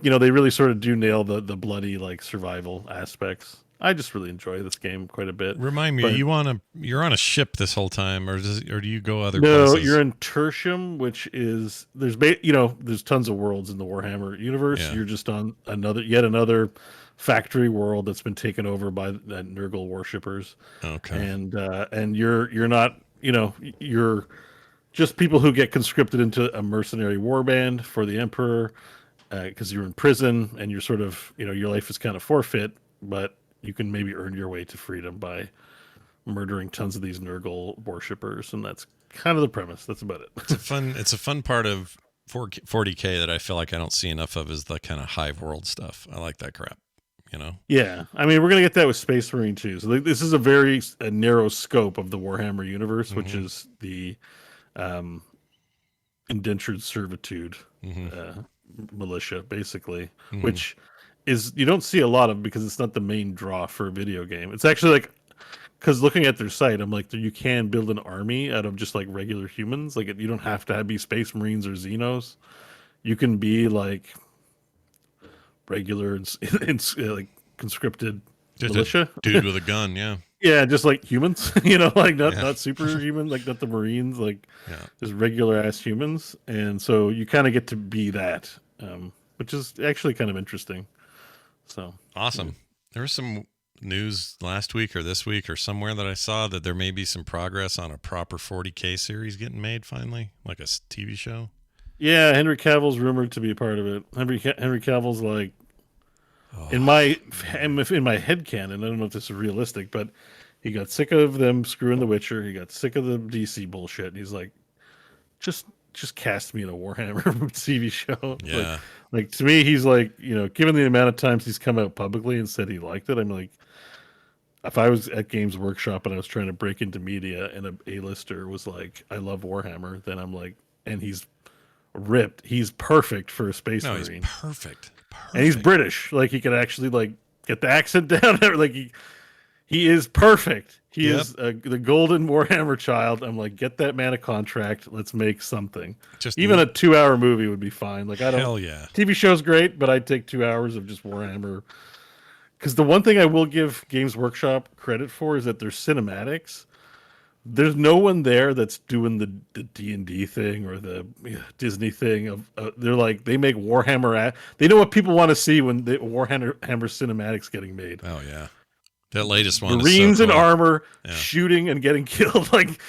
you know, they really sort of do nail the bloody, like, survival aspects. I just really enjoy this game quite a bit. Remind me, you're on a ship this whole time, or do you go other places? No, you're in Tertium, which is there's tons of worlds in the Warhammer universe. Yeah. You're just on yet another factory world that's been taken over by the Nurgle worshippers. Okay, and you're not, you know, you're just people who get conscripted into a mercenary warband for the Emperor. Because you're in prison and you're sort of, you know, your life is kind of forfeit, but you can maybe earn your way to freedom by murdering tons of these Nurgle worshippers, and that's kind of the premise. That's about it. It's a fun part of 40K that I feel like I don't see enough of, is the kind of hive world stuff. I like that crap, you know? Yeah, I mean, we're gonna get that with Space Marine too. So this is a narrow scope of the Warhammer universe, which is the indentured servitude. Militia, basically, which is, you don't see a lot of because it's not the main draw for a video game. It's actually like, because looking at their site, I'm like, you can build an army out of just like regular humans. Like, you don't have to be Space Marines or Xenos. You can be like regular and like conscripted just militia, a dude with a gun. Yeah, just like humans, you know, like not superhuman, like not the Marines, like just regular ass humans. And so you kind of get to be that, which is actually kind of interesting. So awesome. There was some news last week or this week or somewhere that I saw that there may be some progress on a proper 40K series getting made finally, like a TV show. Yeah, Henry Cavill's rumored to be a part of it. Henry Cavill's like, in my headcanon, I don't know if this is realistic, but he got sick of them screwing The Witcher. He got sick of the DC bullshit. And he's like, just cast me in a Warhammer TV show. Yeah. Like to me, he's like, you know, given the amount of times he's come out publicly and said he liked it, I'm like, if I was at Games Workshop and I was trying to break into media and a A-lister was like, I love Warhammer, then I'm like, and he's ripped. He's perfect for a Space Marine. He's perfect. And he's British. Like, he could actually like get the accent down. Like he is perfect. He is the golden Warhammer child. I'm like, get that man a contract. Let's make something. Just even a 2-hour movie would be fine. Like, I don't. Hell yeah. TV show's great, but I'd take 2 hours of just Warhammer. Because the one thing I will give Games Workshop credit for is that their cinematics. There's no one there that's doing the D&D thing or the Disney thing. They're like, they make Warhammer. They know what people want to see when the Warhammer cinematics getting made. Oh yeah, that latest one. Marines in armor shooting and getting killed. Like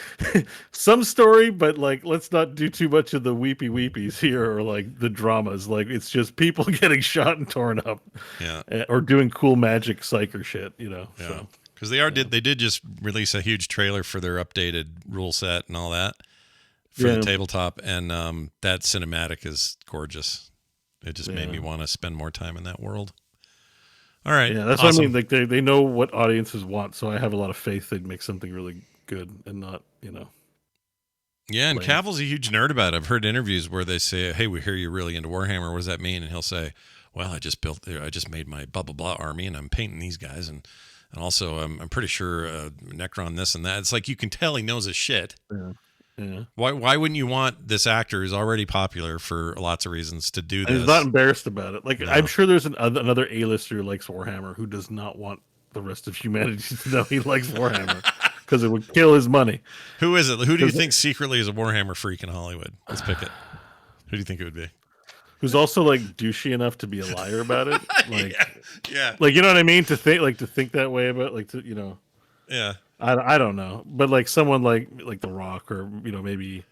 some story, but like let's not do too much of the weepies here or like the dramas. Like it's just people getting shot and torn up. Yeah, or doing cool magic psyker shit. You know. Yeah. So. Because they did just release a huge trailer for their updated rule set and all that for the tabletop, and that cinematic is gorgeous. It just made me want to spend more time in that world. All right, that's awesome. what I mean. Like they know what audiences want, so I have a lot of faith they'd make something really good and not, you know. Yeah, and Cavill's a huge nerd about it. I've heard interviews where they say, "Hey, we hear you're really into Warhammer. What does that mean?" And he'll say, "Well, I just made my blah blah blah army, and I'm painting these guys and." And also, I'm pretty sure Necron this and that. It's like you can tell he knows his shit. Yeah. Yeah. Why wouldn't you want this actor who's already popular for lots of reasons to do And this? he's not embarrassed about it. Like No. I'm sure there's another A-lister who likes Warhammer who does not want the rest of humanity to know he likes Warhammer because it would kill his money. Who is it? Who do you think secretly is a Warhammer freak in Hollywood? Let's pick it. Who do you think it would be? Who's also like douchey enough to be a liar about it? Like, yeah. like you know what I mean? To think that way about Yeah. I don't know, but like someone like The Rock or maybe.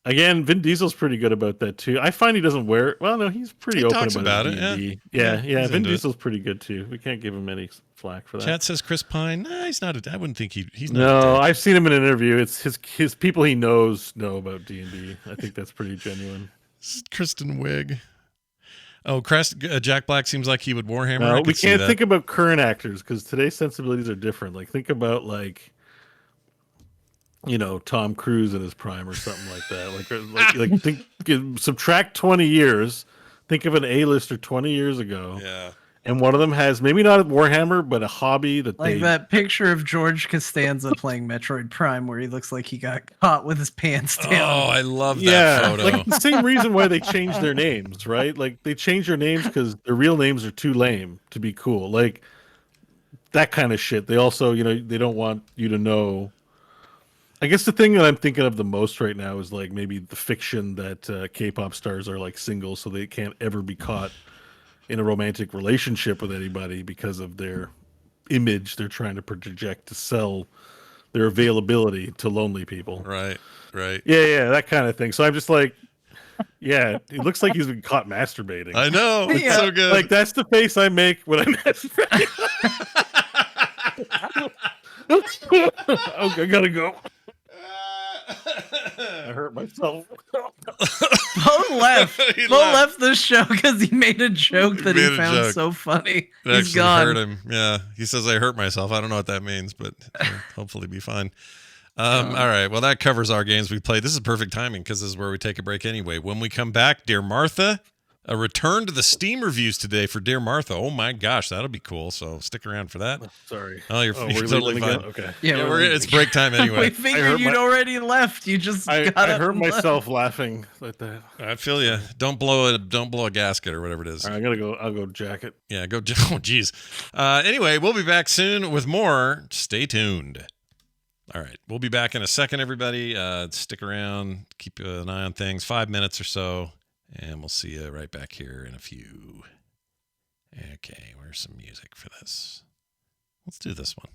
Again, Vin Diesel's pretty good about that too. I find he doesn't wear. Well, no, he's pretty He open talks about it. D&D. Yeah. He's Vin into it. Diesel's pretty good too. We can't give him any flack for that. Chat says Chris Pine. Nah, he's not. I wouldn't think he's not. No, I've seen him in an interview. It's his people he knows know about D&D. I think that's pretty genuine. Kristen Wiig. Oh, Jack Black seems like he would Warhammer. No, I we could see can't that. think about current actors because today's sensibilities are different. Like think about Tom Cruise in his prime or something like that. Like think subtract 20 years. Think of an A-lister 20 years ago. Yeah. And one of them has maybe not a Warhammer, but a hobby that that picture of George Costanza playing Metroid Prime where he looks like he got caught with his pants down. Oh, I love that photo. Like the same reason why they changed their names, right? Like they changed their names because their real names are too lame to be cool. Like that kind of shit. They also, they don't want you to know. I guess the thing that I'm thinking of the most right now is like maybe the fiction that K-pop stars are like single, so they can't ever be caught in a romantic relationship with anybody because of their image they're trying to project to sell their availability to lonely people. Right. Yeah, that kind of thing. So I'm just like, yeah, it looks like he's been caught masturbating. I know. It's so good. Like that's the face I make when I masturbate. Okay, I gotta go. I hurt myself. Bo left. Bo left the show because he made a joke that he found so funny. It He's actually gone. hurt him. Yeah. He says I hurt myself. I don't know what that means, but hopefully be fine. All right. Well, that covers our games we played. This is perfect timing because this is where we take a break anyway. When we come back, Dear Martha, a return to the Steam reviews today for Dear Martha. Oh my gosh, that'll be cool. So stick around for that. Sorry. Oh, you're totally fine. Okay. Yeah, It's break time we anyway. figured you'd already left. You just I got up hurt and left. myself laughing like that. I feel you. Don't blow a gasket or whatever it is. All right, I gotta go. I'll go jack it. Yeah, go. Oh, geez. Anyway, we'll be back soon with more. Stay tuned. All right, we'll be back in a second, everybody. Stick around. Keep an eye on things. 5 minutes or so. And we'll see you right back here in a few. Okay, where's some music for this? Let's do this one.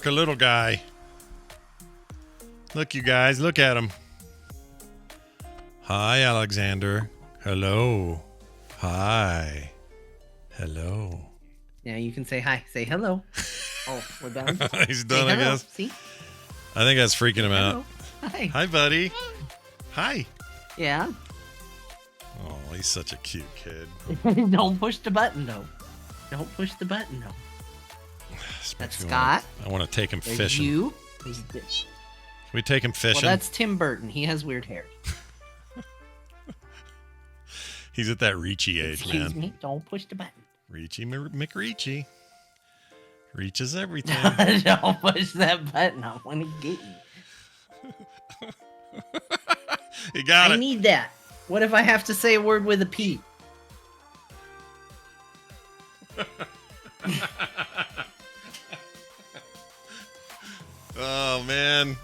Look, a little guy. Look, you guys, look at him. Hi, Alexander. Hello. Hi. Hello. Yeah, you can say hi. Say hello. Oh, we're done. He's done, Say I hello. guess. See? I think that's freaking him out. Hello. Hi. Hi, buddy. Hi. Yeah. Oh, he's such a cute kid. Don't push the button, though. Don't push the button, though. That's Scott. I want to take him There's fishing. you. Can we take him fishing? Well, that's Tim Burton. He has weird hair. He's at that Reachy age, Excuse man. me. Don't push the button. Reachy McReachy. Reaches everything. Don't push that button. I want to get you. You got I it. need that. What if I have to say a word with a P? Oh, man.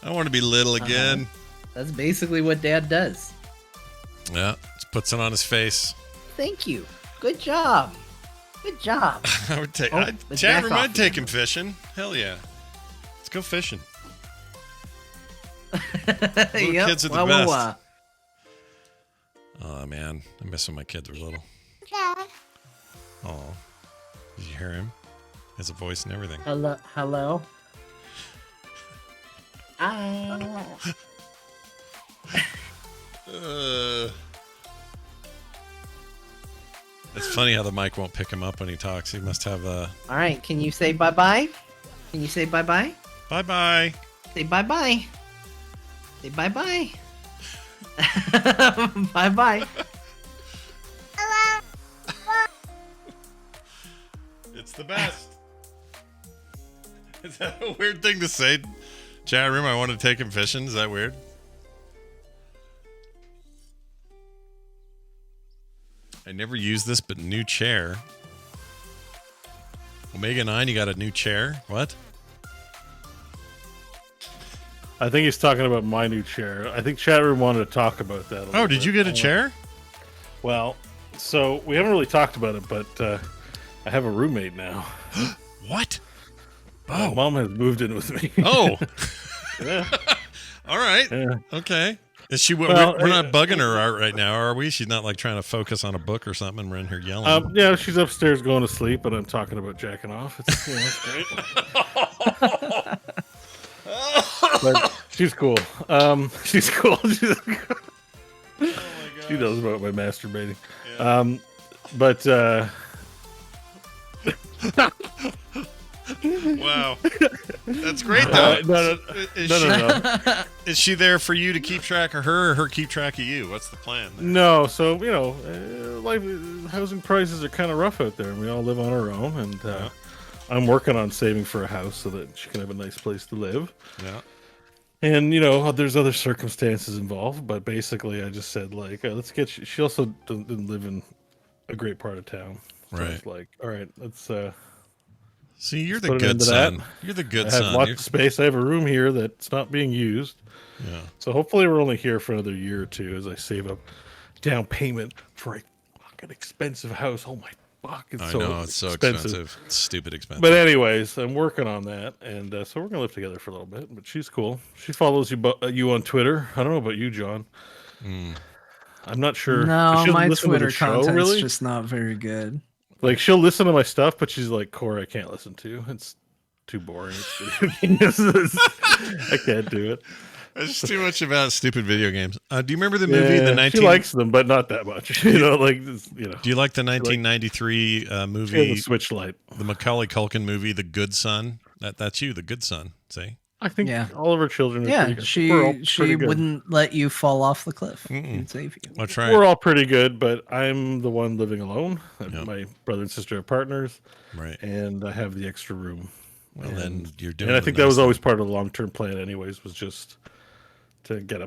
I want to be little again. That's basically what Dad does. Yeah, just puts it on his face. Thank you. Good job. Good job. I would take. Oh, let's Chat back room, off I'd take again. him fishing. Hell yeah. Let's go fishing. Yep. kids are the best. Oh man, I miss when my kids were little. Oh, did you hear him? He has a voice and everything. Hello. Hello. Ah. It's funny how the mic won't pick him up when he talks. He must have a All right. Can you say bye bye? Can you say bye bye? bye bye. Say bye bye. Say bye bye. Bye bye. It's the best. Is that a weird thing to say? Chat room, I want to take him fishing. Is that weird? I never used this, but new chair. Omega 9, you got a new chair? What? I think he's talking about my new chair. I think chat room wanted to talk about that. Oh, did you get a chair? Well, so we haven't really talked about it, but I have a roommate now. What? My mom has moved in with me. Oh. Yeah. All right. Yeah. Okay. Is she? Well, we're not bugging her out right now, are we? She's not like trying to focus on a book or something and we're in here yelling. Yeah, she's upstairs going to sleep, but I'm talking about jacking off. It's, it's great. But she's cool. She's cool. She knows about my masturbating. Yeah. But Wow. That's great, though. No. Is she there for you to keep track of her or her keep track of you? What's the plan there? No, so life, housing prices are kind of rough out there, and we all live on our own. And I'm working on saving for a house so that she can have a nice place to live. Yeah. And there's other circumstances involved, but basically, I just said let's get. She also didn't live in a great part of town, so Right. it's like, all right, let's. See, you're Let's the put it good into son. that. You're the good I have son. lots You're- of space. I have a room here that's not being used. Yeah. So hopefully we're only here for another year or two as I save up down payment for a fucking expensive house. Oh my fuck! I know, it's so expensive. It's stupid expensive. But anyways, I'm working on that, and so we're gonna live together for a little bit. But she's cool. She follows you on Twitter. I don't know about you, John. I'm not sure. No, She doesn't my listen to the Twitter show, content's really? just not very good. Like she'll listen to my stuff, but she's like, "Core, I can't listen to. It's too boring. I can't do it." It's too much about stupid video games. Do you remember the movie, the 19... She likes them, but not that much. Do you like the 1993 movie, the Switch Lite? The Macaulay Culkin movie, The Good Son? That's you, The Good Son. See? I think Yeah. all of her children are Yeah, pretty good. We're all she pretty good. wouldn't let you fall off the cliff. She'd save you. That's right. We're all pretty good, but I'm the one living alone. Yep. My brother and sister are partners, Right. and I have the extra room. Well, then you're doing And I the think that nice was thing. always part of the long-term plan anyways, was just to get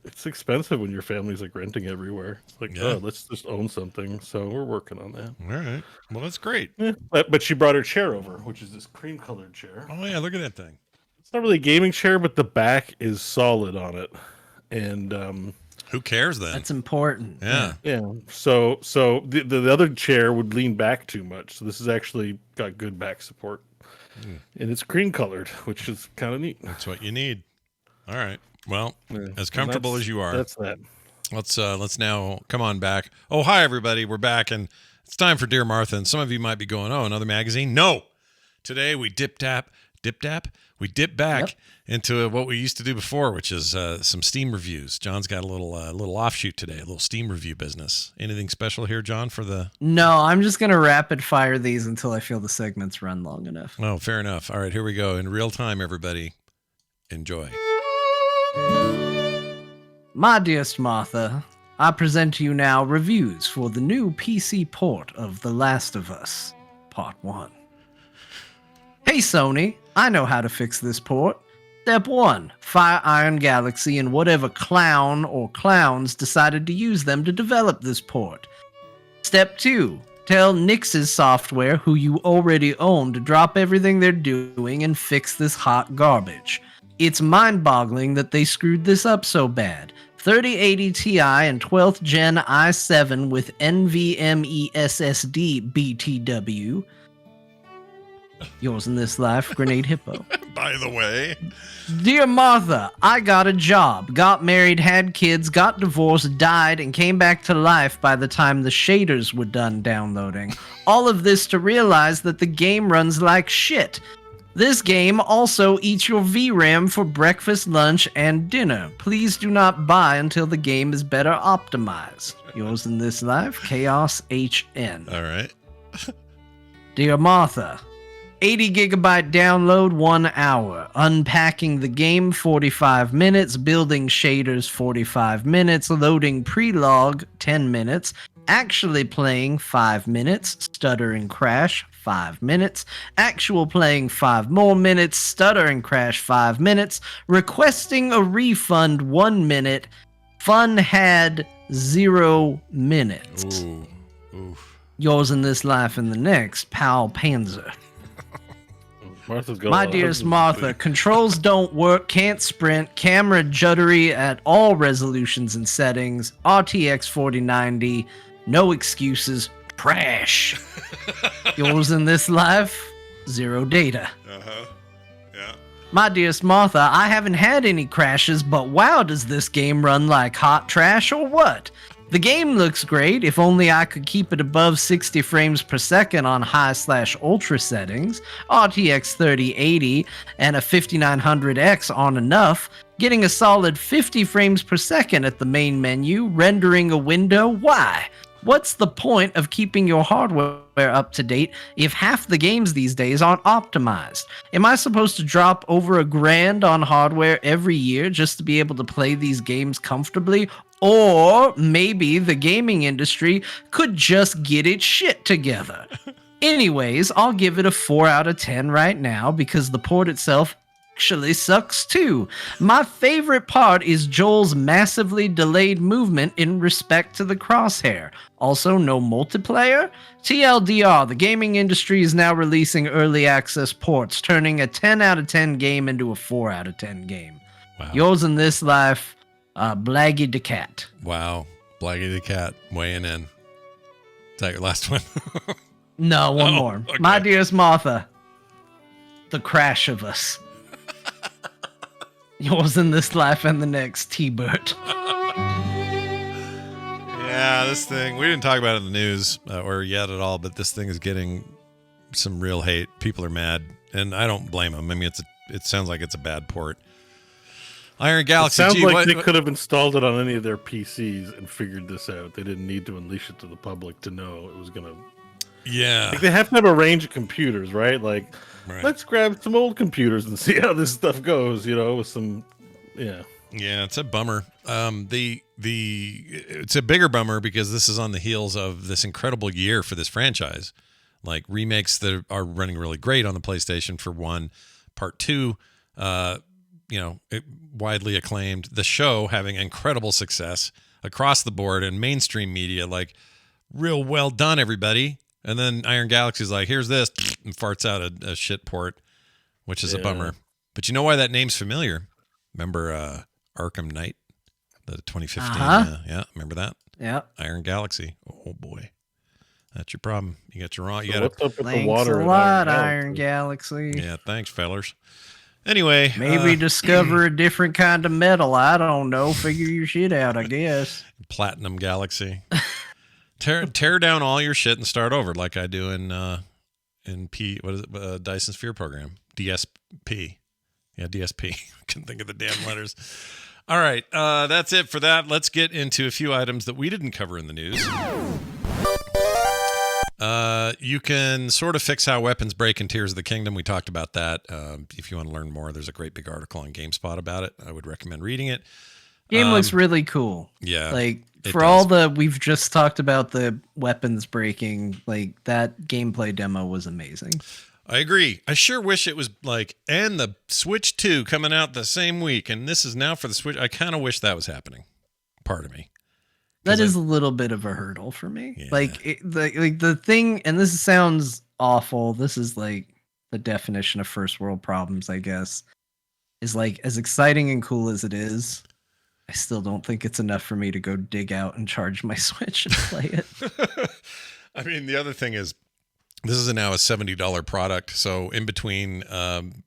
it's expensive when your family's like renting everywhere. It's like, Yeah. let's just own something. So we're working on that. All right. Well, that's great. Yeah. But she brought her chair over, which is this cream-colored chair. Oh, yeah, look at that thing. It's not really a gaming chair, but the back is solid on it. And Who cares then? That's important. Yeah. yeah, so the other chair would lean back too much. So this has actually got good back support. and it's cream colored, which is kind of neat. That's what you need. All right. Well, Yeah. as comfortable as you are. That's that. Let's now come on back. Oh, hi everybody. We're back and it's time for Dear Martha. And some of you might be going, "Oh, another magazine?" No. Today we dip back into what we used to do before, which is some Steam reviews. John's got a little offshoot today, a little Steam review business. Anything special here, John, for the... No, I'm just going to rapid fire these until I feel the segments run long enough. Oh, fair enough. All right, here we go. In real time, everybody. Enjoy. My dearest Martha, I present to you now reviews for the new PC port of The Last of Us, Part 1. Hey Sony, I know how to fix this port. Step 1. Fire Iron Galaxy and whatever clown or clowns decided to use them to develop this port. Step 2. Tell Nix's software, who you already own, to drop everything they're doing and fix this hot garbage. It's mind-boggling that they screwed this up so bad. 3080 Ti and 12th Gen i7 with NVMe SSD BTW. Yours in this life, Grenade Hippo. By the way. Dear Martha, I got a job, got married, had kids, got divorced, died, and came back to life by the time the shaders were done downloading. All of this to realize that the game runs like shit. This game also eats your VRAM for breakfast, lunch, and dinner. Please do not buy until the game is better optimized. Yours in this life, Chaos HN. All right. Dear Martha, 80 gigabyte download, 1 hour. Unpacking the game, 45 minutes. Building shaders, 45 minutes. Loading pre-log, 10 minutes. Actually playing, 5 minutes. Stutter and crash, 5 minutes. Actual playing, 5 more minutes. Stutter and crash, 5 minutes. Requesting a refund, 1 minute. Fun had 0 minutes. Ooh. Oof. Yours in this life and the next, Pal Panzer. Martha's got My a lot of dearest husbands. Martha, controls don't work, can't sprint, camera juddery at all resolutions and settings, RTX 4090, no excuses, trash. Yours in this life, 0 data. Uh-huh. Yeah. My dearest Martha, I haven't had any crashes, but wow, does this game run like hot trash or what? The game looks great, if only I could keep it above 60 frames per second on high/ultra settings, RTX 3080 and a 5900X on enough, getting a solid 50 frames per second at the main menu, rendering a window, why? What's the point of keeping your hardware up to date if half the games these days aren't optimized? Am I supposed to drop over $1,000 on hardware every year just to be able to play these games comfortably? Or maybe the gaming industry could just get its shit together. Anyways, I'll give it a 4 out of 10 right now because the port itself actually sucks too. My favorite part is Joel's massively delayed movement in respect to the crosshair. Also, no multiplayer? TLDR, the gaming industry is now releasing early access ports, turning a 10 out of 10 game into a 4 out of 10 game. Wow. Yours in this life, Blaggy the Cat. Wow. Blaggy the Cat weighing in. Is that your last one? No, one more. Okay. My dearest Martha, the crash of us. Yours in this life and the next, T-Bert. Yeah, this thing, we didn't talk about it in the news or yet at all, but this thing is getting some real hate. People are mad, and I don't blame them. I mean, it sounds like it's a bad port. Iron Galaxy. It sounds gee, like what- they could have installed it on any of their PCs and figured this out. They didn't need to unleash it to the public to know it was going to... Yeah. Like, they have to have a range of computers, right? Like, Right. let's grab some old computers and see how this stuff goes, you know, with some... Yeah. Yeah, it's a bummer. It's a bigger bummer because this is on the heels of this incredible year for this franchise. Like remakes that are running really great on the PlayStation for one, part two, widely acclaimed. The show having incredible success across the board and mainstream media, like real well done, everybody. And then Iron Galaxy's like, here's this, and farts out a shit port, which is a bummer. But you know why that name's familiar? Remember Arkham Knight, the 2015? Yeah, remember that? Yeah. Iron Galaxy. Oh boy, That's your problem. You got your wrong. You So got what's up with the Thanks water? a in lot, Iron Iron Galaxy. Yeah, thanks, fellers. Anyway, Maybe discover a different kind of metal. I don't know. Figure your shit out, I guess. Platinum Galaxy. tear down all your shit and start over, like I do in Dyson Sphere Program, DSP. Yeah, DSP. Couldn't think of the damn letters. All right, that's it for that. Let's get into a few items that we didn't cover in the news. You can sort of fix how weapons break in Tears of the Kingdom. We talked about that. If you want to learn more, there's a great big article on GameSpot about it. I would recommend reading it. Game looks really cool. Yeah. Like, it for does. all we've just talked about the weapons breaking, like, that gameplay demo was amazing. I agree. I sure wish it was like, and the Switch 2 coming out the same week, and this is now for the Switch. I kind of wish that was happening. Part of me. That is a little bit of a hurdle for me. Yeah. Like, the thing, and this sounds awful. This is like the definition of first world problems, I guess. Is like, as exciting and cool as it is, I still don't think it's enough for me to go dig out and charge my Switch and play it. I mean, the other thing is, this is now a $70 product. So in between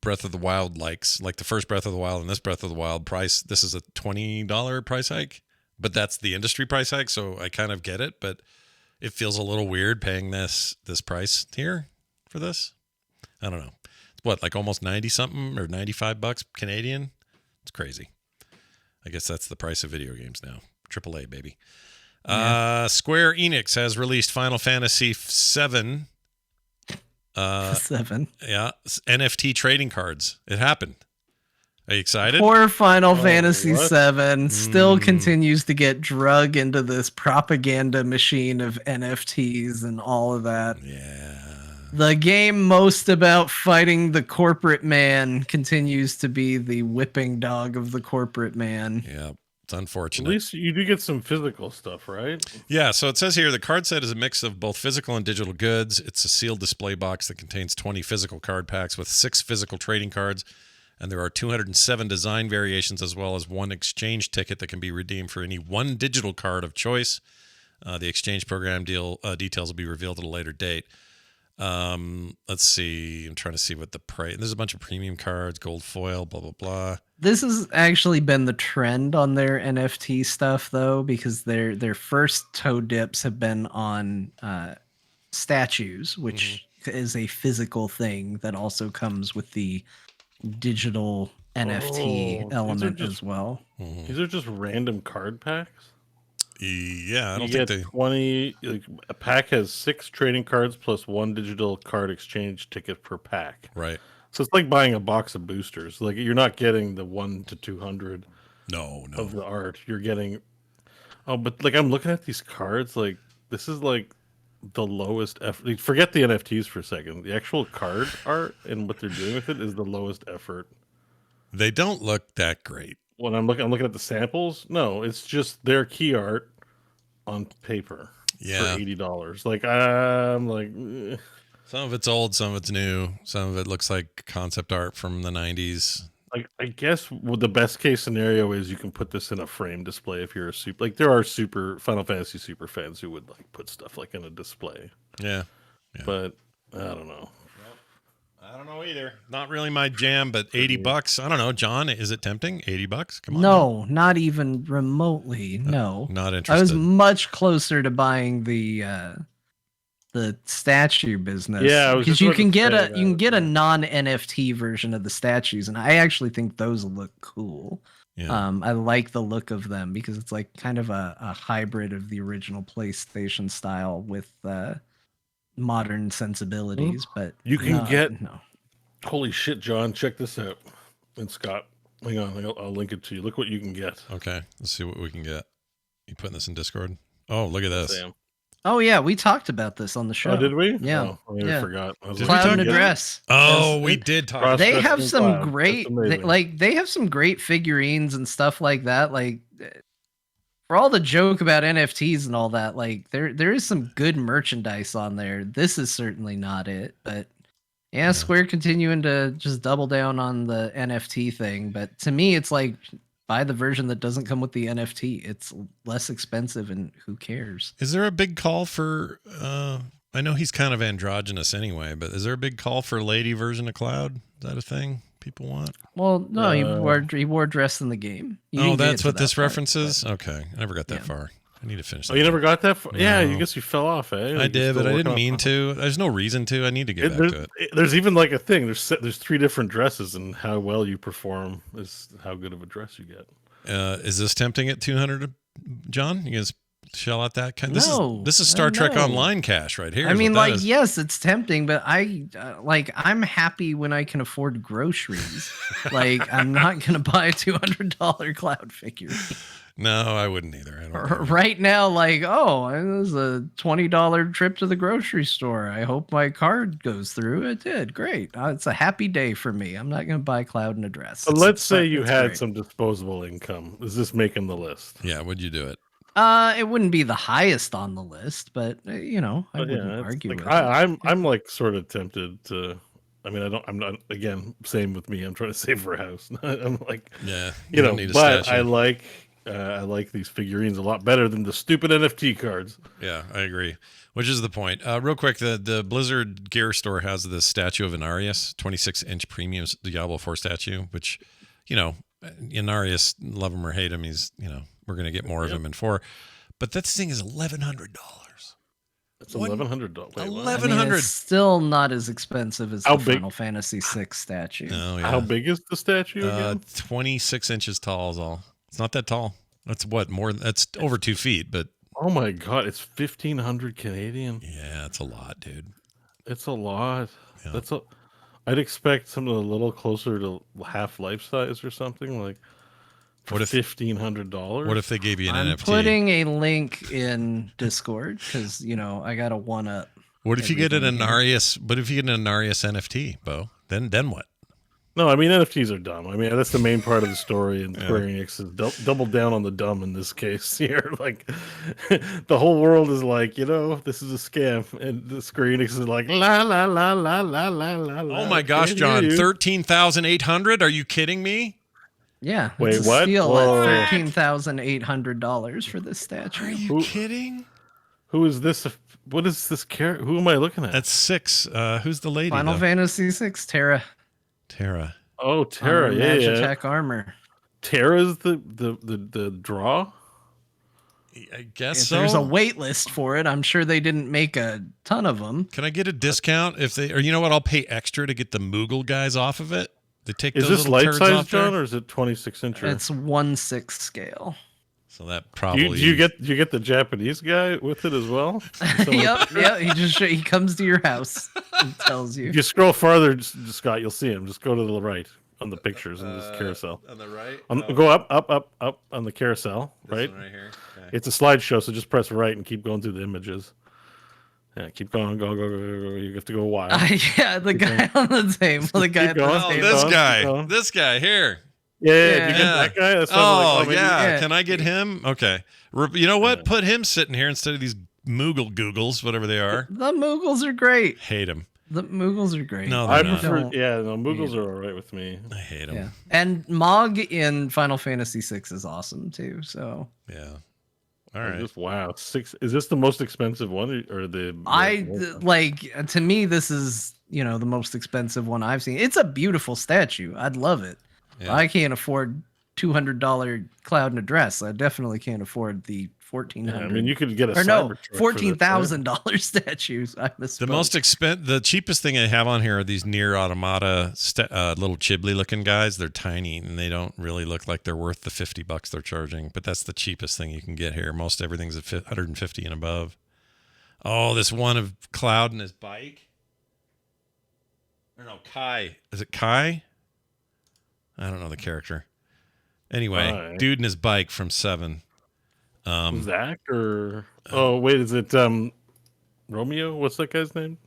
Breath of the Wild likes, like the first Breath of the Wild and this Breath of the Wild price, this is a $20 price hike. But that's the industry price hike, so I kind of get it. But it feels a little weird paying this price here for this. I don't know. It's what, like almost 90 something or $95 Canadian? It's crazy. I guess that's the price of video games now. AAA, baby. Yeah. Square Enix has released Final Fantasy VII. 7. Yeah, NFT trading cards. It happened. Are you excited? Poor Final Fantasy what? VII still continues to get drug into this propaganda machine of NFTs and all of that. Yeah. The game most about fighting the corporate man continues to be the whipping dog of the corporate man. Yeah. It's At unfortunate. least you do get some physical stuff, right? Yeah, so it says here the card set is a mix of both physical and digital goods. It's a sealed display box that contains 20 physical card packs with 6 physical trading cards. And there are 207 design variations as well as 1 exchange ticket that can be redeemed for any 1 digital card of choice. The exchange program details will be revealed at a later date. Let's see. I'm trying to see what the price. There's a bunch of premium cards, gold foil, blah, blah, blah. This has actually been the trend on their NFT stuff, though, because their first toe dips have been on statues, which is a physical thing that also comes with the digital NFT element as well. These are just random card packs. Yeah, I don't You think get they. 20. Like, a pack has 6 trading cards plus 1 digital card exchange ticket per pack. Right. So it's like buying a box of boosters. Like, you're not getting the 1 to 200 No. of the art. You're getting. Oh, but like, I'm looking at these cards. Like, this is like the lowest effort. Forget the NFTs for a second. The actual card art and what they're doing with it is the lowest effort. They don't look that great. When I'm looking at the samples. No, it's just their key art on paper for $80. Like, I'm like, eh. Some of it's old, some of it's new. Some of it looks like concept art from the 90s. Like, I guess the best case scenario is you can put this in a frame display if you're a super. Like, there are super Final Fantasy super fans who would like put stuff like in a display. Yeah. But I don't know. I don't know either. Not really my jam, but $80. I don't know, John. Is it tempting? $80? Come on. No, not even remotely. No, Not I interested. was much closer to buying the statue business. Yeah, I was because just you about can to get say you can that, get a yeah. non NFT version of the statues, and I actually think those look cool. Yeah. I like the look of them because it's like kind of a hybrid of the original PlayStation style with modern sensibilities. But You can get- no. Holy shit, John! Check this out. And Scott, hang on, I'll link it to you. Look what you can get. Okay. Let's see what we can get. You putting this in Discord? Oh, look at this. Sam. Oh yeah, we talked about this on the show. Oh, did we? Yeah. Oh, I Yeah. forgot. I was Did we like, Cloud talk and about it? Address. Oh, Yes. we did talk. Cross- They That's have just some wild. great That's amazing. they have some great figurines and stuff like that. Like, for all the joke about NFTs and all that, like there is some good merchandise on there. This is certainly not it, but yeah, Square continuing to just double down on the NFT thing. But to me, it's like, buy the version that doesn't come with the NFT. It's less expensive, and who cares? Is there a big call for I know he's kind of androgynous anyway, but is there a big call for a lady version of Cloud? Is that a thing people want? Well, no, he wore dress in the game. You Oh, didn't get that's to what that this part, reference is? but- Okay. I never got that Yeah. far. I need to finish that. Oh, you never got that far? Yeah, No. you guess you fell off, eh? I did, but I didn't mean to. There's no reason to. I need to get back to it. There's even like a thing. There's 3 different dresses, and how well you perform is how good of a dress you get. Is this tempting at 200, John? You guys shell out that kind? No, This is Star Trek no. Online cash right here. I is mean, what that like, is. yes, it's tempting, but I'm happy when I can afford groceries. Like, I'm not gonna buy a $200 Cloud figure. No, I wouldn't either. I don't think. Right now, like, oh, it was a $20 trip to the grocery store. I hope my card goes through. It did. Great. It's a happy day for me. I'm not going to buy Cloud in a dress. So let's say you it's had great. some disposable income. Is this making the list? Yeah, would you do it? It wouldn't be the highest on the list, but I But wouldn't it's argue like, with it. I'm like sort of tempted to. I mean, I'm not. Again, same with me. I'm trying to save for a house. I'm like, Yeah. you know, don't need a but statue. I like these figurines a lot better than the stupid NFT cards. Yeah, I agree. Which is the point. Real quick, the Blizzard gear store has this statue of Inarius, 26-inch premium Diablo 4 statue, which, Inarius, love him or hate him, he's, we're going to get more of him in 4. But that thing is $1,100. It's $1,100. Wait, what? I mean, it's still not as expensive as How the big- Final Fantasy VI statue. Oh, yeah. How big is the statue again? 26 inches tall is all. It's not that tall. That's that's over 2 feet, but Oh my god, it's 1,500 Canadian. yeah, it's a lot, dude. It's a lot. Yeah. I'd expect something a little closer to half life size or something like. For What if $1,500? What if they gave you an I'm NFT? putting a link in Discord because I got a one up. What if you get an everything Inarius? What if you get an Inarius NFT, Bo? Then what? No, I mean NFTs are dumb. I mean that's the main part of the story, and Square Enix has doubled down on the dumb in this case here. Like the whole world is like, this is a scam, and the Square Enix is like, la la la la la la la. Oh my gosh, John! 13,800? Are you kidding me? Yeah, Wait, it's a what? steal Whoa. at $13,800 for this statue. Are you kidding? Who is this? What is this character? Who am I looking at? That's 6. Who's the lady? Final though? Fantasy VI, Terra. Tara. Oh, Terra. Yeah, Magitech armor. Terra's the draw. I guess If so. there's a wait list for it, I'm sure they didn't make a ton of them. Can I get a discount if they? Or you know what? I'll pay extra to get the Moogle guys off of it. They take Is those this little life turds size, off there? John, or is it 26-incher? It's 1/6 scale. So that probably. Do you get the Japanese guy with it as well? Yep. He comes to your house and tells you. If you scroll farther, Scott, you'll see him. Just go to the right on the pictures in this carousel. On the right. Go up on the carousel. Right. Right here. Okay. It's a slideshow, so just press right and keep going through the images. Yeah, keep going. Go. You have to go a while. Yeah, the guy on the table. The guy at Keep going. the Oh, table. this Keep guy. going. This guy here. Yeah. Yeah. Did you get that guy? That's Oh, maybe- yeah. yeah. Can I get him? Okay. You know what? Put him sitting here instead of these Moogle Googles, whatever they are. The Moogles are great. Hate him. The Moogles are great. No, I they're not. prefer. Don't- Yeah, no, Moogles are all right with me. I hate him. Yeah. And Mog in Final Fantasy VI is awesome too. So Yeah. All right. Wow, 6. Is this the most expensive one, or the? to me, this is the most expensive one I've seen. It's a beautiful statue. I'd love it. Yeah. I can't afford $200 Cloud in a dress. I definitely can't afford the $1,400. Yeah, I mean, you could get a or no, Cybertruck for this, right? $14,000 statues. I misspoke. The cheapest thing I have on here are these Nier Automata little Chibli looking guys. They're tiny and they don't really look like they're worth the $50 they're charging. But that's the cheapest thing you can get here. Most everything's at 150 and above. Oh, this one of Cloud and his bike. Or no, Kai. Is it Kai? I don't know the character. Anyway, Kai. dude and his bike from 7. Zach or wait, is it Romeo? What's that guy's name?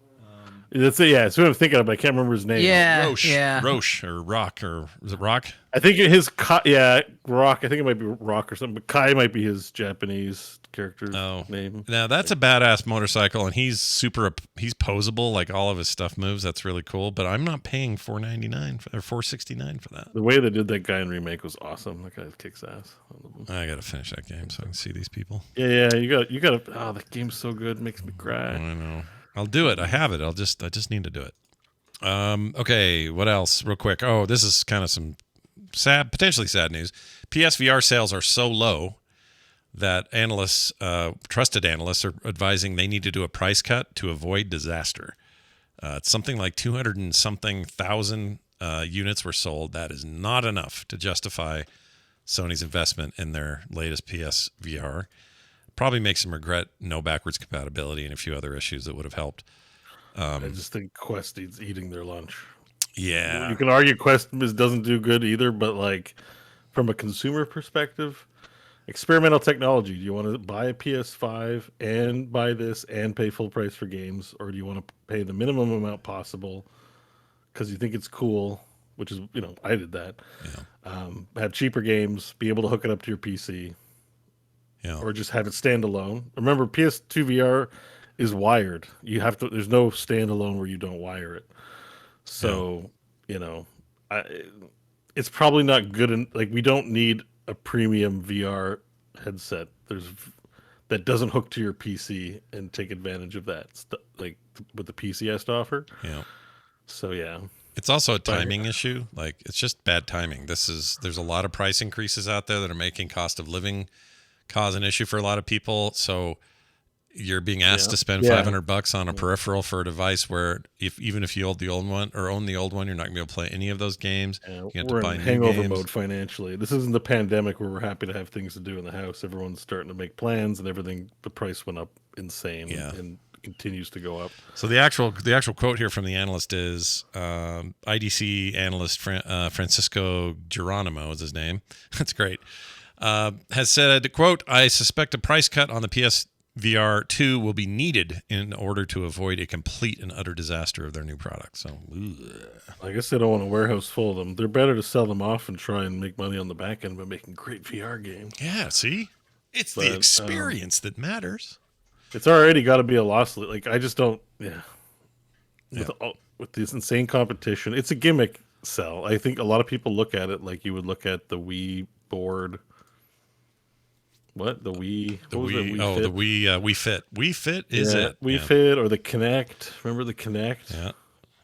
That's it. Yeah, it's who I'm thinking of, but I can't remember his name. Yeah, Roche, yeah. Roche or Rock, or is it Rock? I think Rock. I think it might be Rock or something, but Kai might be his Japanese character's name. Now that's a badass motorcycle, and he's posable. Like all of his stuff moves. That's really cool. But I'm not paying $499 or $469 for that. The way they did that guy in Remake was awesome. That guy kicks ass. I gotta finish that game so I can see these people. Yeah, you got to. Oh, the game's so good, makes me cry. I know. I'll do it. I have it. I just need to do it. Okay, what else? Real quick. Oh, this is kind of some potentially sad news. PSVR sales are so low that analysts, trusted analysts, are advising they need to do a price cut to avoid disaster. It's something like 200 and something thousand units were sold. That is not enough to justify Sony's investment in their latest PSVR. Probably makes them regret no backwards compatibility and a few other issues that would have helped. I just think Quest is eating their lunch. Yeah. You can argue Quest doesn't do good either, but like from a consumer perspective, experimental technology. Do you want to buy a PS5 and buy this and pay full price for games, or do you want to pay the minimum amount possible because you think it's cool? Which is, I did that. Yeah. Have cheaper games, be able to hook it up to your PC, Yeah. or just have it standalone. Remember, PS2 VR is wired. You have to. There's no standalone where you don't wire it. So, it's probably not good. We don't need a premium VR headset. That doesn't hook to your PC and take advantage of that. Like what the PC has to offer. Yeah. So yeah. It's also a timing issue. Like, it's just bad timing. There's a lot of price increases out there that are making cost of living cause an issue for a lot of people. So you're being asked to spend $500 on a peripheral for a device where even if you own the old one, you're not gonna be able to play any of those games. You have We're to buy in new hangover games. mode financially. This isn't the pandemic where we're happy to have things to do in the house. Everyone's starting to make plans and everything. The price went up insane and continues to go up. So the actual quote here from the analyst is IDC analyst Francisco Geronimo is his name. That's great. Has said, quote, "I suspect a price cut on the PSVR 2 will be needed in order to avoid a complete and utter disaster of their new product." So, I guess they don't want a warehouse full of them. They're better to sell them off and try and make money on the back end by making great VR games. yeah, see? It's the experience that matters. It's already got to be a loss. Like, I just don't, With this insane competition, it's a gimmick sell. I think a lot of people look at it like you would look at the Wii board. What? The Wii? The what was Wii, it? oh, Fit? the Wii Fit. Wii Fit is it. Wii Fit or the Kinect. Remember the Kinect? Yeah.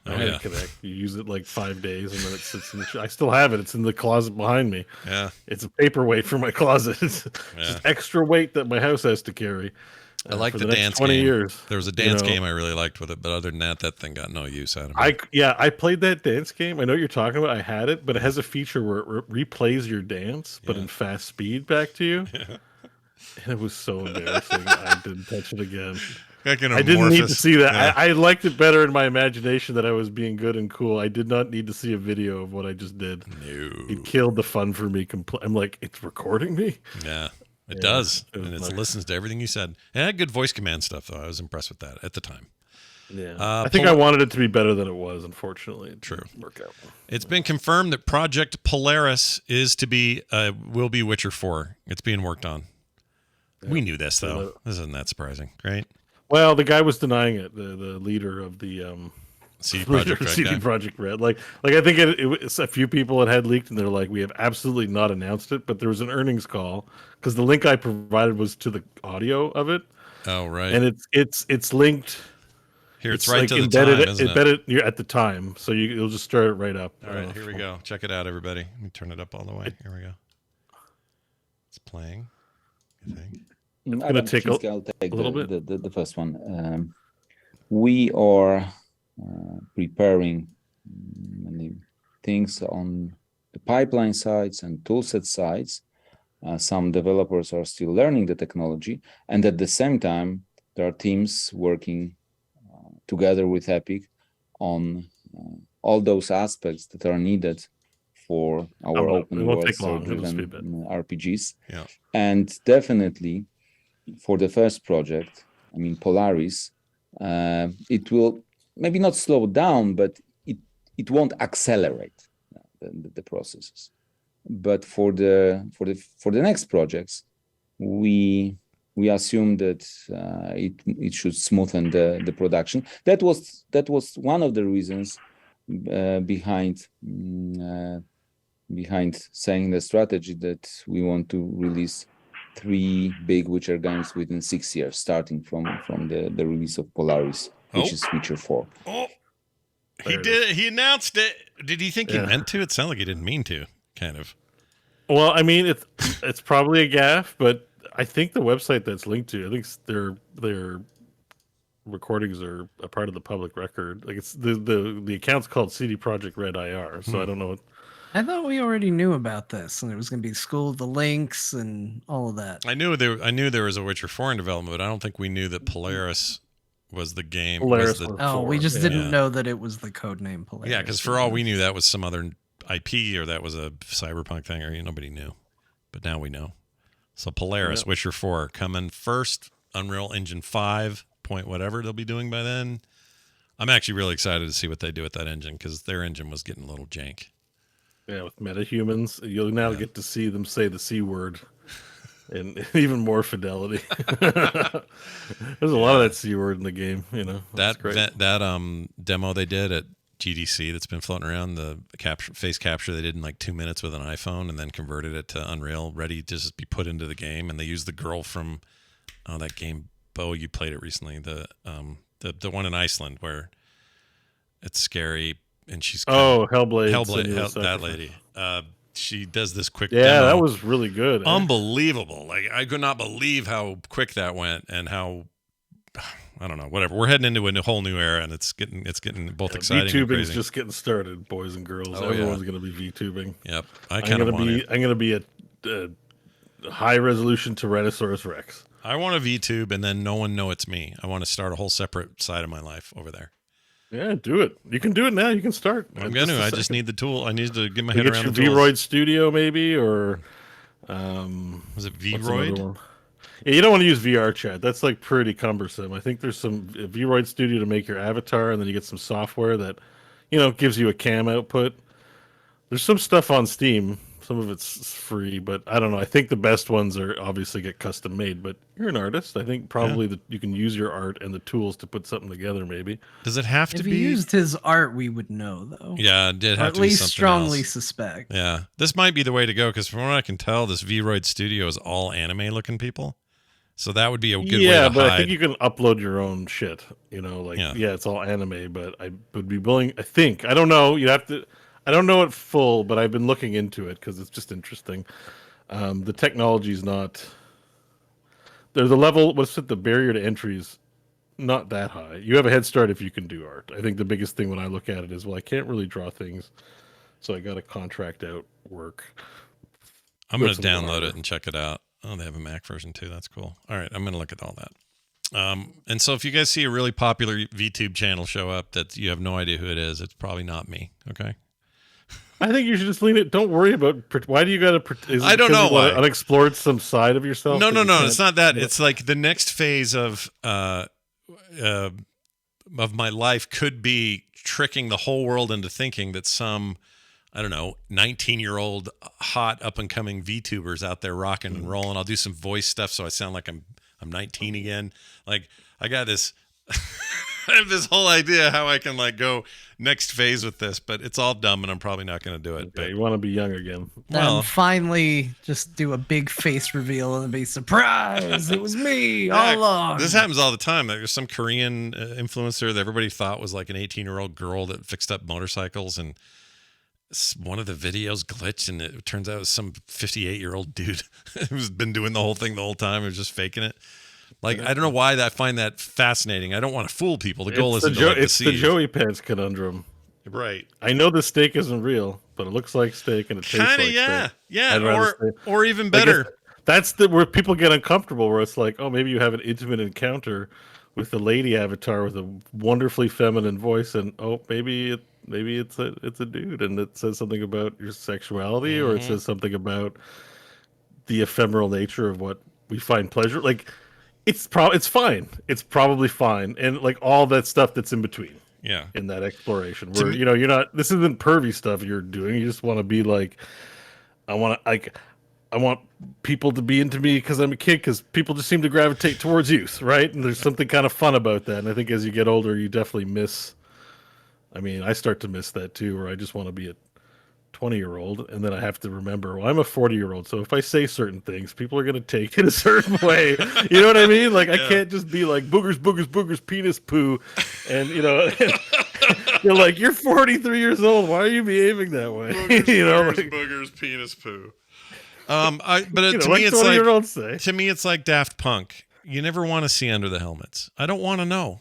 I had a Kinect. You use it like 5 days and then it sits in the I still have it. It's in the closet behind me. Yeah. It's a paperweight for my closet. It's just extra weight that my house has to carry. I like the next dance 20 game. Years. There was a dance game I really liked with it, but other than that thing got no use out of it. I played that dance game. I know what you're talking about. I had it, but it has a feature where it replays your dance, but in fast speed back to you. Yeah. And it was so embarrassing. I didn't touch it again. I didn't need to see that. Yeah. I liked it better in my imagination that I was being good and cool. I did not need to see a video of what I just did. No. It killed the fun for me. I'm like, it's recording me? Yeah. It does, and it listens to everything you said. It had good voice command stuff, though. I was impressed with that at the time. Yeah, I think I wanted it to be better than it was. Unfortunately, it didn't work out. It's been confirmed that Project Polaris will be Witcher 4. It's being worked on. Yeah. We knew this, though. This isn't that surprising, right? Well, the guy was denying it. The leader of the CD Projekt Red. Like I think it was a few people had leaked, and they're like, we have absolutely not announced it. But there was an earnings call because the link I provided was to the audio of it. Oh, right. And it's linked. Here, it's right to the time, isn't it? Embedded at the time, so you'll just start it right up. All right, here we go. Check it out, everybody. Let me turn it up all the way. Here we go. It's playing, I think. It's going to take a little bit. The first one. We are preparing many things on the pipeline sides and toolset sides. Some developers are still learning the technology, and at the same time, there are teams working together with Epic on all those aspects that are needed for our open world driven RPGs. Yeah. And definitely for the first project, I mean Polaris, it will maybe not slow down, but it won't accelerate the processes. But for the next projects, we assume that it should smoothen the production. That was one of the reasons behind saying the strategy that we want to release 3 big Witcher games within 6 years, starting from the release of Polaris which is Witcher 4. Oh, he did it. He announced it. Did he think he meant to? It sounded like he didn't mean to, kind of. Well, I mean, it's probably a gaffe, but I think the website that's linked to, I think their recordings are a part of the public record. Like it's the account's called CD Projekt Red IR, so I don't know what. I thought we already knew about this, and it was going to be School of the Links and all of that. I knew there was a Witcher 4 in development, but I don't think we knew that Polaris was the game. Polaris we just didn't know that it was the code name Polaris. Yeah, because for all we knew, that was some other IP or that was a Cyberpunk thing, or nobody knew. But now we know. So Polaris, Witcher 4, coming first, Unreal Engine 5, point whatever they'll be doing by then. I'm actually really excited to see what they do with that engine, because their engine was getting a little jank. Yeah, with metahumans, you'll now get to see them say the C word and even more fidelity. There's a lot of that C word in the game, you know. That demo they did at GDC that's been floating around, the face capture they did in like 2 minutes with an iPhone and then converted it to Unreal, ready to just be put into the game. And they used the girl from that game, Bo, you played it recently, the one in Iceland where it's scary. And she's Hellblade, that lady. She does this quick demo. demo. That was really good. Unbelievable. Like I could not believe how quick that went and how I don't know, whatever. We're heading into a whole new era and it's getting both exciting and crazy. VTubing's just getting started, boys and girls. Everyone's going to be VTubing. Yep. I'm going to be a high resolution Tyrannosaurus Rex. I want a VTube and then no one know it's me. I want to start a whole separate side of my life over there. Yeah, do it. You can do it now. You can start. I'm going to. I just need the tool. I need to get my head around the tools. V-Roid Studio, maybe, or was it V-Roid? Yeah, you don't want to use VR chat. That's like pretty cumbersome. I think there's some V-Roid Studio to make your avatar, and then you get some software that, gives you a cam output. There's some stuff on Steam. Some of it's free, but I don't know. I think the best ones are obviously get custom made, but you're an artist. I think probably you can use your art and the tools to put something together, maybe. Does it have to be? If he used his art, we would know, though. Yeah, it did have to be something else. At least strongly else. suspect. Yeah, this might be the way to go, because from what I can tell, this V-Roid Studio is all anime-looking people. So that would be a good way to hide. Yeah, but I think you can upload your own shit. It's all anime, but I would be willing. I don't know. You have to. I don't know it full, but I've been looking into it because it's just interesting. The technology is not. There's a level. The barrier to entry is not that high. You have a head start if you can do art. I think the biggest thing when I look at it is, I can't really draw things, so I got to contract out work. I'm going to download it and check it out. Oh, they have a Mac version too. That's cool. All right, I'm going to look at all that. And so if you guys see a really popular VTube channel show up that you have no idea who it is, it's probably not me. Okay. I think you should just lean it. Don't worry about. Why do you got to? I don't know why. Unexplored some side of yourself. No. It's not that. It's like the next phase of my life could be tricking the whole world into thinking that some, I don't know, 19-year-old hot up and coming VTubers out there rocking and rolling. I'll do some voice stuff so I sound like I'm 19 again. Like I got this. I have this whole idea how I can go next phase with this, but it's all dumb and I'm probably not going to do it. Okay, but you want to be young again. Well, finally just do a big face reveal and be surprised. It was me all along. This happens all the time. There's some Korean influencer that everybody thought was like an 18-year-old girl that fixed up motorcycles, and one of the videos glitched and it turns out it was some 58-year-old dude who's been doing the whole thing the whole time. He was just faking it. I don't know why I find that fascinating. I don't want to fool people. The goal isn't to it's the Joey Pants conundrum. Right. I know the steak isn't real, but it looks like steak and it tastes like steak. Yeah. Or even better. That's where people get uncomfortable, where it's like, oh, maybe you have an intimate encounter with a lady avatar with a wonderfully feminine voice, and maybe it's a dude, and it says something about your sexuality, or it says something about the ephemeral nature of what we find pleasure. It's fine. It's probably fine, and all that stuff that's in between. Yeah. In that exploration, where you're not. This isn't pervy stuff you're doing. You just want to be I want people to be into me because I'm a kid. Because people just seem to gravitate towards youth, right? And there's something kind of fun about that. And I think as you get older, you definitely miss. I mean, I start to miss that too, where I just want to be 20-year-old, and then I have to remember, well, I'm a 40-year-old, so if I say certain things, people are going to take it a certain way. You know what I mean? Like, I can't just be like, boogers, boogers, boogers, penis poo, and, you know, you're like, you're 43 years old, why are you behaving that way? Boogers, you know, boogers, like, boogers, penis poo. to me, it's like, say. To me, it's like Daft Punk. You never want to see under the helmets. I don't want to know.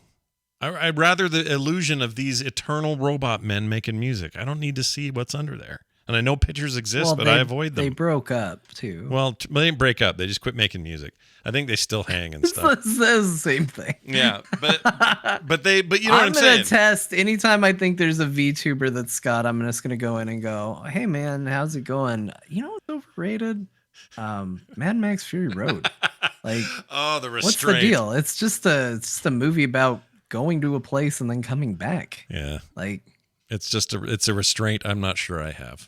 I'd rather the illusion of these eternal robot men making music. I don't need to see what's under there. And I know pictures exist, but I avoid them. They broke up too. Well, they didn't break up. They just quit making music. I think they still hang and stuff. It's the same thing. Yeah, but you know what I'm saying. I'm gonna test anytime I think there's a VTuber that's Scott. I'm just gonna go in and go, "Hey man, how's it going? You know what's overrated? Mad Max Fury Road. Like, oh, the restraint. What's the deal? It's just a movie about going to a place and then coming back. Yeah, like it's a restraint. I'm not sure I have.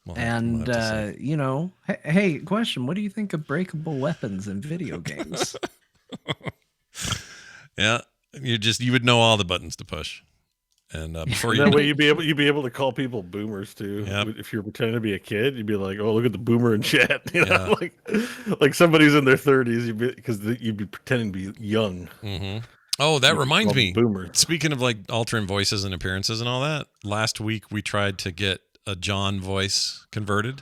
You know, hey, question: what do you think of breakable weapons in video games? Yeah, you would know all the buttons to push, and before that way you'd be able to call people boomers too. Yep. If you're pretending to be a kid, you'd be like, "Oh, look at the boomer in chat," you know, like somebody's in their 30s, because you'd be pretending to be young. Mm-hmm. Oh, that reminds me. Boomer. Speaking of like altering voices and appearances and all that, last week we tried to get a John voice converted.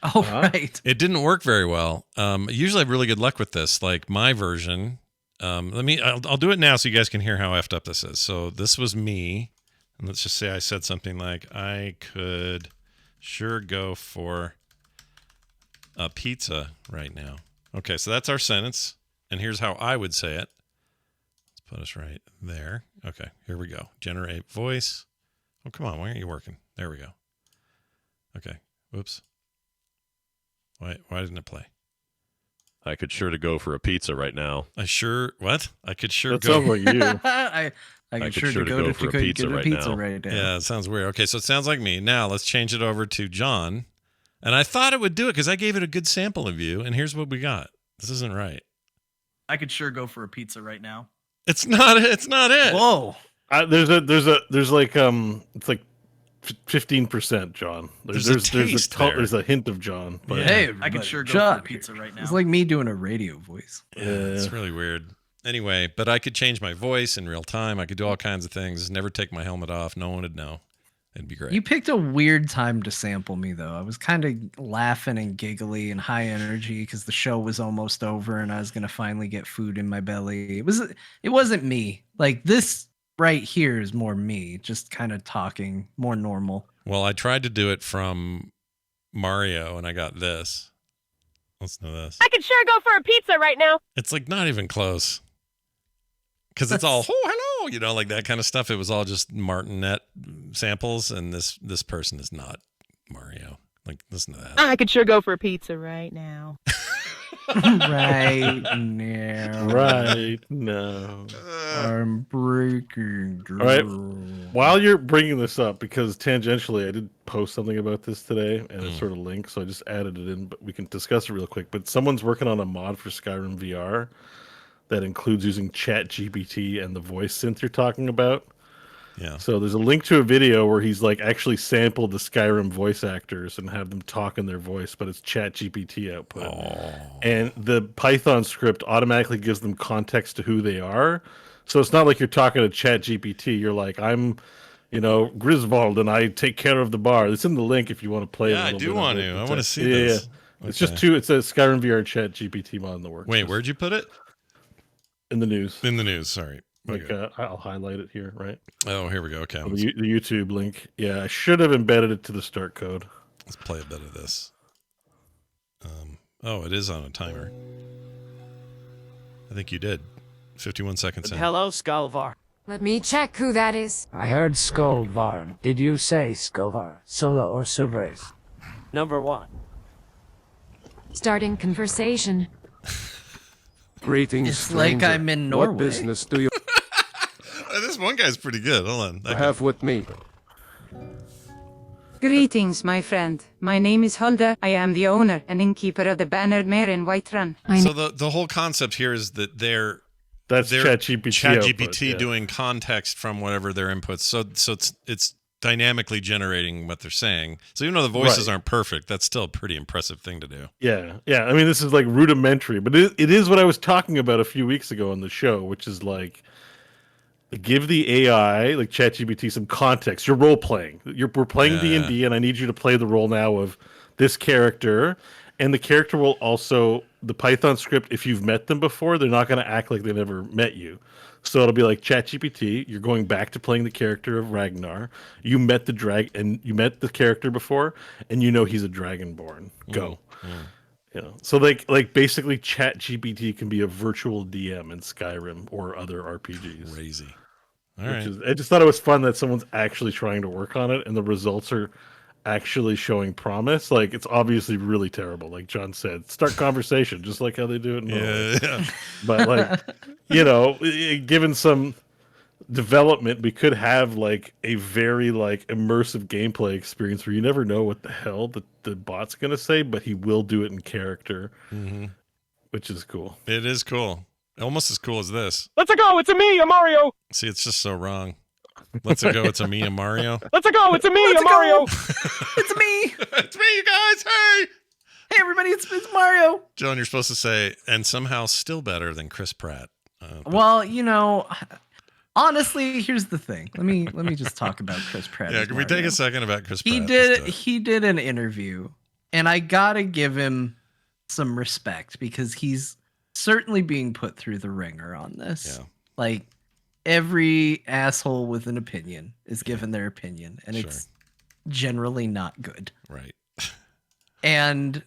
Oh, right. It didn't work very well. Usually I have really good luck with this. Like my version, I'll do it now so you guys can hear how effed up this is. So this was me. And let's just say I said something like, I could sure go for a pizza right now. Okay, so that's our sentence. And here's how I would say it. Let's put us right there. Okay, here we go. Generate voice. Oh, come on. Why aren't you working? There we go. Okay. Whoops. Why didn't it play? I could sure to go for a pizza right now. I could sure that go. Sounds like you. I could sure to go for a pizza right now. Yeah, it sounds weird. Okay, so it sounds like me. Now let's change it over to John. And I thought it would do it because I gave it a good sample of you. And here's what we got. This isn't right. I could sure go for a pizza right now. It's not it. Whoa. There's like it's like 15%, John. There's a hint of John. But hey, I could sure go for a pizza right now. It's like me doing a radio voice. Yeah, it's really weird. Anyway, but I could change my voice in real time. I could do all kinds of things. Never take my helmet off. No one would know. It'd be great. You picked a weird time to sample me, though. I was kind of laughing and giggly and high energy because the show was almost over and I was gonna finally get food in my belly. It wasn't me. Like this right here is more me, just kind of talking more normal. Well, I tried to do it from Mario and I got this. Listen to this. I could sure go for a pizza right now. It's like not even close. Because it's all, oh, hello, you know, like that kind of stuff. It was all just Martinet samples, and this person is not Mario. Like, listen to that. I could sure go for a pizza right now. Right now. Right now. I'm breaking. All right. While you're bringing this up, because tangentially I did post something about this today, and it's sort of linked, so I just added it in, but we can discuss it real quick. But someone's working on a mod for Skyrim VR that includes using Chat GPT and the voice synth you're talking about. Yeah. So there's a link to a video where he's like actually sampled the Skyrim voice actors and have them talk in their voice, but it's Chat GPT output. Oh. And the Python script automatically gives them context to who they are. So it's not like you're talking to Chat GPT. You're like, I'm, Griswold and I take care of the bar. It's in the link if you want to play it. Yeah, I do want to. I want to see this. this. Yeah. It's just it's a Skyrim VR Chat GPT mod in the works. Wait, where'd you put it? In the news. In the news, sorry. Okay. I'll highlight it here, right? Oh, here we go. Okay. The YouTube link. Yeah, I should have embedded it to the start code. Let's play a bit of this. It is on a timer. I think you did. 51 seconds in. Hello, Skullvar. Let me check who that is. I heard Skullvar. Did you say Skullvar? Solo or Subrace? Number 1. Starting conversation. Greetings, It's stranger. like I'm in Norway. What business do you This one guy's pretty good. Hold on. have with me? Greetings, my friend. My name is Hulda. I am the owner and innkeeper of the Bannered Mare in Whiterun. So the whole concept here is that that's they're ChatGPT ChatGPT doing context from whatever their inputs. So it's dynamically generating what they're saying. So even though the voices aren't perfect, that's still a pretty impressive thing to do. Yeah. I mean, this is like rudimentary, but it is what I was talking about a few weeks ago on the show, which is like, give the AI, like ChatGPT, some context. You're role playing. We're playing D&D, and I need you to play the role now of this character. And the character will also, the Python script, if you've met them before, they're not going to act like they never met you. So it'll be like ChatGPT. You're going back to playing the character of Ragnar. You met the character before, and you know he's a dragonborn. Go. You know, so like basically ChatGPT can be a virtual DM in Skyrim or other RPGs. Crazy. I just thought it was fun that someone's actually trying to work on it, and the results are actually showing promise. Like, it's obviously really terrible. Like John said, start conversation, just like how they do it in yeah. But like, you know, given some development, we could have like a very like immersive gameplay experience where you never know what the hell the bot's gonna say, but he will do it in character, which is cool. It is cool. Almost as cool as this. Let's go. It's a me, a Mario. See, it's just so wrong. Let's go. It's a me, a Mario. Let's go. It's a me, a Mario. It's me. It's me, you guys. Hey. Hey, everybody. It's Mario. John, you're supposed to say, and somehow still better than Chris Pratt. Well, you know, honestly, here's the thing. Let me just talk about Chris Pratt. Yeah, can we take a second about Chris Pratt? He did an interview, and I gotta give him some respect because he's certainly being put through the ringer on this. Yeah. Like, every asshole with an opinion is given their opinion, and it's generally not good. Right. And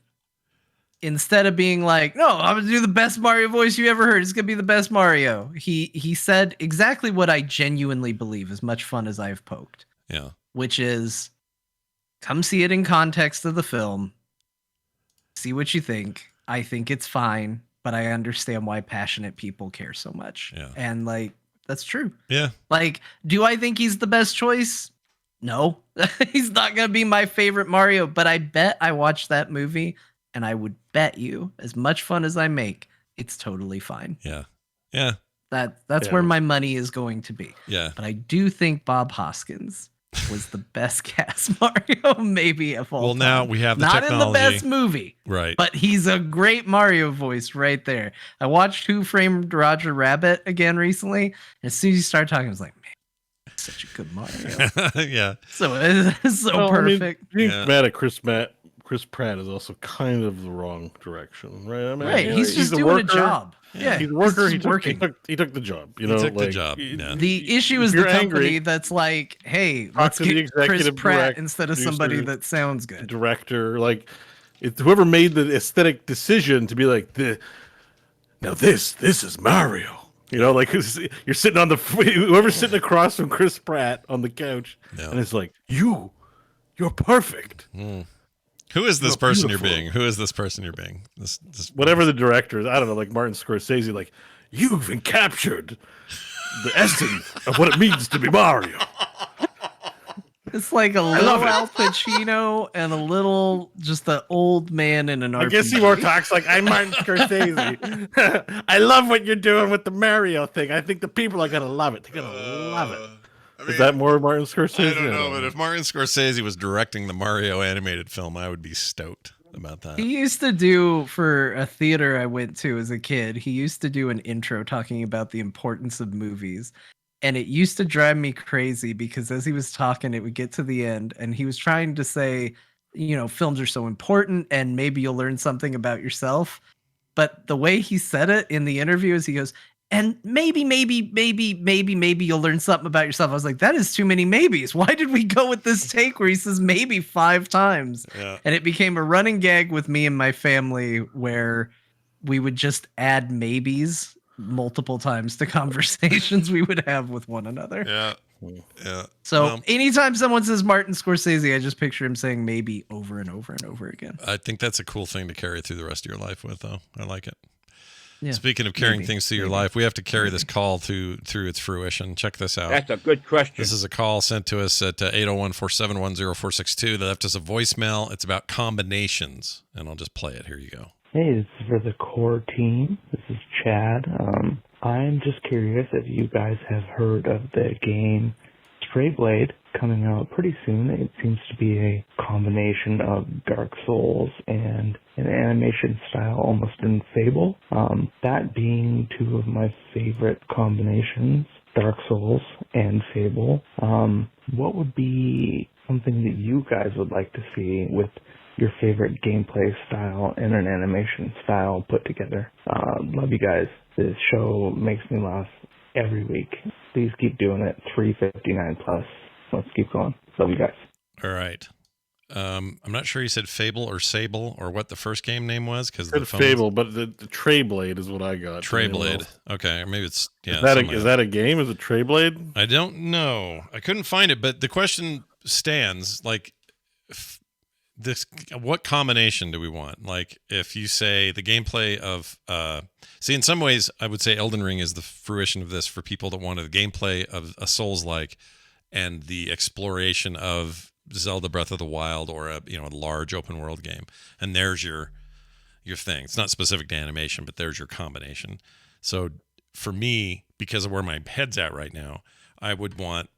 instead of being like, no, I'm gonna do the best Mario voice you ever heard, it's gonna be the best Mario, he said exactly what I genuinely believe, as much fun as I've poked. Yeah. Which is, come see it in context of the film, see what you think. I think it's fine, but I understand why passionate people care so much. Yeah. And like, that's true. Yeah. Like, do I think he's the best choice? No. He's not going to be my favorite Mario, but I bet I watched that movie, and I would bet you, as much fun as I make, it's totally fine. Yeah. Yeah. That's where my money is going to be. Yeah. But I do think Bob Hoskins was the best cast Mario maybe of all time. Now we have the not technology. in the best movie. Right. But he's a great Mario voice right there. I watched Who Framed Roger Rabbit again recently. And as soon as you start talking, I was like, man, such a good Mario. Yeah. So it's so perfect. I mean, being mad at Chris Pratt is also kind of the wrong direction, right? I mean, right. He's just doing a job. Yeah, he's a worker. He took the job. You know, he took the job. Yeah. The issue is the company that's like, hey, let's get Chris Pratt instead of somebody that sounds good. Director, like, whoever made the aesthetic decision to be like, this is Mario. You know, like, you're sitting on whoever's sitting across from Chris Pratt on the couch, and it's like, you're perfect. Who is this person you're being? Who is this person you're being? This whatever the director is, I don't know, like Martin Scorsese, like, you've encaptured the essence of what it means to be Mario. It's like a little Al Pacino and a little just an old man in an RPG. I guess he more talks like, I'm Martin Scorsese. I love what you're doing with the Mario thing. I think the people are gonna love it. They're gonna love it. I mean, is that more Martin Scorsese? I don't know, but if Martin Scorsese was directing the Mario animated film, I would be stoked about that. He used to do, for a theater I went to as a kid, he used to do an intro talking about the importance of movies. And it used to drive me crazy because as he was talking, it would get to the end and he was trying to say, you know, films are so important and maybe you'll learn something about yourself. But the way he said it in the interview is he goes, and maybe you'll learn something about yourself. I was like, that is too many maybes. Why did we go with this take where he says maybe 5 times? Yeah. And it became a running gag with me and my family where we would just add maybes multiple times to conversations we would have with one another. Yeah. Yeah. So anytime someone says Martin Scorsese, I just picture him saying maybe over and over and over again. I think that's a cool thing to carry through the rest of your life with, though. I like it. Yeah, speaking of carrying things through your life, we have to carry this call through its fruition. Check this out. That's a good question. This is a call sent to us at 801-471-0462. They left us a voicemail. It's about combinations, and I'll just play it. Here you go. Hey, this is for the core team. This is Chad. I'm just curious if you guys have heard of the game Stray Blade coming out pretty soon. It seems to be a combination of Dark Souls and an animation style almost in Fable. That being two of my favorite combinations, Dark Souls and Fable. What would be something that you guys would like to see with your favorite gameplay style and an animation style put together? Love you guys. This show makes me laugh every week. Please keep doing it. 359 plus. Let's keep going. Love you guys. All right. I'm not sure you said Fable or Sable or what the first game name was because the Fable, but the Treyblade is what I got. Treyblade. Okay, or maybe it's Is that a game? Is it Treyblade? I don't know. I couldn't find it, but the question stands like this: what combination do we want? Like, if you say the gameplay of, see, in some ways, I would say Elden Ring is the fruition of this for people that wanted the gameplay of a Souls-like and the exploration of Zelda Breath of the Wild or a large open world game. And there's your thing. It's not specific to animation, but there's your combination. So for me, because of where my head's at right now, I would want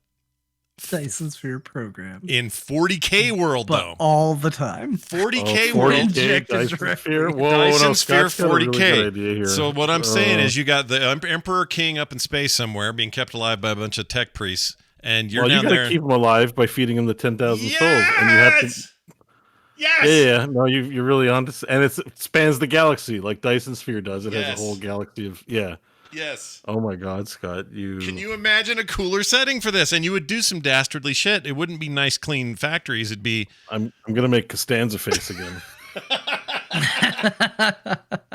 Dyson Sphere program in 40K world, but though, all the time. 40K world. 40K Dyson Sphere. Whoa, Dyson Sphere Scott's got a really 40K. good idea here. So what I'm saying is, you got the Emperor King up in space somewhere, being kept alive by a bunch of tech priests, and you're down you there. gotta keep him alive by feeding him the 10,000 souls, and you have to. Yes. Yeah. No, you're really on to, and it spans the galaxy like Dyson Sphere does. It has a whole galaxy of Yes. Oh my God, Scott! Can you imagine a cooler setting for this? And you would do some dastardly shit. It wouldn't be nice, clean factories. It'd be. I'm gonna make Costanza face again.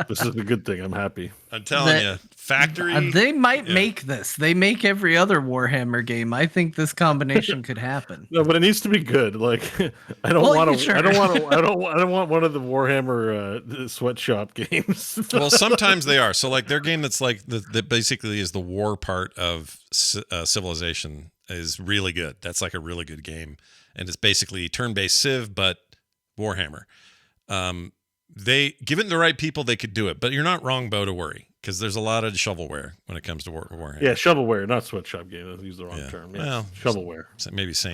This is a good thing. I'm happy. I'm telling you, factory. They might make this. They make every other Warhammer game. I think this combination could happen. No, but it needs to be good. Like, I don't want to. Sure. I don't want one of the Warhammer sweatshop games. Well, sometimes they are. So, like, their game that's like that basically is the war part of Civilization is really good. That's like a really good game, and it's basically turn-based Civ, but Warhammer. They given the right people, they could do it. But you're not wrong, Bo, to worry, because there's a lot of shovelware when it comes to Warhammer. Yeah, shovelware, not sweatshop game. I used the wrong term. Yeah, well, shovelware.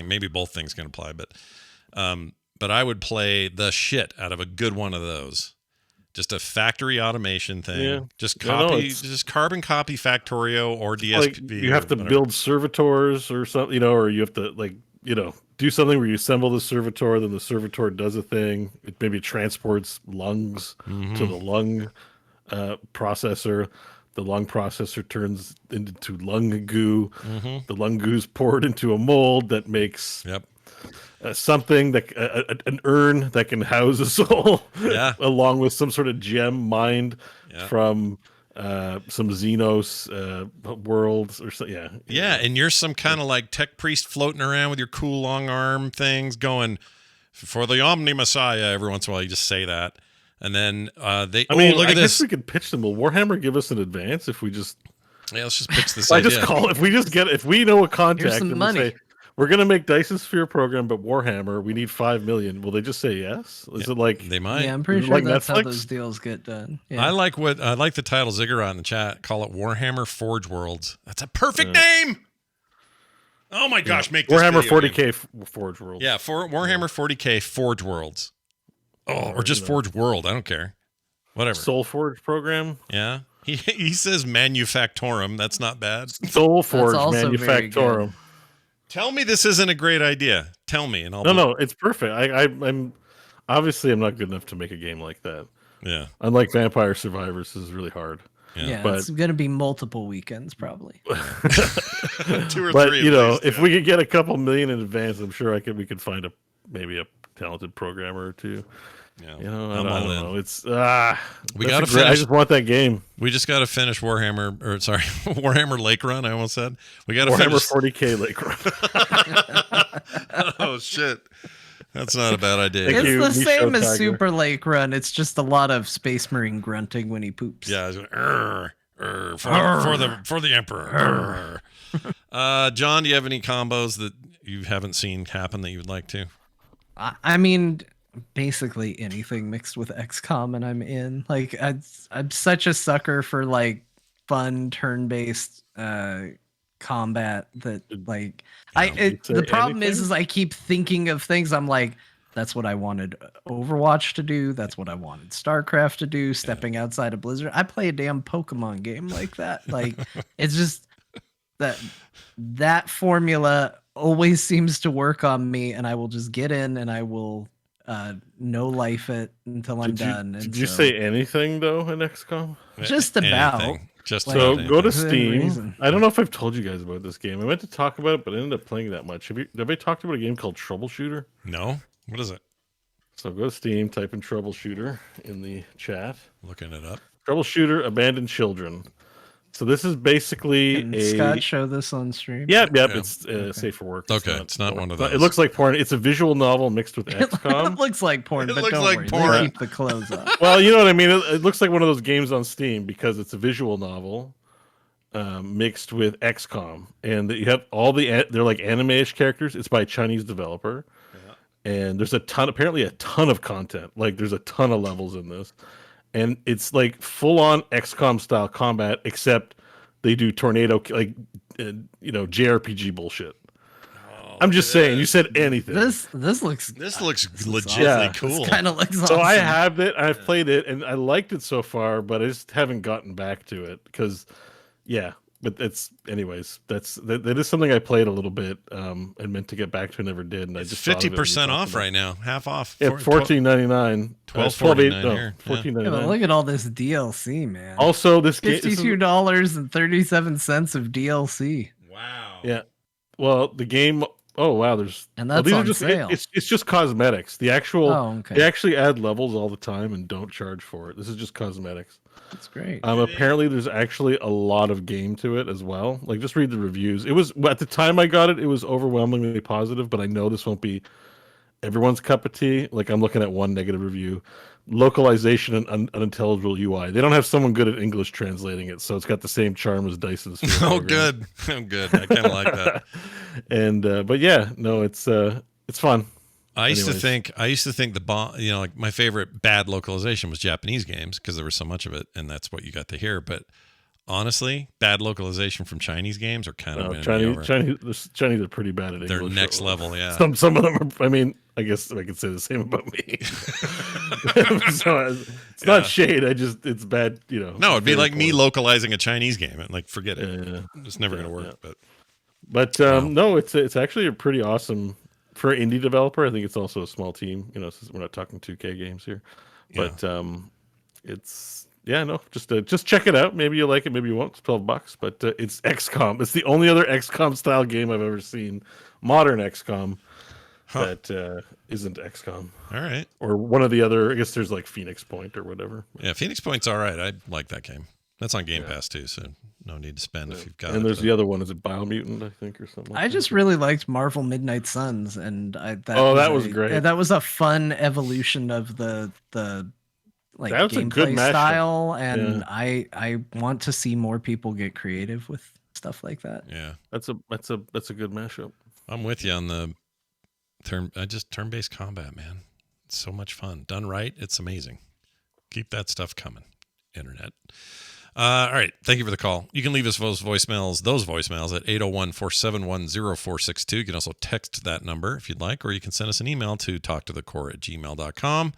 Maybe both things can apply, but I would play the shit out of a good one of those. Just a factory automation thing. Yeah. Just carbon copy Factorio or DSP. Like you have to build servitors or something, or you have to do something where you assemble the servitor, then the servitor does a thing. It maybe transports lungs to the lung processor. The lung processor turns into lung goo. The lung goo is poured into a mold that makes something that an urn that can house a soul, along with some sort of gem mined from some Xenos worlds or so. Yeah, and you're some kind of like tech priest floating around with your cool long arm things going for the Omni Messiah. Every once in a while you just say that, and then look at this. I guess we could pitch them. Will Warhammer give us an advance if we just let's just pitch this idea. If we know a contact and money. Say, we're gonna make Dyson Sphere program, but Warhammer, we need 5 million. Will they just say yes? Is it like they might? Yeah, I'm pretty sure that's Netflix? How those deals get done. Yeah. I like the title Ziggurat in the chat. Call it Warhammer Forge Worlds. That's a perfect name. Oh my gosh, make this Warhammer video 40K game. Forge Worlds. Yeah, Warhammer 40K Forge Worlds. Or just Forge World. I don't care. Whatever. Soul Forge program. Yeah. He says Manufactorum. That's not bad. Soul Forge Manufactorum. Tell me this isn't a great idea. Tell me, and I'll. No, it's perfect. I'm obviously I'm not good enough to make a game like that. Yeah. Unlike Vampire Survivors, this is really hard. Yeah, but it's going to be multiple weekends probably. 2 or 3. But if we could get a couple million in advance, I'm sure we could find maybe a talented programmer or two. Yeah, I don't know. It's we got to finish. I just want that game. We just got to finish Warhammer Lake Run. I almost said we got to finish 40K Lake Run. Oh shit, that's not a bad idea. It's the same as Super Lake Run. It's just a lot of Space Marine grunting when he poops. Yeah, for the Emperor. John, do you have any combos that you haven't seen happen that you would like to? I mean, basically anything mixed with XCOM and I'm in. Like I'm such a sucker for like fun turn-based combat that like say the problem anything? is I keep thinking of things. I'm like, that's what I wanted Overwatch to do. That's what I wanted StarCraft to do. Stepping outside of Blizzard. I play a damn Pokemon game like that. Like it's just that formula always seems to work on me, and I will just get in and I will no life it until I'm done. Did you say anything though in XCOM? Just about. Anything. Just Like, So about go to anything. Steam. reason. I don't know if I've told you guys about this game. I meant to talk about it, but I ended up playing that much. Have I talked about a game called Troubleshooter? No? What is it? So go to Steam, type in Troubleshooter in the chat. Looking it up. Troubleshooter Abandoned Children. So this is basically Can a Scott show this on stream? Yep, Yeah. It's safe for work. Okay, it's not one of those. It looks like porn. It's a visual novel mixed with It XCOM. looks like porn, It but looks don't like worry. porn. They keep the clothes up. Well, you know what I mean. It looks like one of those games on Steam because it's a visual novel mixed with XCOM, and you have all they're like anime-ish characters. It's by a Chinese developer, and there's apparently a ton of content. Like there's a ton of levels in this, and it's like full-on XCOM style combat, except they do tornado JRPG bullshit. I'm just saying. You said anything. This looks legitimately Yeah. cool. kind of looks So I awesome. have it. I've played it, and I liked it so far, but I just haven't gotten back to it because, yeah. But it's anyways. That is something I played a little bit and meant to get back to, never did. And I It's just thought of it when you 50% talked off about it. right now. Half off. Yeah, $14.99. $12.49 here. Yeah. Yeah, but $14.99. look at all this DLC, man. Also, this game. $52.37 of DLC. Wow. Yeah. Well, the game. Oh wow, there's And well, that's these are on just sale. it's just cosmetics. The actual Okay. they actually add levels all the time and don't charge for it. This is just cosmetics. That's great. Apparently there's actually a lot of game to it as well. Like just read the reviews. It was at the time I got it, it was overwhelmingly positive, but I know this won't be everyone's cup of tea. Like I'm looking at one negative review. Localization and unintelligible UI. They don't have someone good at English translating it, so it's got the same charm as Dyson's. Oh, good. Oh, good. I kind of like that. And but yeah, no, it's fun. I used to Anyways. think like my favorite bad localization was Japanese games because there was so much of it, and that's what you got to hear. But honestly, bad localization from Chinese games are kind of The Chinese are pretty bad at English. They're next level, yeah. Some of them are. I mean, I guess I could say the same about me. So it's not shade. It's bad. No, it'd be very like me poor. localizing a Chinese game, and like forget it. Yeah. It's never gonna work. But no, it's actually a pretty awesome for an indie developer. I think it's also a small team. Since we're not talking 2K games here, but it's just check it out. Maybe you like it, maybe you won't. It's $12, but it's XCOM. It's the only other XCOM style game I've ever seen, modern XCOM, that isn't XCOM. All right, or one of the other. I guess there's like Phoenix Point or whatever. Yeah, Phoenix Point's all right. I like that game. That's on Game Pass too, so no need to spend if you've got it. And there's the other one. Is it Biomutant? I think or something. I just really liked Marvel Midnight Suns, and that was great. Yeah, that was a fun evolution of the like That's a good gameplay mashup. style, and Yeah. I want to see more people get creative with stuff like that. Yeah, that's a good mashup. I'm with you on the turn-based combat, man. It's so much fun. Done right, it's amazing. Keep that stuff coming, internet. All right. Thank you for the call. You can leave us those voicemails at 801-471-0462. You can also text that number if you'd like, or you can send us an email to talktothecore@gmail.com.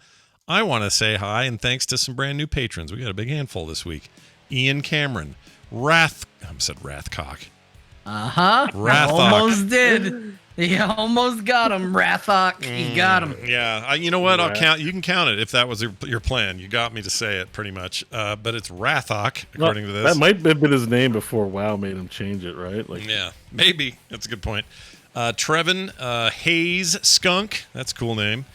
I want to say hi and thanks to some brand new patrons. We got a big handful this week. Ian Cameron, Rathcock. Rathok. Almost did. He almost got him, Rathok. He got him. Yeah, you know what? I'll count. You can count it if that was your plan. You got me to say it pretty much. But it's Rathok, according to this. That might have been his name before WoW made him change it, right? Like, yeah, maybe. That's a good point. Trevin Hayes Skunk. That's a cool name.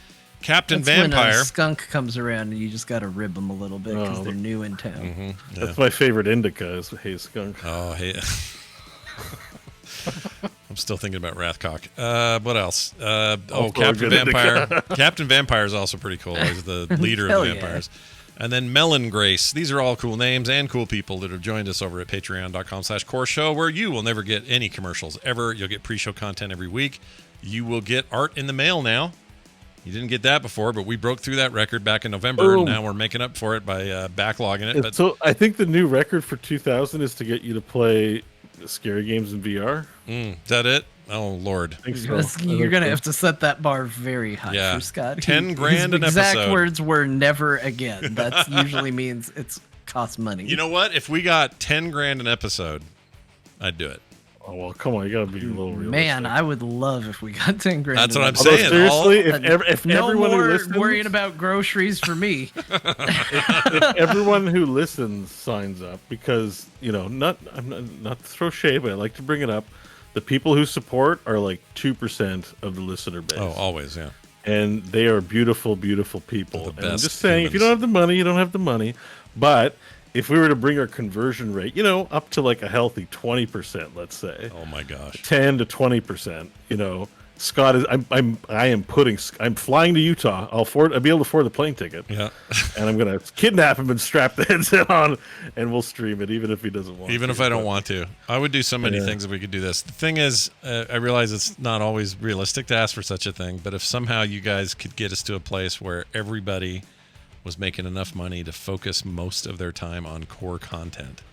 Captain That's Vampire. When a skunk comes around and you just got to rib them a little bit because they're new in town. Mm-hmm. Yeah. That's my favorite indica is Hey Skunk. Oh, hey. I'm still thinking about Rathcock. What else? Captain Vampire. Captain Vampire is also pretty cool. He's the leader of the vampires. And then Melon Grace. These are all cool names and cool people that have joined us over at patreon.com/core show, where you will never get any commercials ever. You'll get pre-show content every week. You will get art in the mail now. You didn't get that before, but we broke through that record back in November, and now we're making up for it by backlogging it. But so I think the new record for 2000 is to get you to play scary games in VR. Is that it? Oh Lord! I think so. You're gonna have to set that bar very high for Scott. 10 grand an his exact episode. words were never again. That usually means it's costs money. You know what? If we got 10 grand an episode, I'd do it. Oh well, come on, you gotta be a little realistic. Man, I would love if we got 10 grand. That's what I'm Although, saying. seriously, if no everyone more who listens, worrying about groceries for me. if everyone who listens signs up, because I'm not to throw shade, but I like to bring it up. The people who support are like 2% of the listener base. Oh, always, yeah. And they are beautiful, beautiful people. They're the And I'm best just saying, if you humans. don't have the money, you don't have the money. But if we were to bring our conversion rate, up to like a healthy 20%, let's say. Oh my gosh. 10 to 20%, Scott is. I'm flying to Utah. I'll be able to afford the plane ticket. Yeah. And I'm gonna kidnap him and strap the headset on, and we'll stream it, even if he doesn't want. Even to. if I don't want to. I would do so many Yeah. things if we could do this. The thing is, I realize it's not always realistic to ask for such a thing, but if somehow you guys could get us to a place where everybody was making enough money to focus most of their time on core content,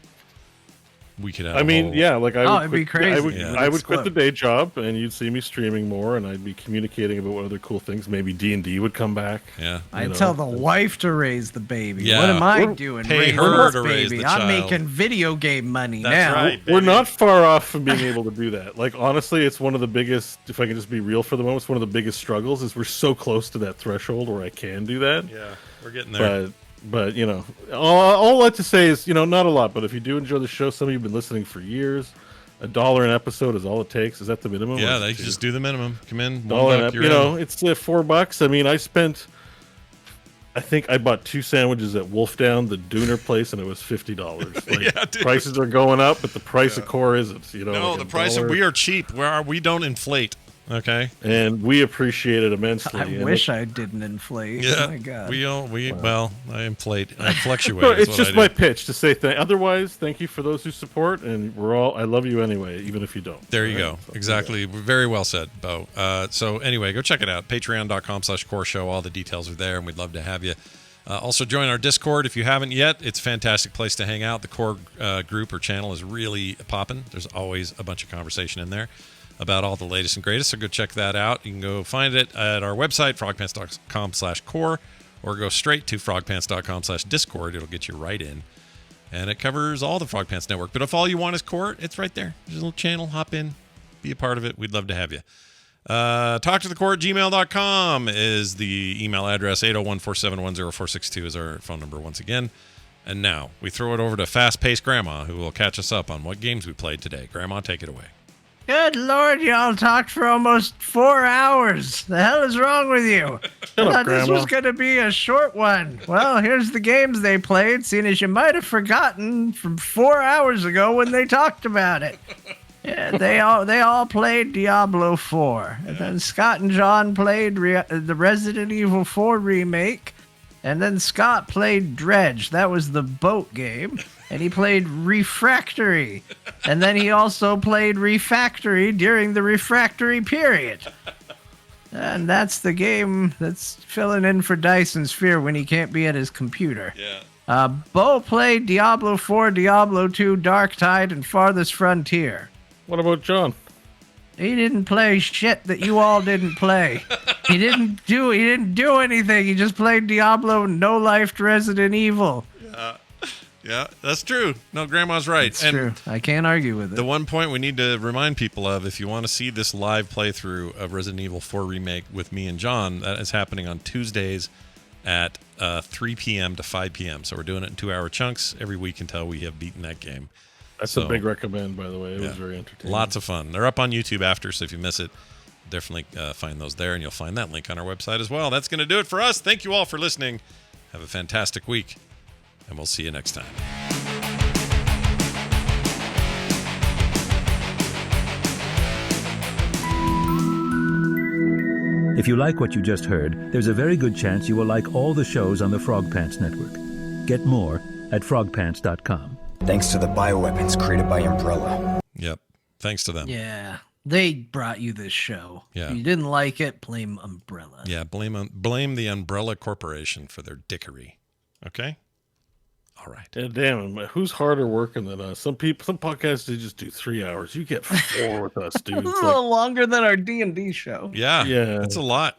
we could have I mean, yeah, like it'd be crazy. I would quit the day job, and you'd see me streaming more, and I'd be communicating about what other cool things. Maybe D&D would come back. Yeah, I'd tell the wife to raise the baby. Yeah. What am I Or doing? pay Raising her this to raise baby. the I'm child. making video game money That's now. right. We're not far off from being able to do that. Like, honestly, it's one of the biggest, if I can just be real for the moment, it's one of the biggest struggles is we're so close to that threshold where I can do that. Yeah, we're getting there. But all I'd like to say is, not a lot, but if you do enjoy the show, some of you have been listening for years, $1 an episode is all it takes. Is that the minimum? Yeah, Or is they it just do the minimum. Come in, $1? $1, you're in. It's $4. I mean, I think I bought 2 sandwiches at Wolfdown, the Dooner place, and it was $50. Like, Yeah, dude. prices are going up, but the price of core isn't. No, like the price of $1. we are cheap. We don't inflate. Okay. And we appreciate it immensely. I And wish I didn't inflate. Yeah. Oh my God. I inflate. I fluctuate. No, is it's what just I do. my pitch to say Otherwise, thank you for those who support, and I love you anyway, even if you don't. There you All go. right? So, Exactly. Very well said, Bo. So anyway, go check it out. Patreon.com/Core Show. All the details are there, and we'd love to have you. Also, join our Discord if you haven't yet. It's a fantastic place to hang out. The Core group or channel is really popping. There's always a bunch of conversation in there about all the latest and greatest, so go check that out. You can go find it at our website, frogpants.com/core, or go straight to frogpants.com/discord. It'll get you right in. And it covers all the Frog Pants Network. But if all you want is core, it's right there. There's a little channel. Hop in. Be a part of it. We'd love to have you. talktothecore@gmail.com is the email address. 801-471-0462 is our phone number once again. And now we throw it over to fast-paced Grandma, who will catch us up on what games we played today. Grandma, take it away. Good Lord, y'all talked for almost 4 hours. The hell is wrong with you? I thought this was going to be a short one. Well, here's the games they played, seeing as you might have forgotten from 4 hours ago when they talked about it. Yeah, they all played Diablo 4. And then Scott and John played the Resident Evil 4 remake. And then Scott played Dredge. That was the boat game. And he played Refactory. And then he also played Refactory during the Refactory period. And that's the game that's filling in for Dyson's fear when he can't be at his computer. Yeah. Bo played Diablo 4, Diablo 2, Dark Tide, and Farthest Frontier. What about John? He didn't play shit that you all didn't play. He didn't do anything. He just played Diablo, no-lifed Resident Evil. Yeah, that's true. No, Grandma's right. It's true. I can't argue with it. The one point we need to remind people of, if you want to see this live playthrough of Resident Evil 4 Remake with me and John, that is happening on Tuesdays at 3 p.m. to 5 p.m. So we're doing it in 2-hour chunks every week until we have beaten that game. That's a big recommend, by the way. It was very entertaining. Lots of fun. They're up on YouTube after, so if you miss it, definitely find those there, and you'll find that link on our website as well. That's going to do it for us. Thank you all for listening. Have a fantastic week, and we'll see you next time. If you like what you just heard, there's a very good chance you will like all the shows on the Frog Pants Network. Get more at frogpants.com. Thanks to the bioweapons created by Umbrella. Yep. Thanks to them. Yeah. They brought you this show. Yeah. If you didn't like it, blame Umbrella. Yeah, blame the Umbrella Corporation for their dickery. Okay? All right. Yeah, damn, who's harder working than us? Some podcasts they just do 3 hours. You get 4 with us, dude. This is It's a like, little longer than our D&D show. Yeah. Yeah. It's a lot.